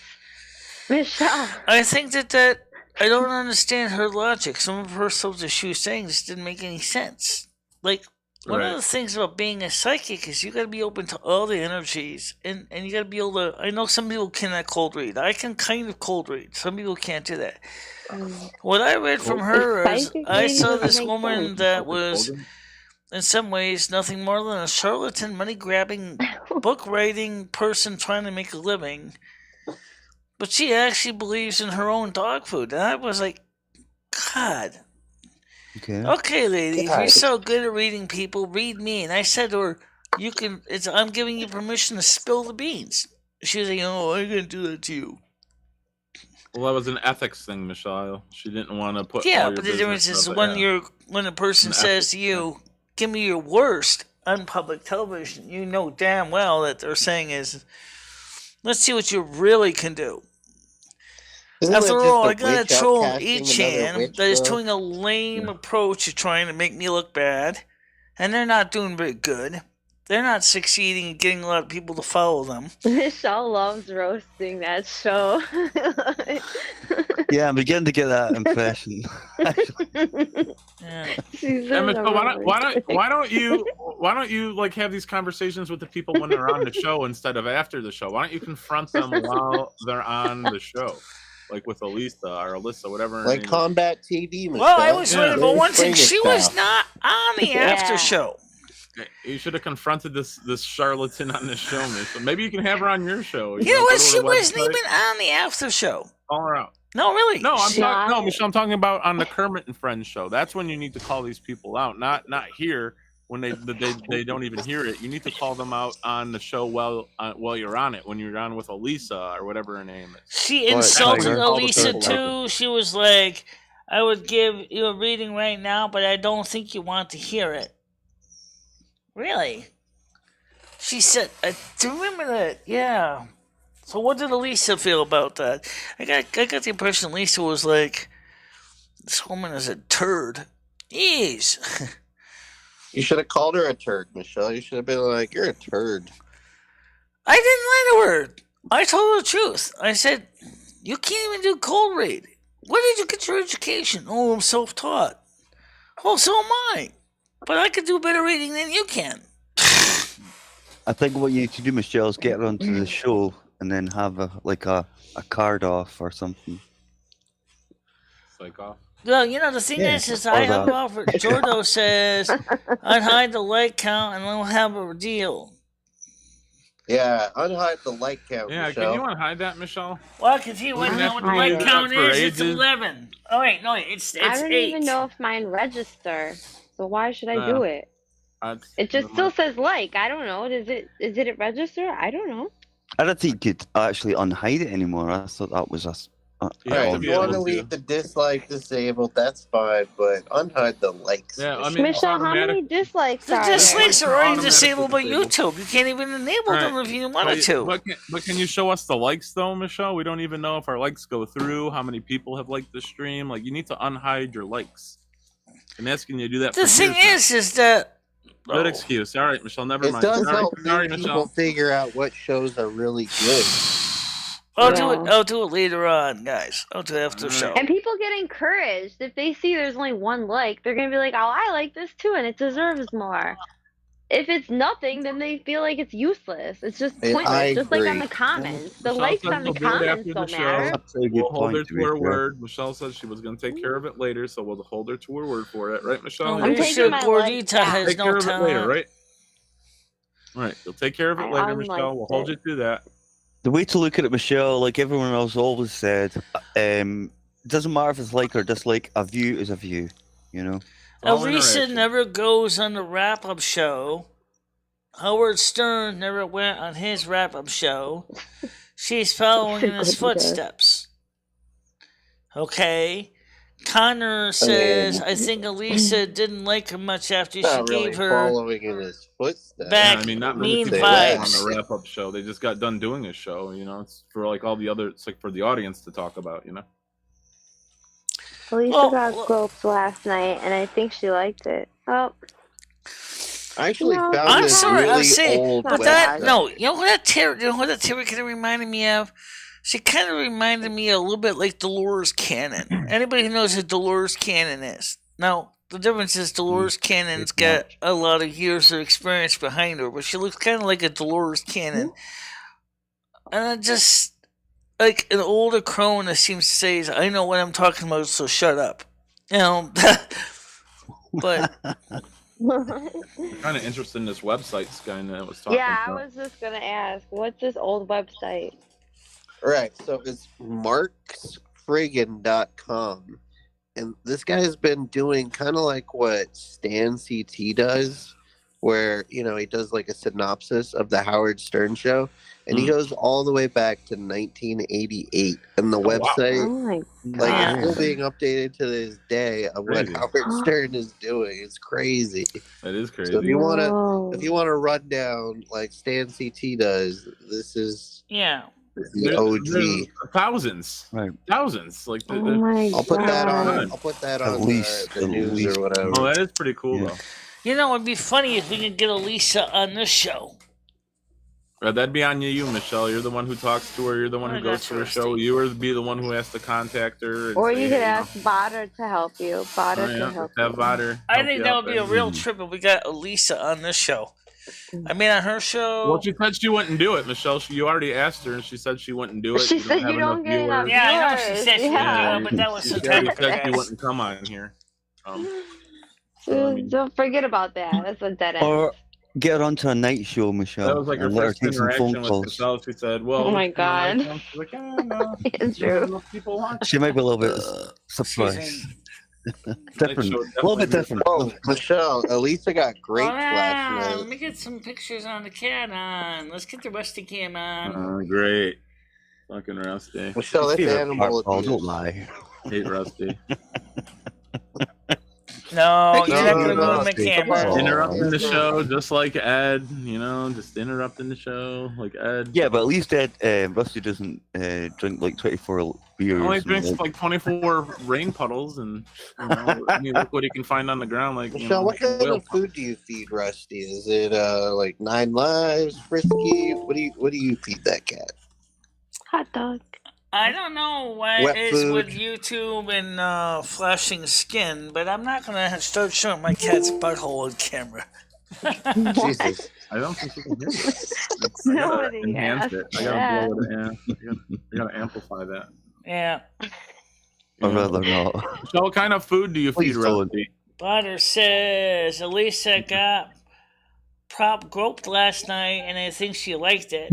[SPEAKER 5] Michelle.
[SPEAKER 1] I think that I don't understand her logic. Some of her stuff that she was saying just didn't make any sense. Like, one of the things about being a psychic is you got to be open to all the energies, and you got to be able to... I know some people cannot cold read. I can kind of cold read. Some people can't do that. What I read from her is I saw this woman that was... in some ways, nothing more than a charlatan, money-grabbing, book-writing person trying to make a living. But she actually believes in her own dog food. And I was like, God. Okay, lady, if you're so good at reading people, read me. And I said to her, I'm giving you permission to spill the beans. She was like, oh, I'm going to do that to you.
[SPEAKER 3] Well, that was an ethics thing, Michelle. She didn't want to put
[SPEAKER 1] but the difference is when a person says to you, give me your worst on public television, you know damn well that they're saying is, let's see what you really can do. After all, I
[SPEAKER 2] a
[SPEAKER 1] gotta
[SPEAKER 2] witch
[SPEAKER 1] troll
[SPEAKER 2] outcasting
[SPEAKER 1] each
[SPEAKER 2] another
[SPEAKER 1] hand
[SPEAKER 2] witch,
[SPEAKER 1] that is
[SPEAKER 2] though?
[SPEAKER 1] doing a lame approach to trying to make me look bad, and they're not doing very good. They're not succeeding in getting a lot of people to follow them.
[SPEAKER 5] Michelle loves roasting that show.
[SPEAKER 6] Yeah, I'm beginning to get that impression.
[SPEAKER 1] Yeah.
[SPEAKER 5] She's
[SPEAKER 3] And
[SPEAKER 5] in a
[SPEAKER 3] Michelle,
[SPEAKER 5] really
[SPEAKER 3] why don't you like have these conversations with the people when they're on the show instead of after the show? Why don't you confront them while they're on the show, like with Elisa or Alyssa, whatever her
[SPEAKER 2] Like
[SPEAKER 3] name is.
[SPEAKER 2] Combat TV, Michelle.
[SPEAKER 1] Well, I was waiting, but
[SPEAKER 2] Jerry
[SPEAKER 1] one thing,
[SPEAKER 2] Springer
[SPEAKER 1] she was
[SPEAKER 2] style.
[SPEAKER 1] not on the after show.
[SPEAKER 3] You should have confronted this charlatan on this show, Miss. So maybe you can have her on your show.
[SPEAKER 1] You know what? She wasn't even on the after show.
[SPEAKER 3] Call her out.
[SPEAKER 1] No, really.
[SPEAKER 3] No, Michelle, I'm talking about on the Kermit and Friends show. That's when you need to call these people out, not here when they don't even hear it. You need to call them out on the show while you're on it, when you're on with Elisa or whatever her name is.
[SPEAKER 1] She insulted Elisa too. She was like, "I would give you a reading right now, but I don't think you want to hear it." Really? She said, "I do remember that." Yeah. So what did Elisa feel about that? I got the impression Elisa was like, "This woman is a turd." Jeez.
[SPEAKER 2] You should have called her a turd, Michelle. You should have been like, "You're a turd."
[SPEAKER 1] I didn't lie to her. I told her the truth. I said, "You can't even do cold read. Where did you get your education?" "Oh, I'm self-taught." "Well, so am I. But I could do better reading than you can."
[SPEAKER 6] I think what you need to do, Michelle, is get her onto the show and then have a card off or something.
[SPEAKER 3] Psych off.
[SPEAKER 1] Well, the thing is I have an offer. Jordo says I'd hide the like count and we'll have a deal.
[SPEAKER 2] Yeah, unhide the like count,
[SPEAKER 3] Yeah,
[SPEAKER 2] Michelle.
[SPEAKER 3] can you unhide that, Michelle?
[SPEAKER 1] Well, I can see what the like count is. It's 11. Oh, wait, no, it's 8.
[SPEAKER 5] I don't even know if mine register, so why should I do it? It just still says like. I don't know. Is it register? I don't know.
[SPEAKER 6] I don't think you could actually unhide it anymore. I thought that was
[SPEAKER 2] Alright, if you want to leave the dislike disabled, that's fine, but unhide the likes.
[SPEAKER 3] Yeah, I mean,
[SPEAKER 5] Michelle, how many dislikes
[SPEAKER 1] The
[SPEAKER 5] are there?
[SPEAKER 1] dislikes are already disabled by YouTube. You can't even enable them if you wanted to.
[SPEAKER 3] But can you show us the likes though, Michelle? We don't even know if our likes go through, how many people have liked the stream. Like, you need to unhide your likes. I'm asking you to do that.
[SPEAKER 1] The thing is that
[SPEAKER 3] good excuse. All right, Michelle, never mind.
[SPEAKER 2] It does help
[SPEAKER 3] Sorry,
[SPEAKER 2] people
[SPEAKER 3] Michelle.
[SPEAKER 2] figure out what shows are really good.
[SPEAKER 1] I'll do it later on, guys. I'll do it after the show.
[SPEAKER 5] And people get encouraged. If they see there's only one like, they're going to be like, "Oh, I like this too, and it deserves more." If it's nothing, then they feel like it's useless. It's just pointless. Just like on the comments. The likes on the comments don't matter.
[SPEAKER 3] We'll hold her to her word. Michelle said she was going to take care of it later, so we'll hold her to her word for it. Right, Michelle?
[SPEAKER 5] I'm taking my likes back.
[SPEAKER 3] Take care of it later, right? All right, you'll take care of it later, Michelle. We'll hold you to that.
[SPEAKER 6] The way to look at it, Michelle, like everyone else always said, it doesn't matter if it's like or dislike, a view is a view,
[SPEAKER 1] Elisa never goes on the wrap-up show. Howard Stern never went on his wrap-up show. She's following in his footsteps. Okay? Connor says, I think Elisa didn't like her much after she gave her
[SPEAKER 2] following in his footsteps.
[SPEAKER 1] Back
[SPEAKER 3] I mean, not
[SPEAKER 1] mean
[SPEAKER 3] really
[SPEAKER 1] vibes.
[SPEAKER 3] on a wrap-up show. They just got done doing a show. It's for like all the other. It's like for the audience to talk about.
[SPEAKER 5] Elisa got scoped last night, and I think she liked it. Oh.
[SPEAKER 2] I actually found
[SPEAKER 1] I'm
[SPEAKER 2] this
[SPEAKER 1] sorry,
[SPEAKER 2] really
[SPEAKER 1] I'm saying,
[SPEAKER 2] old
[SPEAKER 1] but
[SPEAKER 2] website.
[SPEAKER 1] you know what that Terry kind of reminded me of? She kind of reminded me a little bit like Dolores Cannon. Anybody who knows who Dolores Cannon is? Now, the difference is Dolores Cannon's got a lot of years of experience behind her, but she looks kind of like a Dolores Cannon. And I just, like an older crone that seems to say, I know what I'm talking about, so shut up. But...
[SPEAKER 3] I'm kind of interested in this website Skynet was talking about.
[SPEAKER 5] I was just going to ask, what's this old website?
[SPEAKER 2] Right, so it's marksfriggin.com. And this guy has been doing kind of like what Stan CT does, where, he does like a synopsis of the Howard Stern show. And he goes all the way back to 1988. And the website, is still being updated to this day of what Howard Stern is doing. It's crazy.
[SPEAKER 3] That is crazy.
[SPEAKER 2] So if you want to run down like Stan CT does, this is...
[SPEAKER 1] Yeah.
[SPEAKER 2] The OG.
[SPEAKER 3] Thousands.
[SPEAKER 6] Right.
[SPEAKER 3] Thousands. Like
[SPEAKER 5] Oh my
[SPEAKER 2] I'll put that on.
[SPEAKER 3] God.
[SPEAKER 2] I'll put that
[SPEAKER 6] At
[SPEAKER 2] on
[SPEAKER 6] least-
[SPEAKER 2] the
[SPEAKER 6] at
[SPEAKER 2] news
[SPEAKER 6] least.
[SPEAKER 2] or whatever.
[SPEAKER 3] Oh, that is pretty cool though.
[SPEAKER 1] You know, it'd be funny if we could get Elisa on this show.
[SPEAKER 3] That'd be on you, Michelle. You're the one who talks to her. You're the one
[SPEAKER 1] I
[SPEAKER 3] who goes
[SPEAKER 1] got
[SPEAKER 3] to
[SPEAKER 1] you,
[SPEAKER 3] her show.
[SPEAKER 1] Rusty.
[SPEAKER 3] You would be the one who has to contact her. And
[SPEAKER 5] Or
[SPEAKER 3] say,
[SPEAKER 5] you could
[SPEAKER 3] hey,
[SPEAKER 5] ask Botter to help you. Botter
[SPEAKER 3] oh, yeah,
[SPEAKER 5] to help
[SPEAKER 3] have
[SPEAKER 5] you.
[SPEAKER 3] Botter
[SPEAKER 1] I
[SPEAKER 3] help
[SPEAKER 1] think
[SPEAKER 3] you
[SPEAKER 1] that
[SPEAKER 3] out
[SPEAKER 1] would be a
[SPEAKER 3] there.
[SPEAKER 1] real trip if we got Elisa on this show. I mean, on her show.
[SPEAKER 3] Well, she said she wouldn't do it, Michelle. You already asked her, and she said she wouldn't do it.
[SPEAKER 5] She said you don't get enough
[SPEAKER 1] Yeah, I know she
[SPEAKER 5] viewers.
[SPEAKER 1] said she
[SPEAKER 5] Yeah.
[SPEAKER 1] would do it, but that was
[SPEAKER 3] she
[SPEAKER 1] some
[SPEAKER 3] already
[SPEAKER 1] time ago.
[SPEAKER 3] said she
[SPEAKER 1] guys.
[SPEAKER 3] wouldn't come on here. So, I mean,
[SPEAKER 5] Don't forget about that. That's a dead end.
[SPEAKER 6] Or get her onto a night show, Michelle.
[SPEAKER 3] that was like her
[SPEAKER 6] and let her
[SPEAKER 3] first
[SPEAKER 6] take some
[SPEAKER 3] interaction
[SPEAKER 6] phone
[SPEAKER 3] with
[SPEAKER 6] calls.
[SPEAKER 3] Michelle. She said, "Well,
[SPEAKER 5] Oh my
[SPEAKER 3] it's kinda
[SPEAKER 5] God.
[SPEAKER 3] like, she's like, no,
[SPEAKER 5] It's
[SPEAKER 3] you know,
[SPEAKER 5] true.
[SPEAKER 3] enough people watch."
[SPEAKER 6] She might be a little bit
[SPEAKER 1] Excuse
[SPEAKER 6] surprised.
[SPEAKER 1] me.
[SPEAKER 6] Different.
[SPEAKER 3] show
[SPEAKER 6] A little bit
[SPEAKER 3] definitely-
[SPEAKER 6] different.
[SPEAKER 2] Oh, Michelle, Elisa got grapes
[SPEAKER 1] Hold
[SPEAKER 2] last
[SPEAKER 1] on,
[SPEAKER 2] night.
[SPEAKER 1] let me get some pictures on the cat on. Let's get the Rusty cam on.
[SPEAKER 3] Great, fucking Rusty.
[SPEAKER 2] Michelle, that's
[SPEAKER 6] Favorite
[SPEAKER 2] animal
[SPEAKER 6] part, Paul,
[SPEAKER 2] abuse.
[SPEAKER 6] don't lie.
[SPEAKER 3] Hate Rusty.
[SPEAKER 1] No, you're not
[SPEAKER 2] No,
[SPEAKER 1] gonna
[SPEAKER 2] no,
[SPEAKER 1] ruin my
[SPEAKER 6] Rusty.
[SPEAKER 1] camera.
[SPEAKER 6] Oh.
[SPEAKER 3] Interrupting the show, just like Ed. You know, just interrupting the show, like Ed.
[SPEAKER 6] Yeah, but at least Rusty doesn't drink like 24 beers.
[SPEAKER 3] Only
[SPEAKER 6] and,
[SPEAKER 3] drinks
[SPEAKER 6] like-
[SPEAKER 3] like 24 rain puddles, and you know, I mean, look what he can find on the ground. Like, you
[SPEAKER 2] Michelle,
[SPEAKER 3] know,
[SPEAKER 2] what kind
[SPEAKER 3] whale
[SPEAKER 2] of food do you feed Rusty? Is it like 9 Lives, Frisky? What do you feed that cat?
[SPEAKER 5] Hot dog.
[SPEAKER 1] I don't know what
[SPEAKER 2] Wet
[SPEAKER 1] it is
[SPEAKER 2] food.
[SPEAKER 1] with YouTube and flashing skin, but I'm not gonna start showing my cat's butthole on camera.
[SPEAKER 2] Jesus.
[SPEAKER 3] I don't think you can hear it. I gotta
[SPEAKER 5] Nobody
[SPEAKER 3] enhance
[SPEAKER 5] asked
[SPEAKER 3] it. I
[SPEAKER 5] that.
[SPEAKER 3] gotta blow it. Yeah, I gotta amplify that.
[SPEAKER 1] Yeah.
[SPEAKER 6] I'd rather not.
[SPEAKER 3] So, what kind of food do you
[SPEAKER 6] Please
[SPEAKER 3] feed
[SPEAKER 6] don't.
[SPEAKER 3] Rusty?
[SPEAKER 1] Butter says Elisa got prop groped last night, and I think she liked it.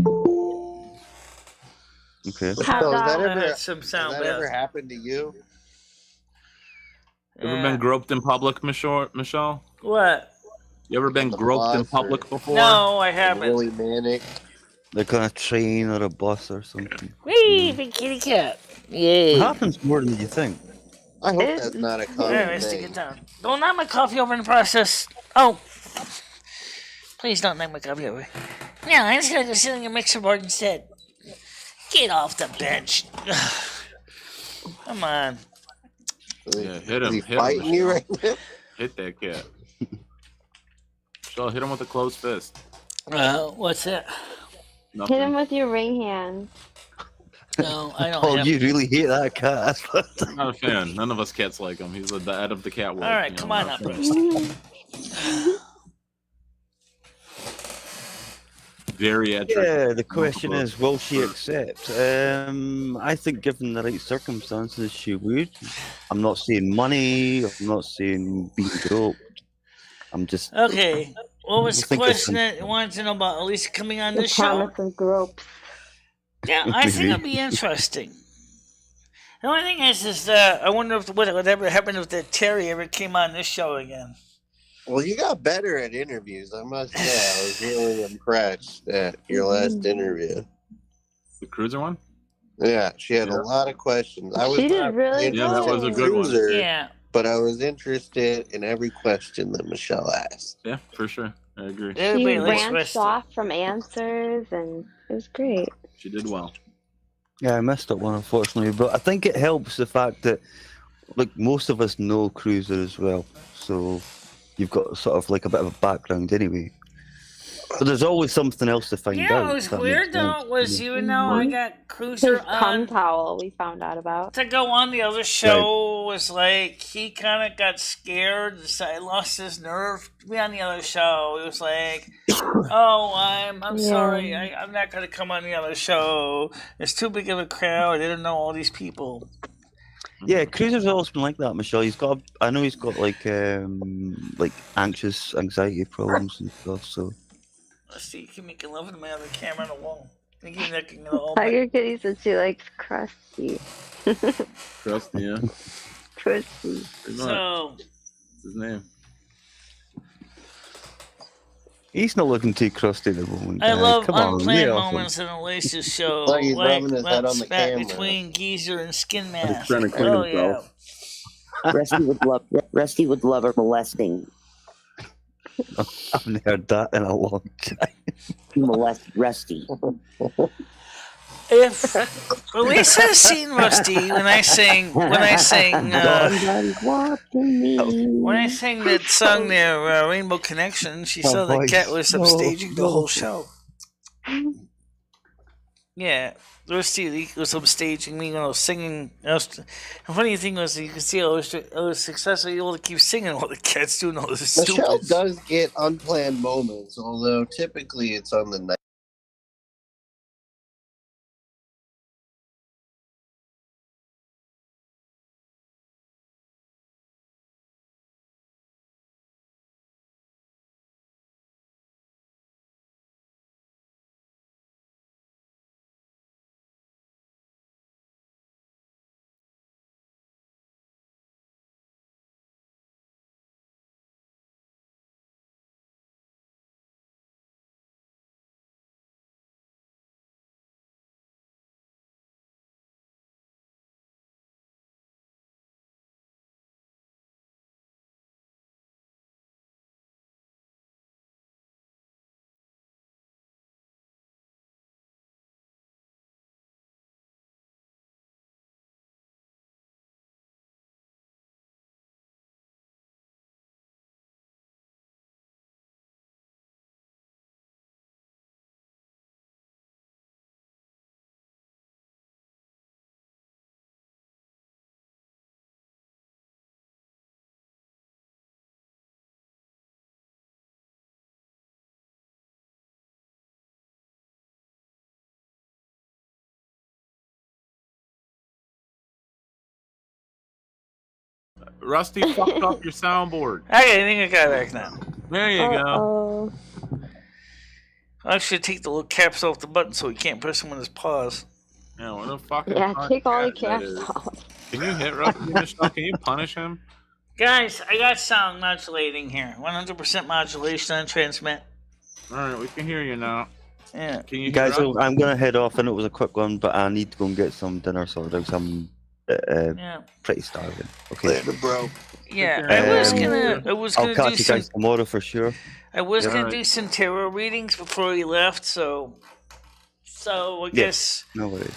[SPEAKER 6] Okay.
[SPEAKER 2] Michelle, has that ever,
[SPEAKER 1] That's some
[SPEAKER 2] has
[SPEAKER 1] sound
[SPEAKER 2] that
[SPEAKER 1] bad.
[SPEAKER 2] ever happened to you?
[SPEAKER 3] You ever been groped in public, Michelle?
[SPEAKER 1] What?
[SPEAKER 3] You ever been
[SPEAKER 2] The
[SPEAKER 3] groped in
[SPEAKER 2] bus
[SPEAKER 3] public
[SPEAKER 2] or-
[SPEAKER 3] before?
[SPEAKER 1] No, I haven't.
[SPEAKER 2] Really manic.
[SPEAKER 6] Like on a train or a bus or something.
[SPEAKER 1] Wee, big kitty cat.
[SPEAKER 6] It
[SPEAKER 1] Yay.
[SPEAKER 6] happens more than you think.
[SPEAKER 2] I hope
[SPEAKER 5] It-
[SPEAKER 2] that's not a
[SPEAKER 1] All
[SPEAKER 2] common
[SPEAKER 1] right, stick
[SPEAKER 2] thing.
[SPEAKER 1] it down. Don't knock my coffee over in the process. Oh. Please don't knock my coffee over. No, I'm just gonna go sit on your mixer board instead. Get off the bench. Come on.
[SPEAKER 3] Yeah, hit
[SPEAKER 2] Is
[SPEAKER 3] him.
[SPEAKER 2] he
[SPEAKER 3] Hit
[SPEAKER 2] fighting
[SPEAKER 3] him.
[SPEAKER 2] you
[SPEAKER 3] Michelle.
[SPEAKER 2] right now?
[SPEAKER 3] Hit that cat. Michelle, hit him with a closed fist.
[SPEAKER 1] What's that?
[SPEAKER 3] Nothing.
[SPEAKER 5] Hit him with your ring hand.
[SPEAKER 1] No, I don't
[SPEAKER 6] Oh,
[SPEAKER 1] have.
[SPEAKER 6] you really hate that cat.
[SPEAKER 3] I'm not a fan. None of us cats like him. He's the head of the cat world.
[SPEAKER 1] All right,
[SPEAKER 3] you know,
[SPEAKER 1] come on
[SPEAKER 3] not
[SPEAKER 1] up,
[SPEAKER 3] a fan.
[SPEAKER 1] Bruce.
[SPEAKER 3] Geriatric.
[SPEAKER 6] Yeah, the question is, will she accept? I think given the right circumstances, she would. I'm not saying money. I'm not saying being groped. I'm just...
[SPEAKER 1] Okay. What was
[SPEAKER 6] I
[SPEAKER 1] the
[SPEAKER 6] think
[SPEAKER 1] question
[SPEAKER 6] that's-
[SPEAKER 1] that you wanted to know about Elisa coming on
[SPEAKER 5] The
[SPEAKER 1] this show?
[SPEAKER 5] promise of gropes.
[SPEAKER 1] Yeah, I think it'd be interesting. The only thing is that I wonder if whatever happened if that Terry ever came on this show again.
[SPEAKER 2] Well, you got better at interviews, I must say. I was really impressed at your last interview.
[SPEAKER 3] The cruiser one?
[SPEAKER 2] Yeah, she had
[SPEAKER 3] Yeah.
[SPEAKER 2] a lot of questions. I was
[SPEAKER 5] She did
[SPEAKER 2] not
[SPEAKER 5] really
[SPEAKER 2] interested
[SPEAKER 3] Yeah, that was a
[SPEAKER 2] in
[SPEAKER 3] good one.
[SPEAKER 2] Cruiser,
[SPEAKER 1] Yeah.
[SPEAKER 2] but I was interested in every question that Michelle asked.
[SPEAKER 3] Yeah, for sure. I agree.
[SPEAKER 5] She
[SPEAKER 1] Everybody likes
[SPEAKER 5] branched
[SPEAKER 1] Rusty.
[SPEAKER 5] off from answers, and it was great.
[SPEAKER 3] She did well.
[SPEAKER 6] Yeah, I missed that one, unfortunately. But I think it helps the fact that, like, most of us know Cruiser as well. So you've got sort of like a bit of a background anyway. But there's always something else to find out.
[SPEAKER 1] Yeah, it was
[SPEAKER 6] if that
[SPEAKER 1] weird
[SPEAKER 6] makes sense.
[SPEAKER 1] though. Was even though I got
[SPEAKER 5] His
[SPEAKER 1] Cruiser
[SPEAKER 5] tongue
[SPEAKER 1] on
[SPEAKER 5] towel we found out about.
[SPEAKER 1] to go on the other show was like he kind of got scared, decided lost his nerve to be on the other show. It was like, oh, I'm
[SPEAKER 5] Yeah.
[SPEAKER 1] sorry, I'm not gonna come on the other show. It's too big of a crowd. I didn't know all these people.
[SPEAKER 6] Yeah, Cruiser's always been like that, Michelle. I know he's got like anxious anxiety problems and stuff. So
[SPEAKER 1] Let's see, you can make love to my other camera on the wall. You keep looking at all
[SPEAKER 5] Tiger Kitty said she likes crusty.
[SPEAKER 3] Crusty, yeah.
[SPEAKER 5] Crusty.
[SPEAKER 3] Pretty much.
[SPEAKER 1] So
[SPEAKER 3] That's his name.
[SPEAKER 6] he's not looking too crusty at the moment.
[SPEAKER 1] I love
[SPEAKER 6] Come on,
[SPEAKER 1] unplanned
[SPEAKER 6] get off him.
[SPEAKER 1] moments in Elisa's show,
[SPEAKER 2] Like he's
[SPEAKER 1] like
[SPEAKER 2] rubbing his head on the
[SPEAKER 1] spat
[SPEAKER 2] camera.
[SPEAKER 1] between Geezer and Skin Mask.
[SPEAKER 3] trying to clean
[SPEAKER 1] Oh
[SPEAKER 3] himself.
[SPEAKER 1] yeah.
[SPEAKER 7] Rusty would love her molesting.
[SPEAKER 6] I haven't heard that in a long time.
[SPEAKER 7] Molest Rusty.
[SPEAKER 1] If Elisa has seen Rusty when I sang when I sang that song there, Rainbow Connection, she saw that Cat was upstaging the whole show. Yeah, Rusty was upstaging me when I was singing. The funny thing was, you can see I was successfully able to keep singing while the Cat's doing all this stupid.
[SPEAKER 2] Michelle does get unplanned moments, although typically it's on the night.
[SPEAKER 3] Rusty fucked up your soundboard.
[SPEAKER 1] I think I got it back now.
[SPEAKER 3] There you go.
[SPEAKER 1] I should take the little caps off the button so he can't press them with his paws.
[SPEAKER 3] Yeah, what the fucking
[SPEAKER 5] take all the caps off.
[SPEAKER 3] Can you hit Rusty, Michelle? Can you punish him?
[SPEAKER 1] Guys, I got sound modulating here. 100% modulation on transmit.
[SPEAKER 3] Alright, we can hear you now.
[SPEAKER 1] Yeah.
[SPEAKER 3] Can you
[SPEAKER 6] Guys, I'm going to head off. I know it was a quick one, but I need to go and get some dinner sorted out. I'm pretty starving. Okay.
[SPEAKER 2] Later, bro.
[SPEAKER 1] Yeah, I was gonna
[SPEAKER 6] I'll catch you guys tomorrow for sure.
[SPEAKER 1] I was gonna do some tarot readings before he left, so I guess.
[SPEAKER 6] No worries.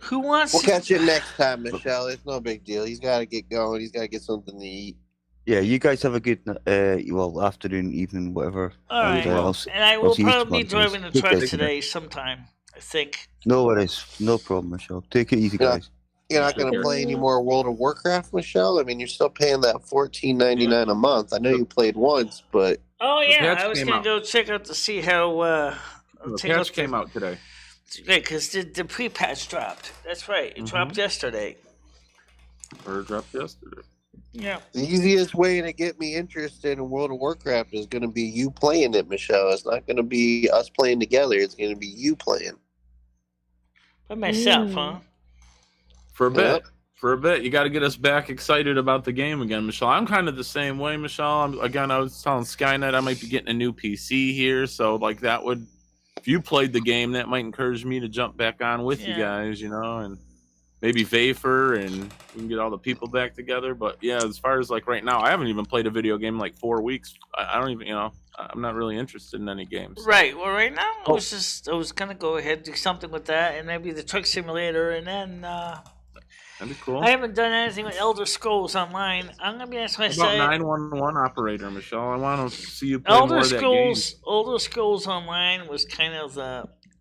[SPEAKER 1] Who wants?
[SPEAKER 2] We'll catch you next time, Michelle. It's no big deal. He's got to get going. He's got to get something to eat.
[SPEAKER 6] Yeah, you guys have a good afternoon, evening, whatever.
[SPEAKER 1] All right. And I will probably be driving the truck today sometime, I think.
[SPEAKER 6] No worries. No problem, Michelle. Take it easy, guys.
[SPEAKER 2] You're not going to play any more World of Warcraft, Michelle? I mean, you're still paying that $14.99 a month. I know you played once, but...
[SPEAKER 1] Oh, yeah. I was going to go check out to see how...
[SPEAKER 3] the patch came out today.
[SPEAKER 1] Yeah, because the pre-patch dropped. That's right. It dropped yesterday.
[SPEAKER 3] Or dropped yesterday.
[SPEAKER 1] Yeah.
[SPEAKER 2] The easiest way to get me interested in World of Warcraft is going to be you playing it, Michelle. It's not going to be us playing together. It's going to be you playing.
[SPEAKER 1] By myself, huh?
[SPEAKER 3] For a bit. For a bit. You got to get us back excited about the game again, Michelle. I'm kind of the same way, Michelle. I was telling Skynet I might be getting a new PC here, so like that would... If you played the game, that might encourage me to jump back on with you guys, and maybe Vafer, and we can get all the people back together. But yeah, as far as like right now, I haven't even played a video game in like 4 weeks. I don't even, I'm not really interested in any games. So.
[SPEAKER 1] Right. Well, right now, I was gonna go ahead and do something with that, and maybe the truck simulator, and then
[SPEAKER 3] that'd be cool.
[SPEAKER 1] I haven't done anything with Elder Scrolls Online. I'm gonna be honest with you.
[SPEAKER 3] About 911 operator, Michelle. I want to see you play more of that game.
[SPEAKER 1] Elder Scrolls Online was kind of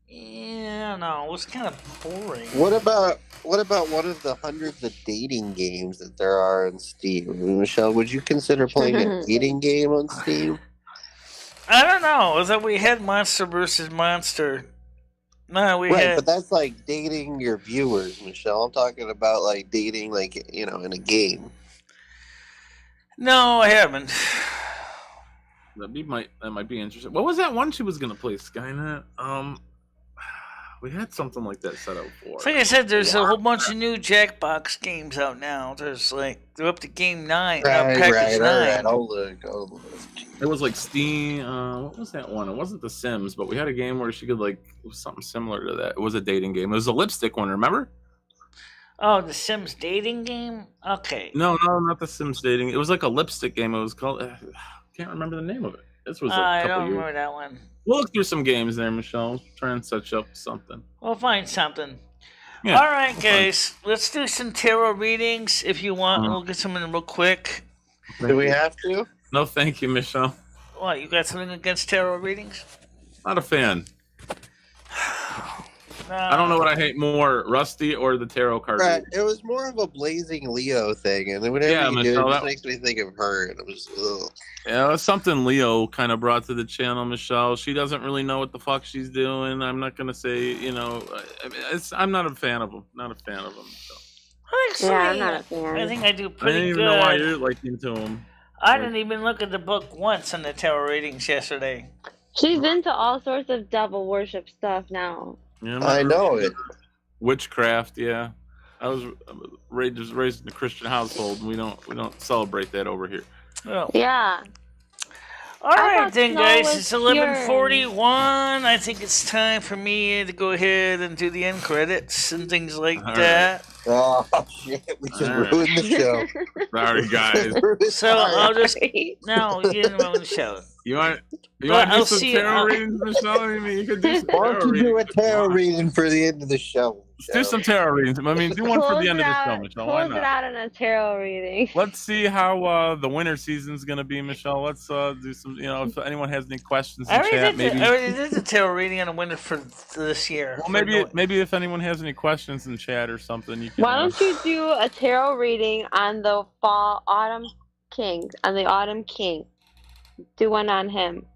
[SPEAKER 1] it was kind of boring.
[SPEAKER 2] What about one of the hundreds of dating games that there are on Steam? Michelle, would you consider playing a dating game on Steam?
[SPEAKER 1] I don't know. I thought we had Monster versus Monster. No, had...
[SPEAKER 2] but that's like dating your viewers, Michelle. I'm talking about like dating, like in a game.
[SPEAKER 1] No, I haven't.
[SPEAKER 3] That might be interesting. What was that one she was gonna play? Skynet. We had something like that set up for.
[SPEAKER 1] Like I said, there's a whole bunch of new Jackbox games out now. There's they're up to game 9, package 9.
[SPEAKER 2] Right. I'll look.
[SPEAKER 3] It was like Steam. What was that one? It wasn't The Sims, but we had a game where she could it was something similar to that. It was a dating game. It was a lipstick one. Remember?
[SPEAKER 1] Oh, the Sims dating game. Okay.
[SPEAKER 3] No, not the Sims dating. It was like a lipstick game. It was called. I can't remember the name of it. This was
[SPEAKER 1] I
[SPEAKER 3] a couple
[SPEAKER 1] don't
[SPEAKER 3] years.
[SPEAKER 1] remember that one.
[SPEAKER 3] We'll look through some games there, Michelle. Try and set you up something.
[SPEAKER 1] We'll find something.
[SPEAKER 3] Yeah,
[SPEAKER 1] all right, guys. Let's do some tarot readings if you want. We'll get some in real quick.
[SPEAKER 2] Do we have to?
[SPEAKER 3] No, thank you, Michelle.
[SPEAKER 1] What, you got something against tarot readings?
[SPEAKER 3] Not a fan.
[SPEAKER 1] No.
[SPEAKER 3] I don't know what I hate more, Rusty or the tarot card.
[SPEAKER 2] Right. It was more of a blazing Leo thing, and whenever you do, it just makes me think of her, and it was. Ugh.
[SPEAKER 3] Yeah, it was something Leo kind of brought to the channel, Michelle. She doesn't really know what the fuck she's doing. I'm not gonna say, I'm not a fan of him. Not a fan of him. So.
[SPEAKER 1] Actually,
[SPEAKER 5] I'm not a fan.
[SPEAKER 1] I think I do pretty
[SPEAKER 3] I didn't even
[SPEAKER 1] good.
[SPEAKER 3] know why you're liking to him.
[SPEAKER 1] I didn't even look at the book once on the tarot readings yesterday.
[SPEAKER 5] She's into all sorts of devil worship stuff now.
[SPEAKER 3] Yeah,
[SPEAKER 2] I know it.
[SPEAKER 3] Witchcraft, yeah. I was raised in a Christian household, and we don't celebrate that over here.
[SPEAKER 1] Oh.
[SPEAKER 5] Yeah.
[SPEAKER 1] All right, then, guys. It's 11:41. I think it's time for me to go ahead and do the end credits and things like that.
[SPEAKER 2] Oh shit! We just ruined the show.
[SPEAKER 3] Sorry, guys.
[SPEAKER 1] So I'll just no, you didn't ruin the show.
[SPEAKER 3] You want to do some tarot readings, Michelle? I mean, you could do some
[SPEAKER 2] Why don't you do a tarot reading for the end of the show?
[SPEAKER 3] Let's do some tarot readings. I mean, do one for the end of the show, Michelle. Why
[SPEAKER 5] Close it
[SPEAKER 3] not?
[SPEAKER 5] out in a tarot reading.
[SPEAKER 3] Let's see how the winter season's going to be, Michelle. Let's do some, if anyone has any questions in chat, maybe.
[SPEAKER 1] I already did the tarot reading on the winter for this year.
[SPEAKER 3] Well, maybe if anyone has any questions in chat or something, you can.
[SPEAKER 5] Why don't you do a tarot reading on the autumn king, on the autumn king? Do one on him.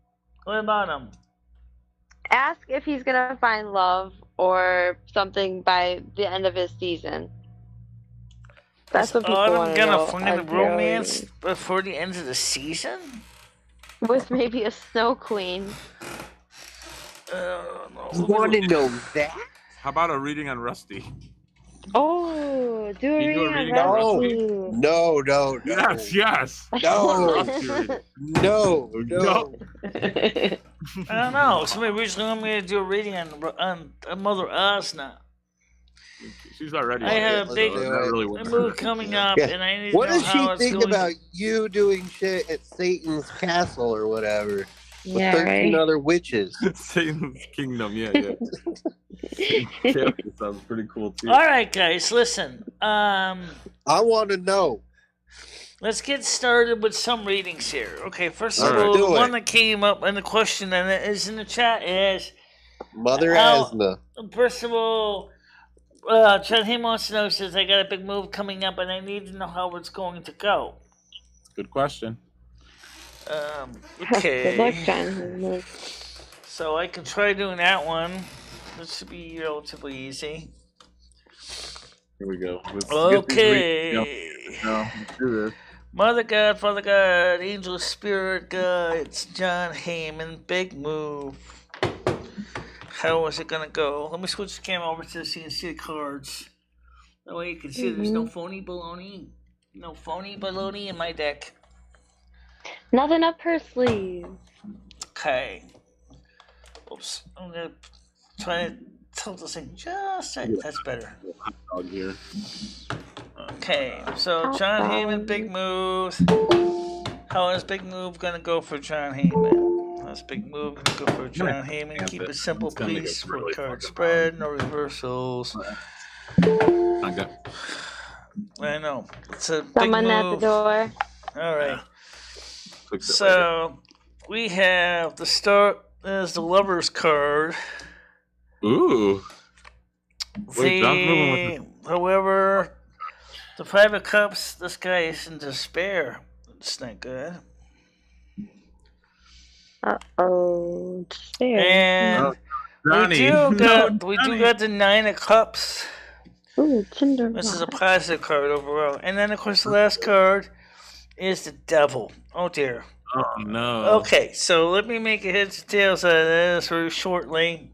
[SPEAKER 1] What about him?
[SPEAKER 5] Ask if he's gonna find love or something by the end of his season. That's what people want to know.
[SPEAKER 1] Autumn gonna find romance before the end of the season?
[SPEAKER 5] With maybe a snow queen.
[SPEAKER 2] You want to know that?
[SPEAKER 3] How about a reading on Rusty?
[SPEAKER 5] Oh, do a reading on Rusty.
[SPEAKER 2] No.
[SPEAKER 3] Yes.
[SPEAKER 2] No. No.
[SPEAKER 1] I don't know. Somebody recently wanted me to do a reading on Mother Asna.
[SPEAKER 3] She's already.
[SPEAKER 1] I have a big move coming up, and I need to know how it's going.
[SPEAKER 2] What does she think about you doing shit at Satan's castle or whatever? With 13 other witches.
[SPEAKER 3] Satan's kingdom, yeah. Sounds pretty cool too.
[SPEAKER 1] All right, guys, listen.
[SPEAKER 2] I want to know.
[SPEAKER 1] Let's get started with some readings here. Okay, first of all, the one that came up and the question that is in the chat is
[SPEAKER 2] Mother Asna.
[SPEAKER 1] First of all, John Hay wants to know, says, I got a big move coming up and I need to know how it's going to go.
[SPEAKER 3] Good question.
[SPEAKER 1] Okay.
[SPEAKER 5] Good luck, John.
[SPEAKER 1] So I can try doing that one. This should be relatively easy.
[SPEAKER 3] Here we go.
[SPEAKER 1] Okay.
[SPEAKER 3] Let's do this.
[SPEAKER 1] Mother God, Father God, Angel Spirit Guides, John Heyman, big move. How is it gonna go? Let me switch the camera over to so you can see the cards. That way you can see there's no phony baloney. No phony baloney in my deck.
[SPEAKER 5] Nothing up her sleeve.
[SPEAKER 1] Okay. Oops. I'm gonna try to tilt this thing just right. That's better. Okay, so John Heyman, big move. How is big move gonna go for John Heyman? How's big move gonna go for John Heyman? Keep it simple, please. One card spread, no reversals.
[SPEAKER 3] Okay.
[SPEAKER 1] I know. It's a big
[SPEAKER 5] Someone
[SPEAKER 1] move.
[SPEAKER 5] at the door.
[SPEAKER 1] All right. So we have the start as the Lover's card.
[SPEAKER 3] Ooh.
[SPEAKER 1] However, the Five of Cups, this guy is in despair. It's not good.
[SPEAKER 5] Uh-oh. Despair.
[SPEAKER 1] And we do got the Nine of Cups.
[SPEAKER 5] Ooh, Tinder.
[SPEAKER 1] This is a positive card overall. And then, of course, the last card is the Devil. Oh, dear.
[SPEAKER 3] Oh, no.
[SPEAKER 1] Okay, so let me make a heads and tails out of this very shortly.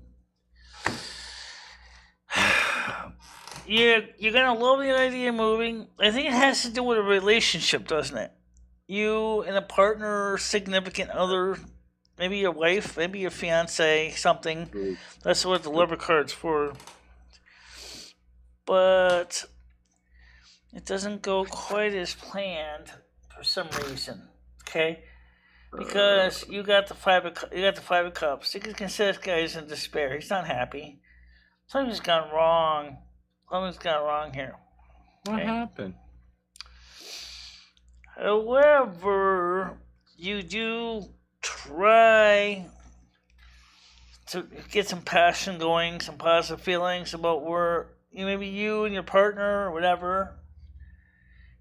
[SPEAKER 1] You're going to love the idea of moving. I think it has to do with a relationship, doesn't it? You and a partner, significant other, maybe your wife, maybe your fiance, something. That's what the Lover card's for. But it doesn't go quite as planned for some reason. Okay? because you got the five of cups. You can consider this guy is in despair. He's not happy. Something's gone wrong. Something's gone wrong here.
[SPEAKER 3] What happened?
[SPEAKER 1] However, you do try to get some passion going, some positive feelings about where maybe you and your partner or whatever,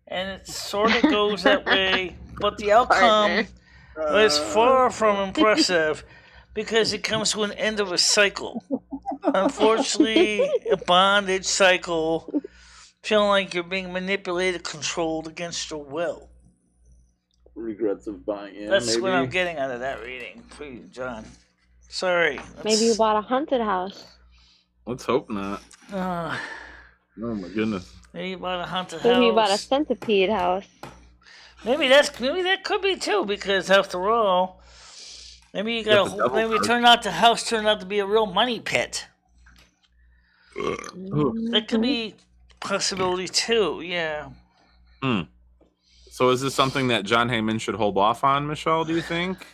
[SPEAKER 1] and it sort of goes that way, but the outcome is far from impressive because it comes to an end of a cycle. Unfortunately, a bondage cycle, feeling like you're being manipulated, controlled against your will.
[SPEAKER 3] Regrets of buying. Yeah,
[SPEAKER 1] that's
[SPEAKER 3] maybe.
[SPEAKER 1] What I'm getting out of that reading for you, John. Sorry.
[SPEAKER 5] Maybe you bought a haunted house.
[SPEAKER 3] Let's hope not. Oh my goodness.
[SPEAKER 1] Maybe you bought a haunted house.
[SPEAKER 5] Maybe you bought a centipede house.
[SPEAKER 1] Maybe that could be too, because after all, maybe you got the house turned out to be a real money pit. That could be a possibility too. Yeah.
[SPEAKER 3] So is this something that John Heyman should hold off on, Michelle, do you think?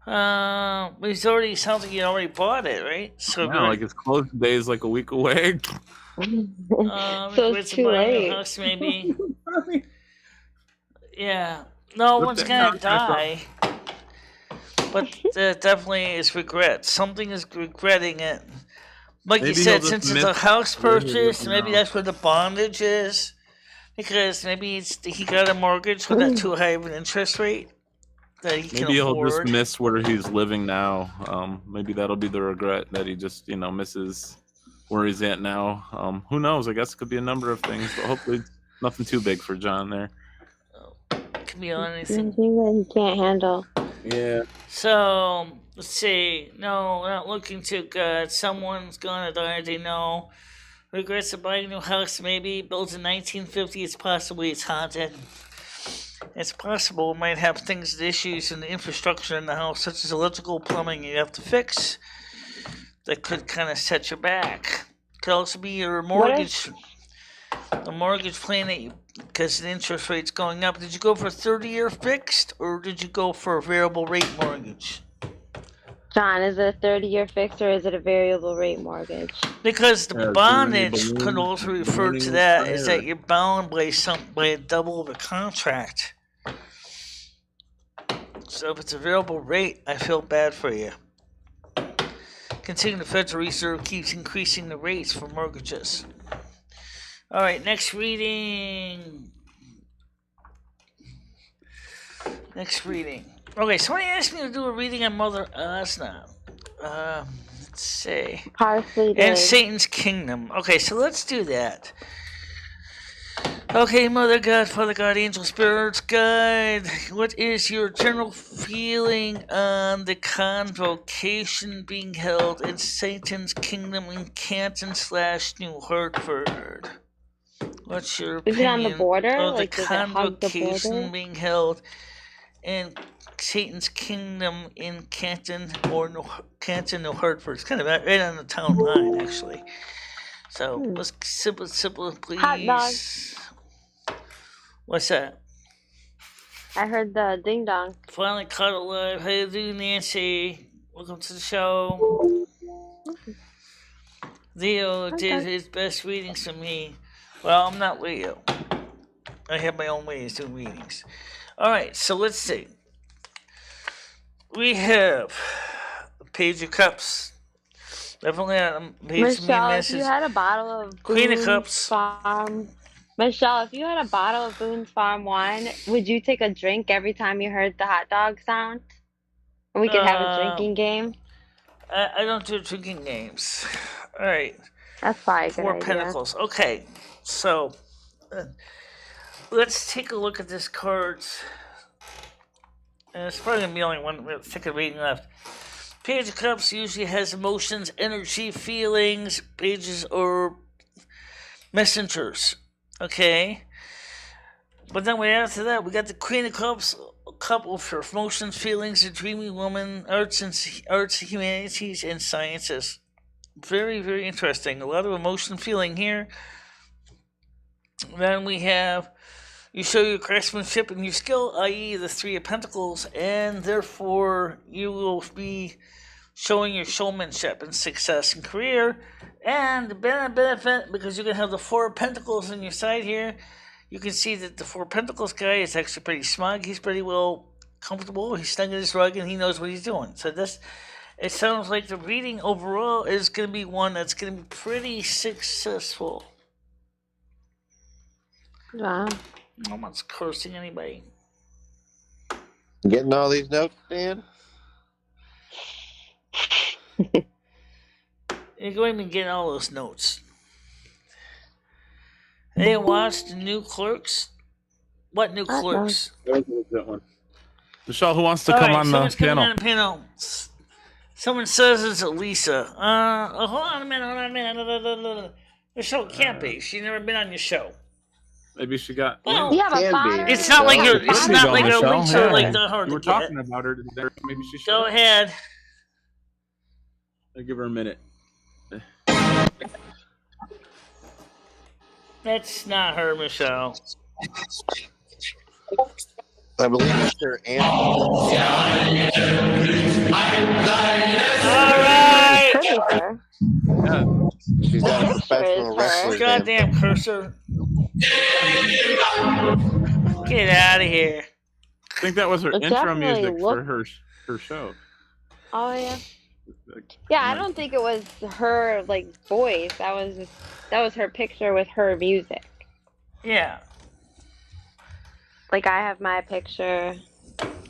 [SPEAKER 1] Sounds like you already bought it, right? So
[SPEAKER 3] like his closing day is like a week away.
[SPEAKER 5] So it's too late.
[SPEAKER 1] House, maybe. Yeah. No one's gonna die. But there definitely is regret. Something is regretting it. Like maybe you said, since it's a house purchase, maybe that's where the bondage is. Because maybe he got a mortgage with that too high of an interest rate that he can afford. Maybe
[SPEAKER 3] he'll just miss where he's living now. Maybe that'll be the regret, that he just, misses where he's at now. Who knows? I guess it could be a number of things, but hopefully nothing too big for John there.
[SPEAKER 1] Could be on anything
[SPEAKER 5] that he can't handle.
[SPEAKER 3] Yeah.
[SPEAKER 1] So, let's see. No, not looking too good. Someone's gonna die, they know. Regrets of buying a new house, maybe. Built in 1950, it's haunted. It's possible it might have issues in the infrastructure in the house, such as electrical, plumbing you have to fix. That could kind of set you back. Could also be your mortgage. The mortgage plan because the interest rate's going up. Did you go for a 30-year fixed, or did you go for a variable rate mortgage?
[SPEAKER 5] John, is it a 30-year fixed or is it a variable rate mortgage?
[SPEAKER 1] Because the bondage could also refer to that, is that you're bound by a double of a contract. So if it's a variable rate, I feel bad for you. Considering the Federal Reserve keeps increasing the rates for mortgages. All right, next reading. Okay, somebody asked me to do a reading on Mother Osna. Let's see.
[SPEAKER 5] Parsley
[SPEAKER 1] and Satan's Kingdom. Okay, so let's do that. Okay, Mother God, Father God, Angel Spirits Guide. What is your general feeling on the convocation being held in Satan's Kingdom in Canton/New Hartford? What's your opinion?
[SPEAKER 5] Is it on the border?
[SPEAKER 1] Of
[SPEAKER 5] like,
[SPEAKER 1] the convocation being held in Satan's Kingdom in Canton, New Hartford. It's kind of right on the town line, actually. So let's simple, please.
[SPEAKER 5] Hot dog.
[SPEAKER 1] What's that?
[SPEAKER 5] I heard the ding dong.
[SPEAKER 1] Finally caught it live. How you doing, Nancy? Welcome to the show. Leo did his best readings for me. Well, I'm not Leo. I have my own ways doing readings. All right, so let's see. We have Page of Cups. Definitely on page
[SPEAKER 5] Michelle, if you had a bottle of
[SPEAKER 1] Queen of Cups.
[SPEAKER 5] Michelle, if you had a bottle of Boone's Farm wine, would you take a drink every time you heard the hot dog sound? And we could have a drinking game?
[SPEAKER 1] I don't do drinking games. All right.
[SPEAKER 5] That's probably a good
[SPEAKER 1] 4
[SPEAKER 5] idea.
[SPEAKER 1] Pentacles. Okay, so let's take a look at this card. And it's probably going to be only one second reading left. Page of Cups usually has emotions, energy, feelings. Pages or messengers. Okay? But then after that, we got the Queen of Cups, a couple for emotions, feelings, a dreamy woman, arts, humanities, and sciences. Very, very interesting. A lot of emotion, feeling here. Then we have You show your craftsmanship and your skill, i.e., the Three of Pentacles, and therefore you will be showing your showmanship and success in career. And the benefit, because you're going to have the Four of Pentacles on your side here, you can see that the Four of Pentacles guy is actually pretty smug. He's pretty well comfortable. He's stuck in his rug and he knows what he's doing. So it sounds like the reading overall is going to be one that's going to be pretty successful.
[SPEAKER 5] Wow.
[SPEAKER 1] No one's cursing anybody.
[SPEAKER 2] Getting all these notes, Dan?
[SPEAKER 1] You're going to be getting all those notes. Hey, watched the new Clerks? What new Clerks?
[SPEAKER 3] Michelle, who wants to come on the
[SPEAKER 1] panel? Someone says it's Elisa. Hold on a minute. Michelle can't be. She's never been on your show.
[SPEAKER 3] Maybe she got.
[SPEAKER 5] Well, you have a fodder.
[SPEAKER 1] It's not like you're. It's not like a links are like the hard.
[SPEAKER 3] We were talking about her today. Maybe she should.
[SPEAKER 1] Go ahead.
[SPEAKER 3] I'll give her a minute.
[SPEAKER 1] That's not her, Michelle.
[SPEAKER 2] I believe it's her aunt. All
[SPEAKER 1] right.
[SPEAKER 3] Yeah.
[SPEAKER 2] She's got a professional wrestler.
[SPEAKER 1] Goddamn cursor. Get out of here.
[SPEAKER 3] I think that was her intro music for her show.
[SPEAKER 5] Oh yeah. Yeah, I don't think it was her voice. That was her picture with her music.
[SPEAKER 1] Yeah.
[SPEAKER 5] Like I have my picture.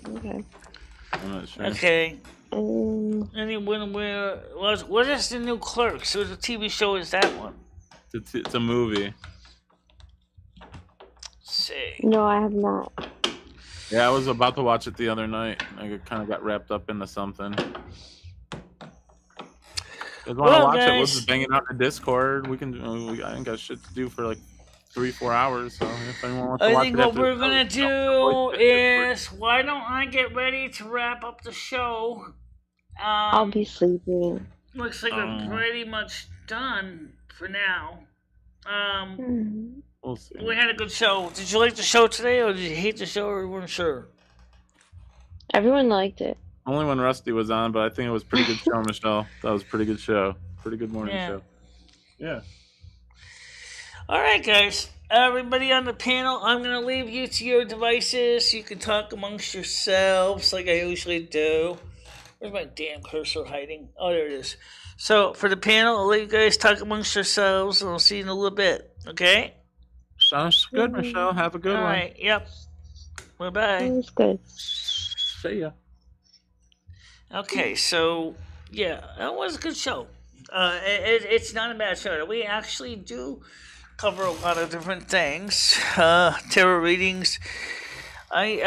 [SPEAKER 5] Okay.
[SPEAKER 3] I'm not sure.
[SPEAKER 1] Okay. What is the new Clerks? So the TV show is that one?
[SPEAKER 3] It's a movie.
[SPEAKER 1] See.
[SPEAKER 5] No, I have not.
[SPEAKER 3] Yeah, I was about to watch it the other night. I kind of got wrapped up into something. If you want to watch it, we'll just bang it out in the Discord. I ain't got shit to do for like 3-4 hours. So if anyone wants to watch it,
[SPEAKER 1] I think what we're gonna do is, why don't I get ready to wrap up the show?
[SPEAKER 5] I'll be sleeping.
[SPEAKER 1] Looks like we're pretty much done for now.
[SPEAKER 3] We'll see.
[SPEAKER 1] We had a good show. Did you like the show today, or did you hate the show, or you weren't sure?
[SPEAKER 5] Everyone liked it.
[SPEAKER 3] Only when Rusty was on, but I think it was a pretty good show, Michelle. That was a pretty good show. Pretty good morning show. Yeah.
[SPEAKER 1] All right, guys. Everybody on the panel, I'm going to leave you to your devices. You can talk amongst yourselves like I usually do. Where's my damn cursor hiding? Oh, there it is. So, for the panel, I'll let you guys talk amongst yourselves, and I'll see you in a little bit. Okay?
[SPEAKER 3] Sounds good, Michelle. Have a good one.
[SPEAKER 1] All right. Yep. Bye-bye.
[SPEAKER 5] Sounds good.
[SPEAKER 3] See ya.
[SPEAKER 1] Okay, so, yeah, that was a good show. It's not a bad show. We actually do cover a lot of different things. Tarot readings. I'm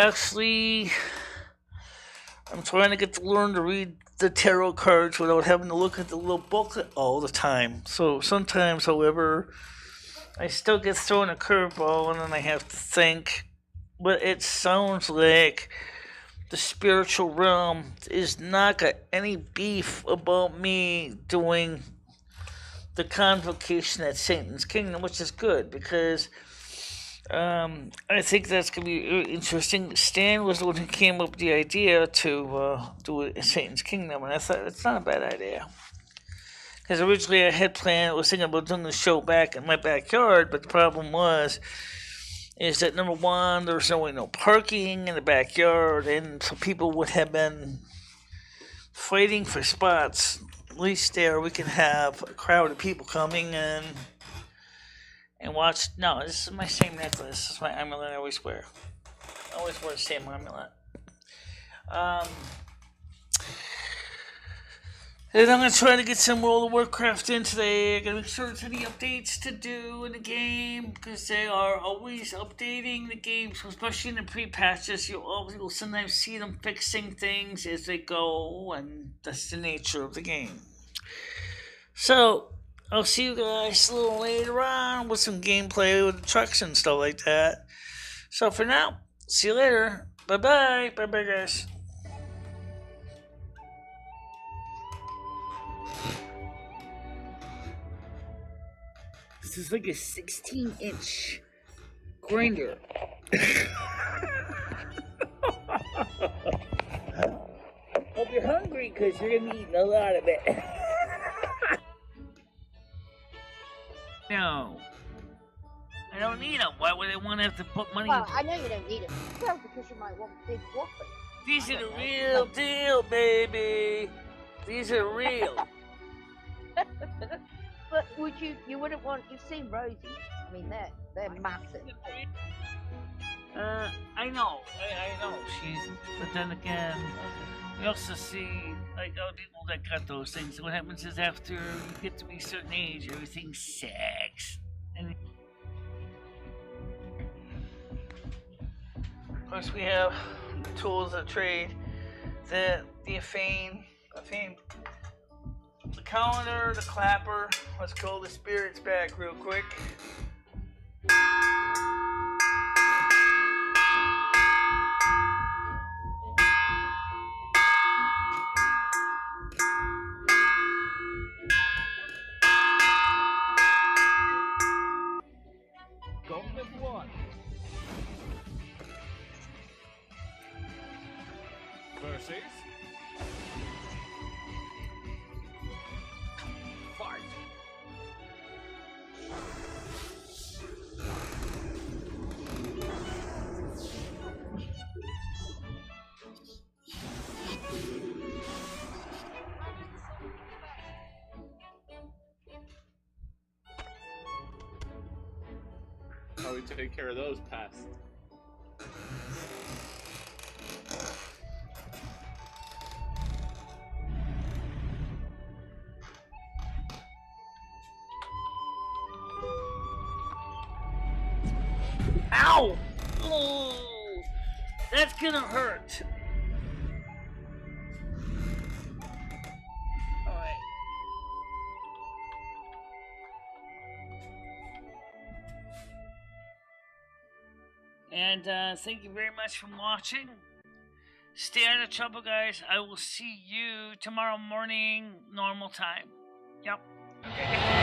[SPEAKER 1] trying to learn to read the tarot cards without having to look at the little booklet all the time. So sometimes, however, I still get thrown a curveball and then I have to think. But it sounds like the spiritual realm is not got any beef about me doing the convocation at Satan's Kingdom, which is good because I think that's going to be interesting. Stan was the one who came up with the idea to do it in Satan's Kingdom, and I thought it's not a bad idea. Because originally I was thinking about doing the show back in my backyard, but the problem is that number one, there's no parking in the backyard, and so people would have been fighting for spots. At least there we can have a crowd of people coming and watch. No, this is my same necklace. This is my amulet I always wear. I always wear the same amulet. And I'm going to try to get some World of Warcraft in today. I'm going to make sure there's any updates to do in the game, because they are always updating the game, so especially in the pre-patches. You'll sometimes see them fixing things as they go, and that's the nature of the game. So, I'll see you guys a little later on with some gameplay with the trucks and stuff like that. So for now, see you later. Bye-bye. Bye-bye, guys. This is like a 16-inch grinder. Hope you're hungry because you're gonna be eating a lot of it. No. I don't need them. Why would I want to have to put money
[SPEAKER 8] Well,
[SPEAKER 1] in?
[SPEAKER 8] I know you don't need them. Well, because you might want big whoppers.
[SPEAKER 1] These are the real deal, baby. These are real.
[SPEAKER 8] But would you wouldn't want, you've seen Rosie. I mean, they're massive.
[SPEAKER 1] I know. I know. But then again, we also see, like, other people that got those things. What happens is after you get to be a certain age, everything sags. And of course, we have tools of trade, the Afane, the counter, the clapper. Let's call the spirits back real quick.
[SPEAKER 9] Golden one. Versus. Fight.
[SPEAKER 3] How we take care of those pests?
[SPEAKER 1] Ow! Oh, that's gonna hurt. Alright. And thank you very much for watching. Stay out of trouble, guys. I will see you tomorrow morning, normal time. Yep. Okay.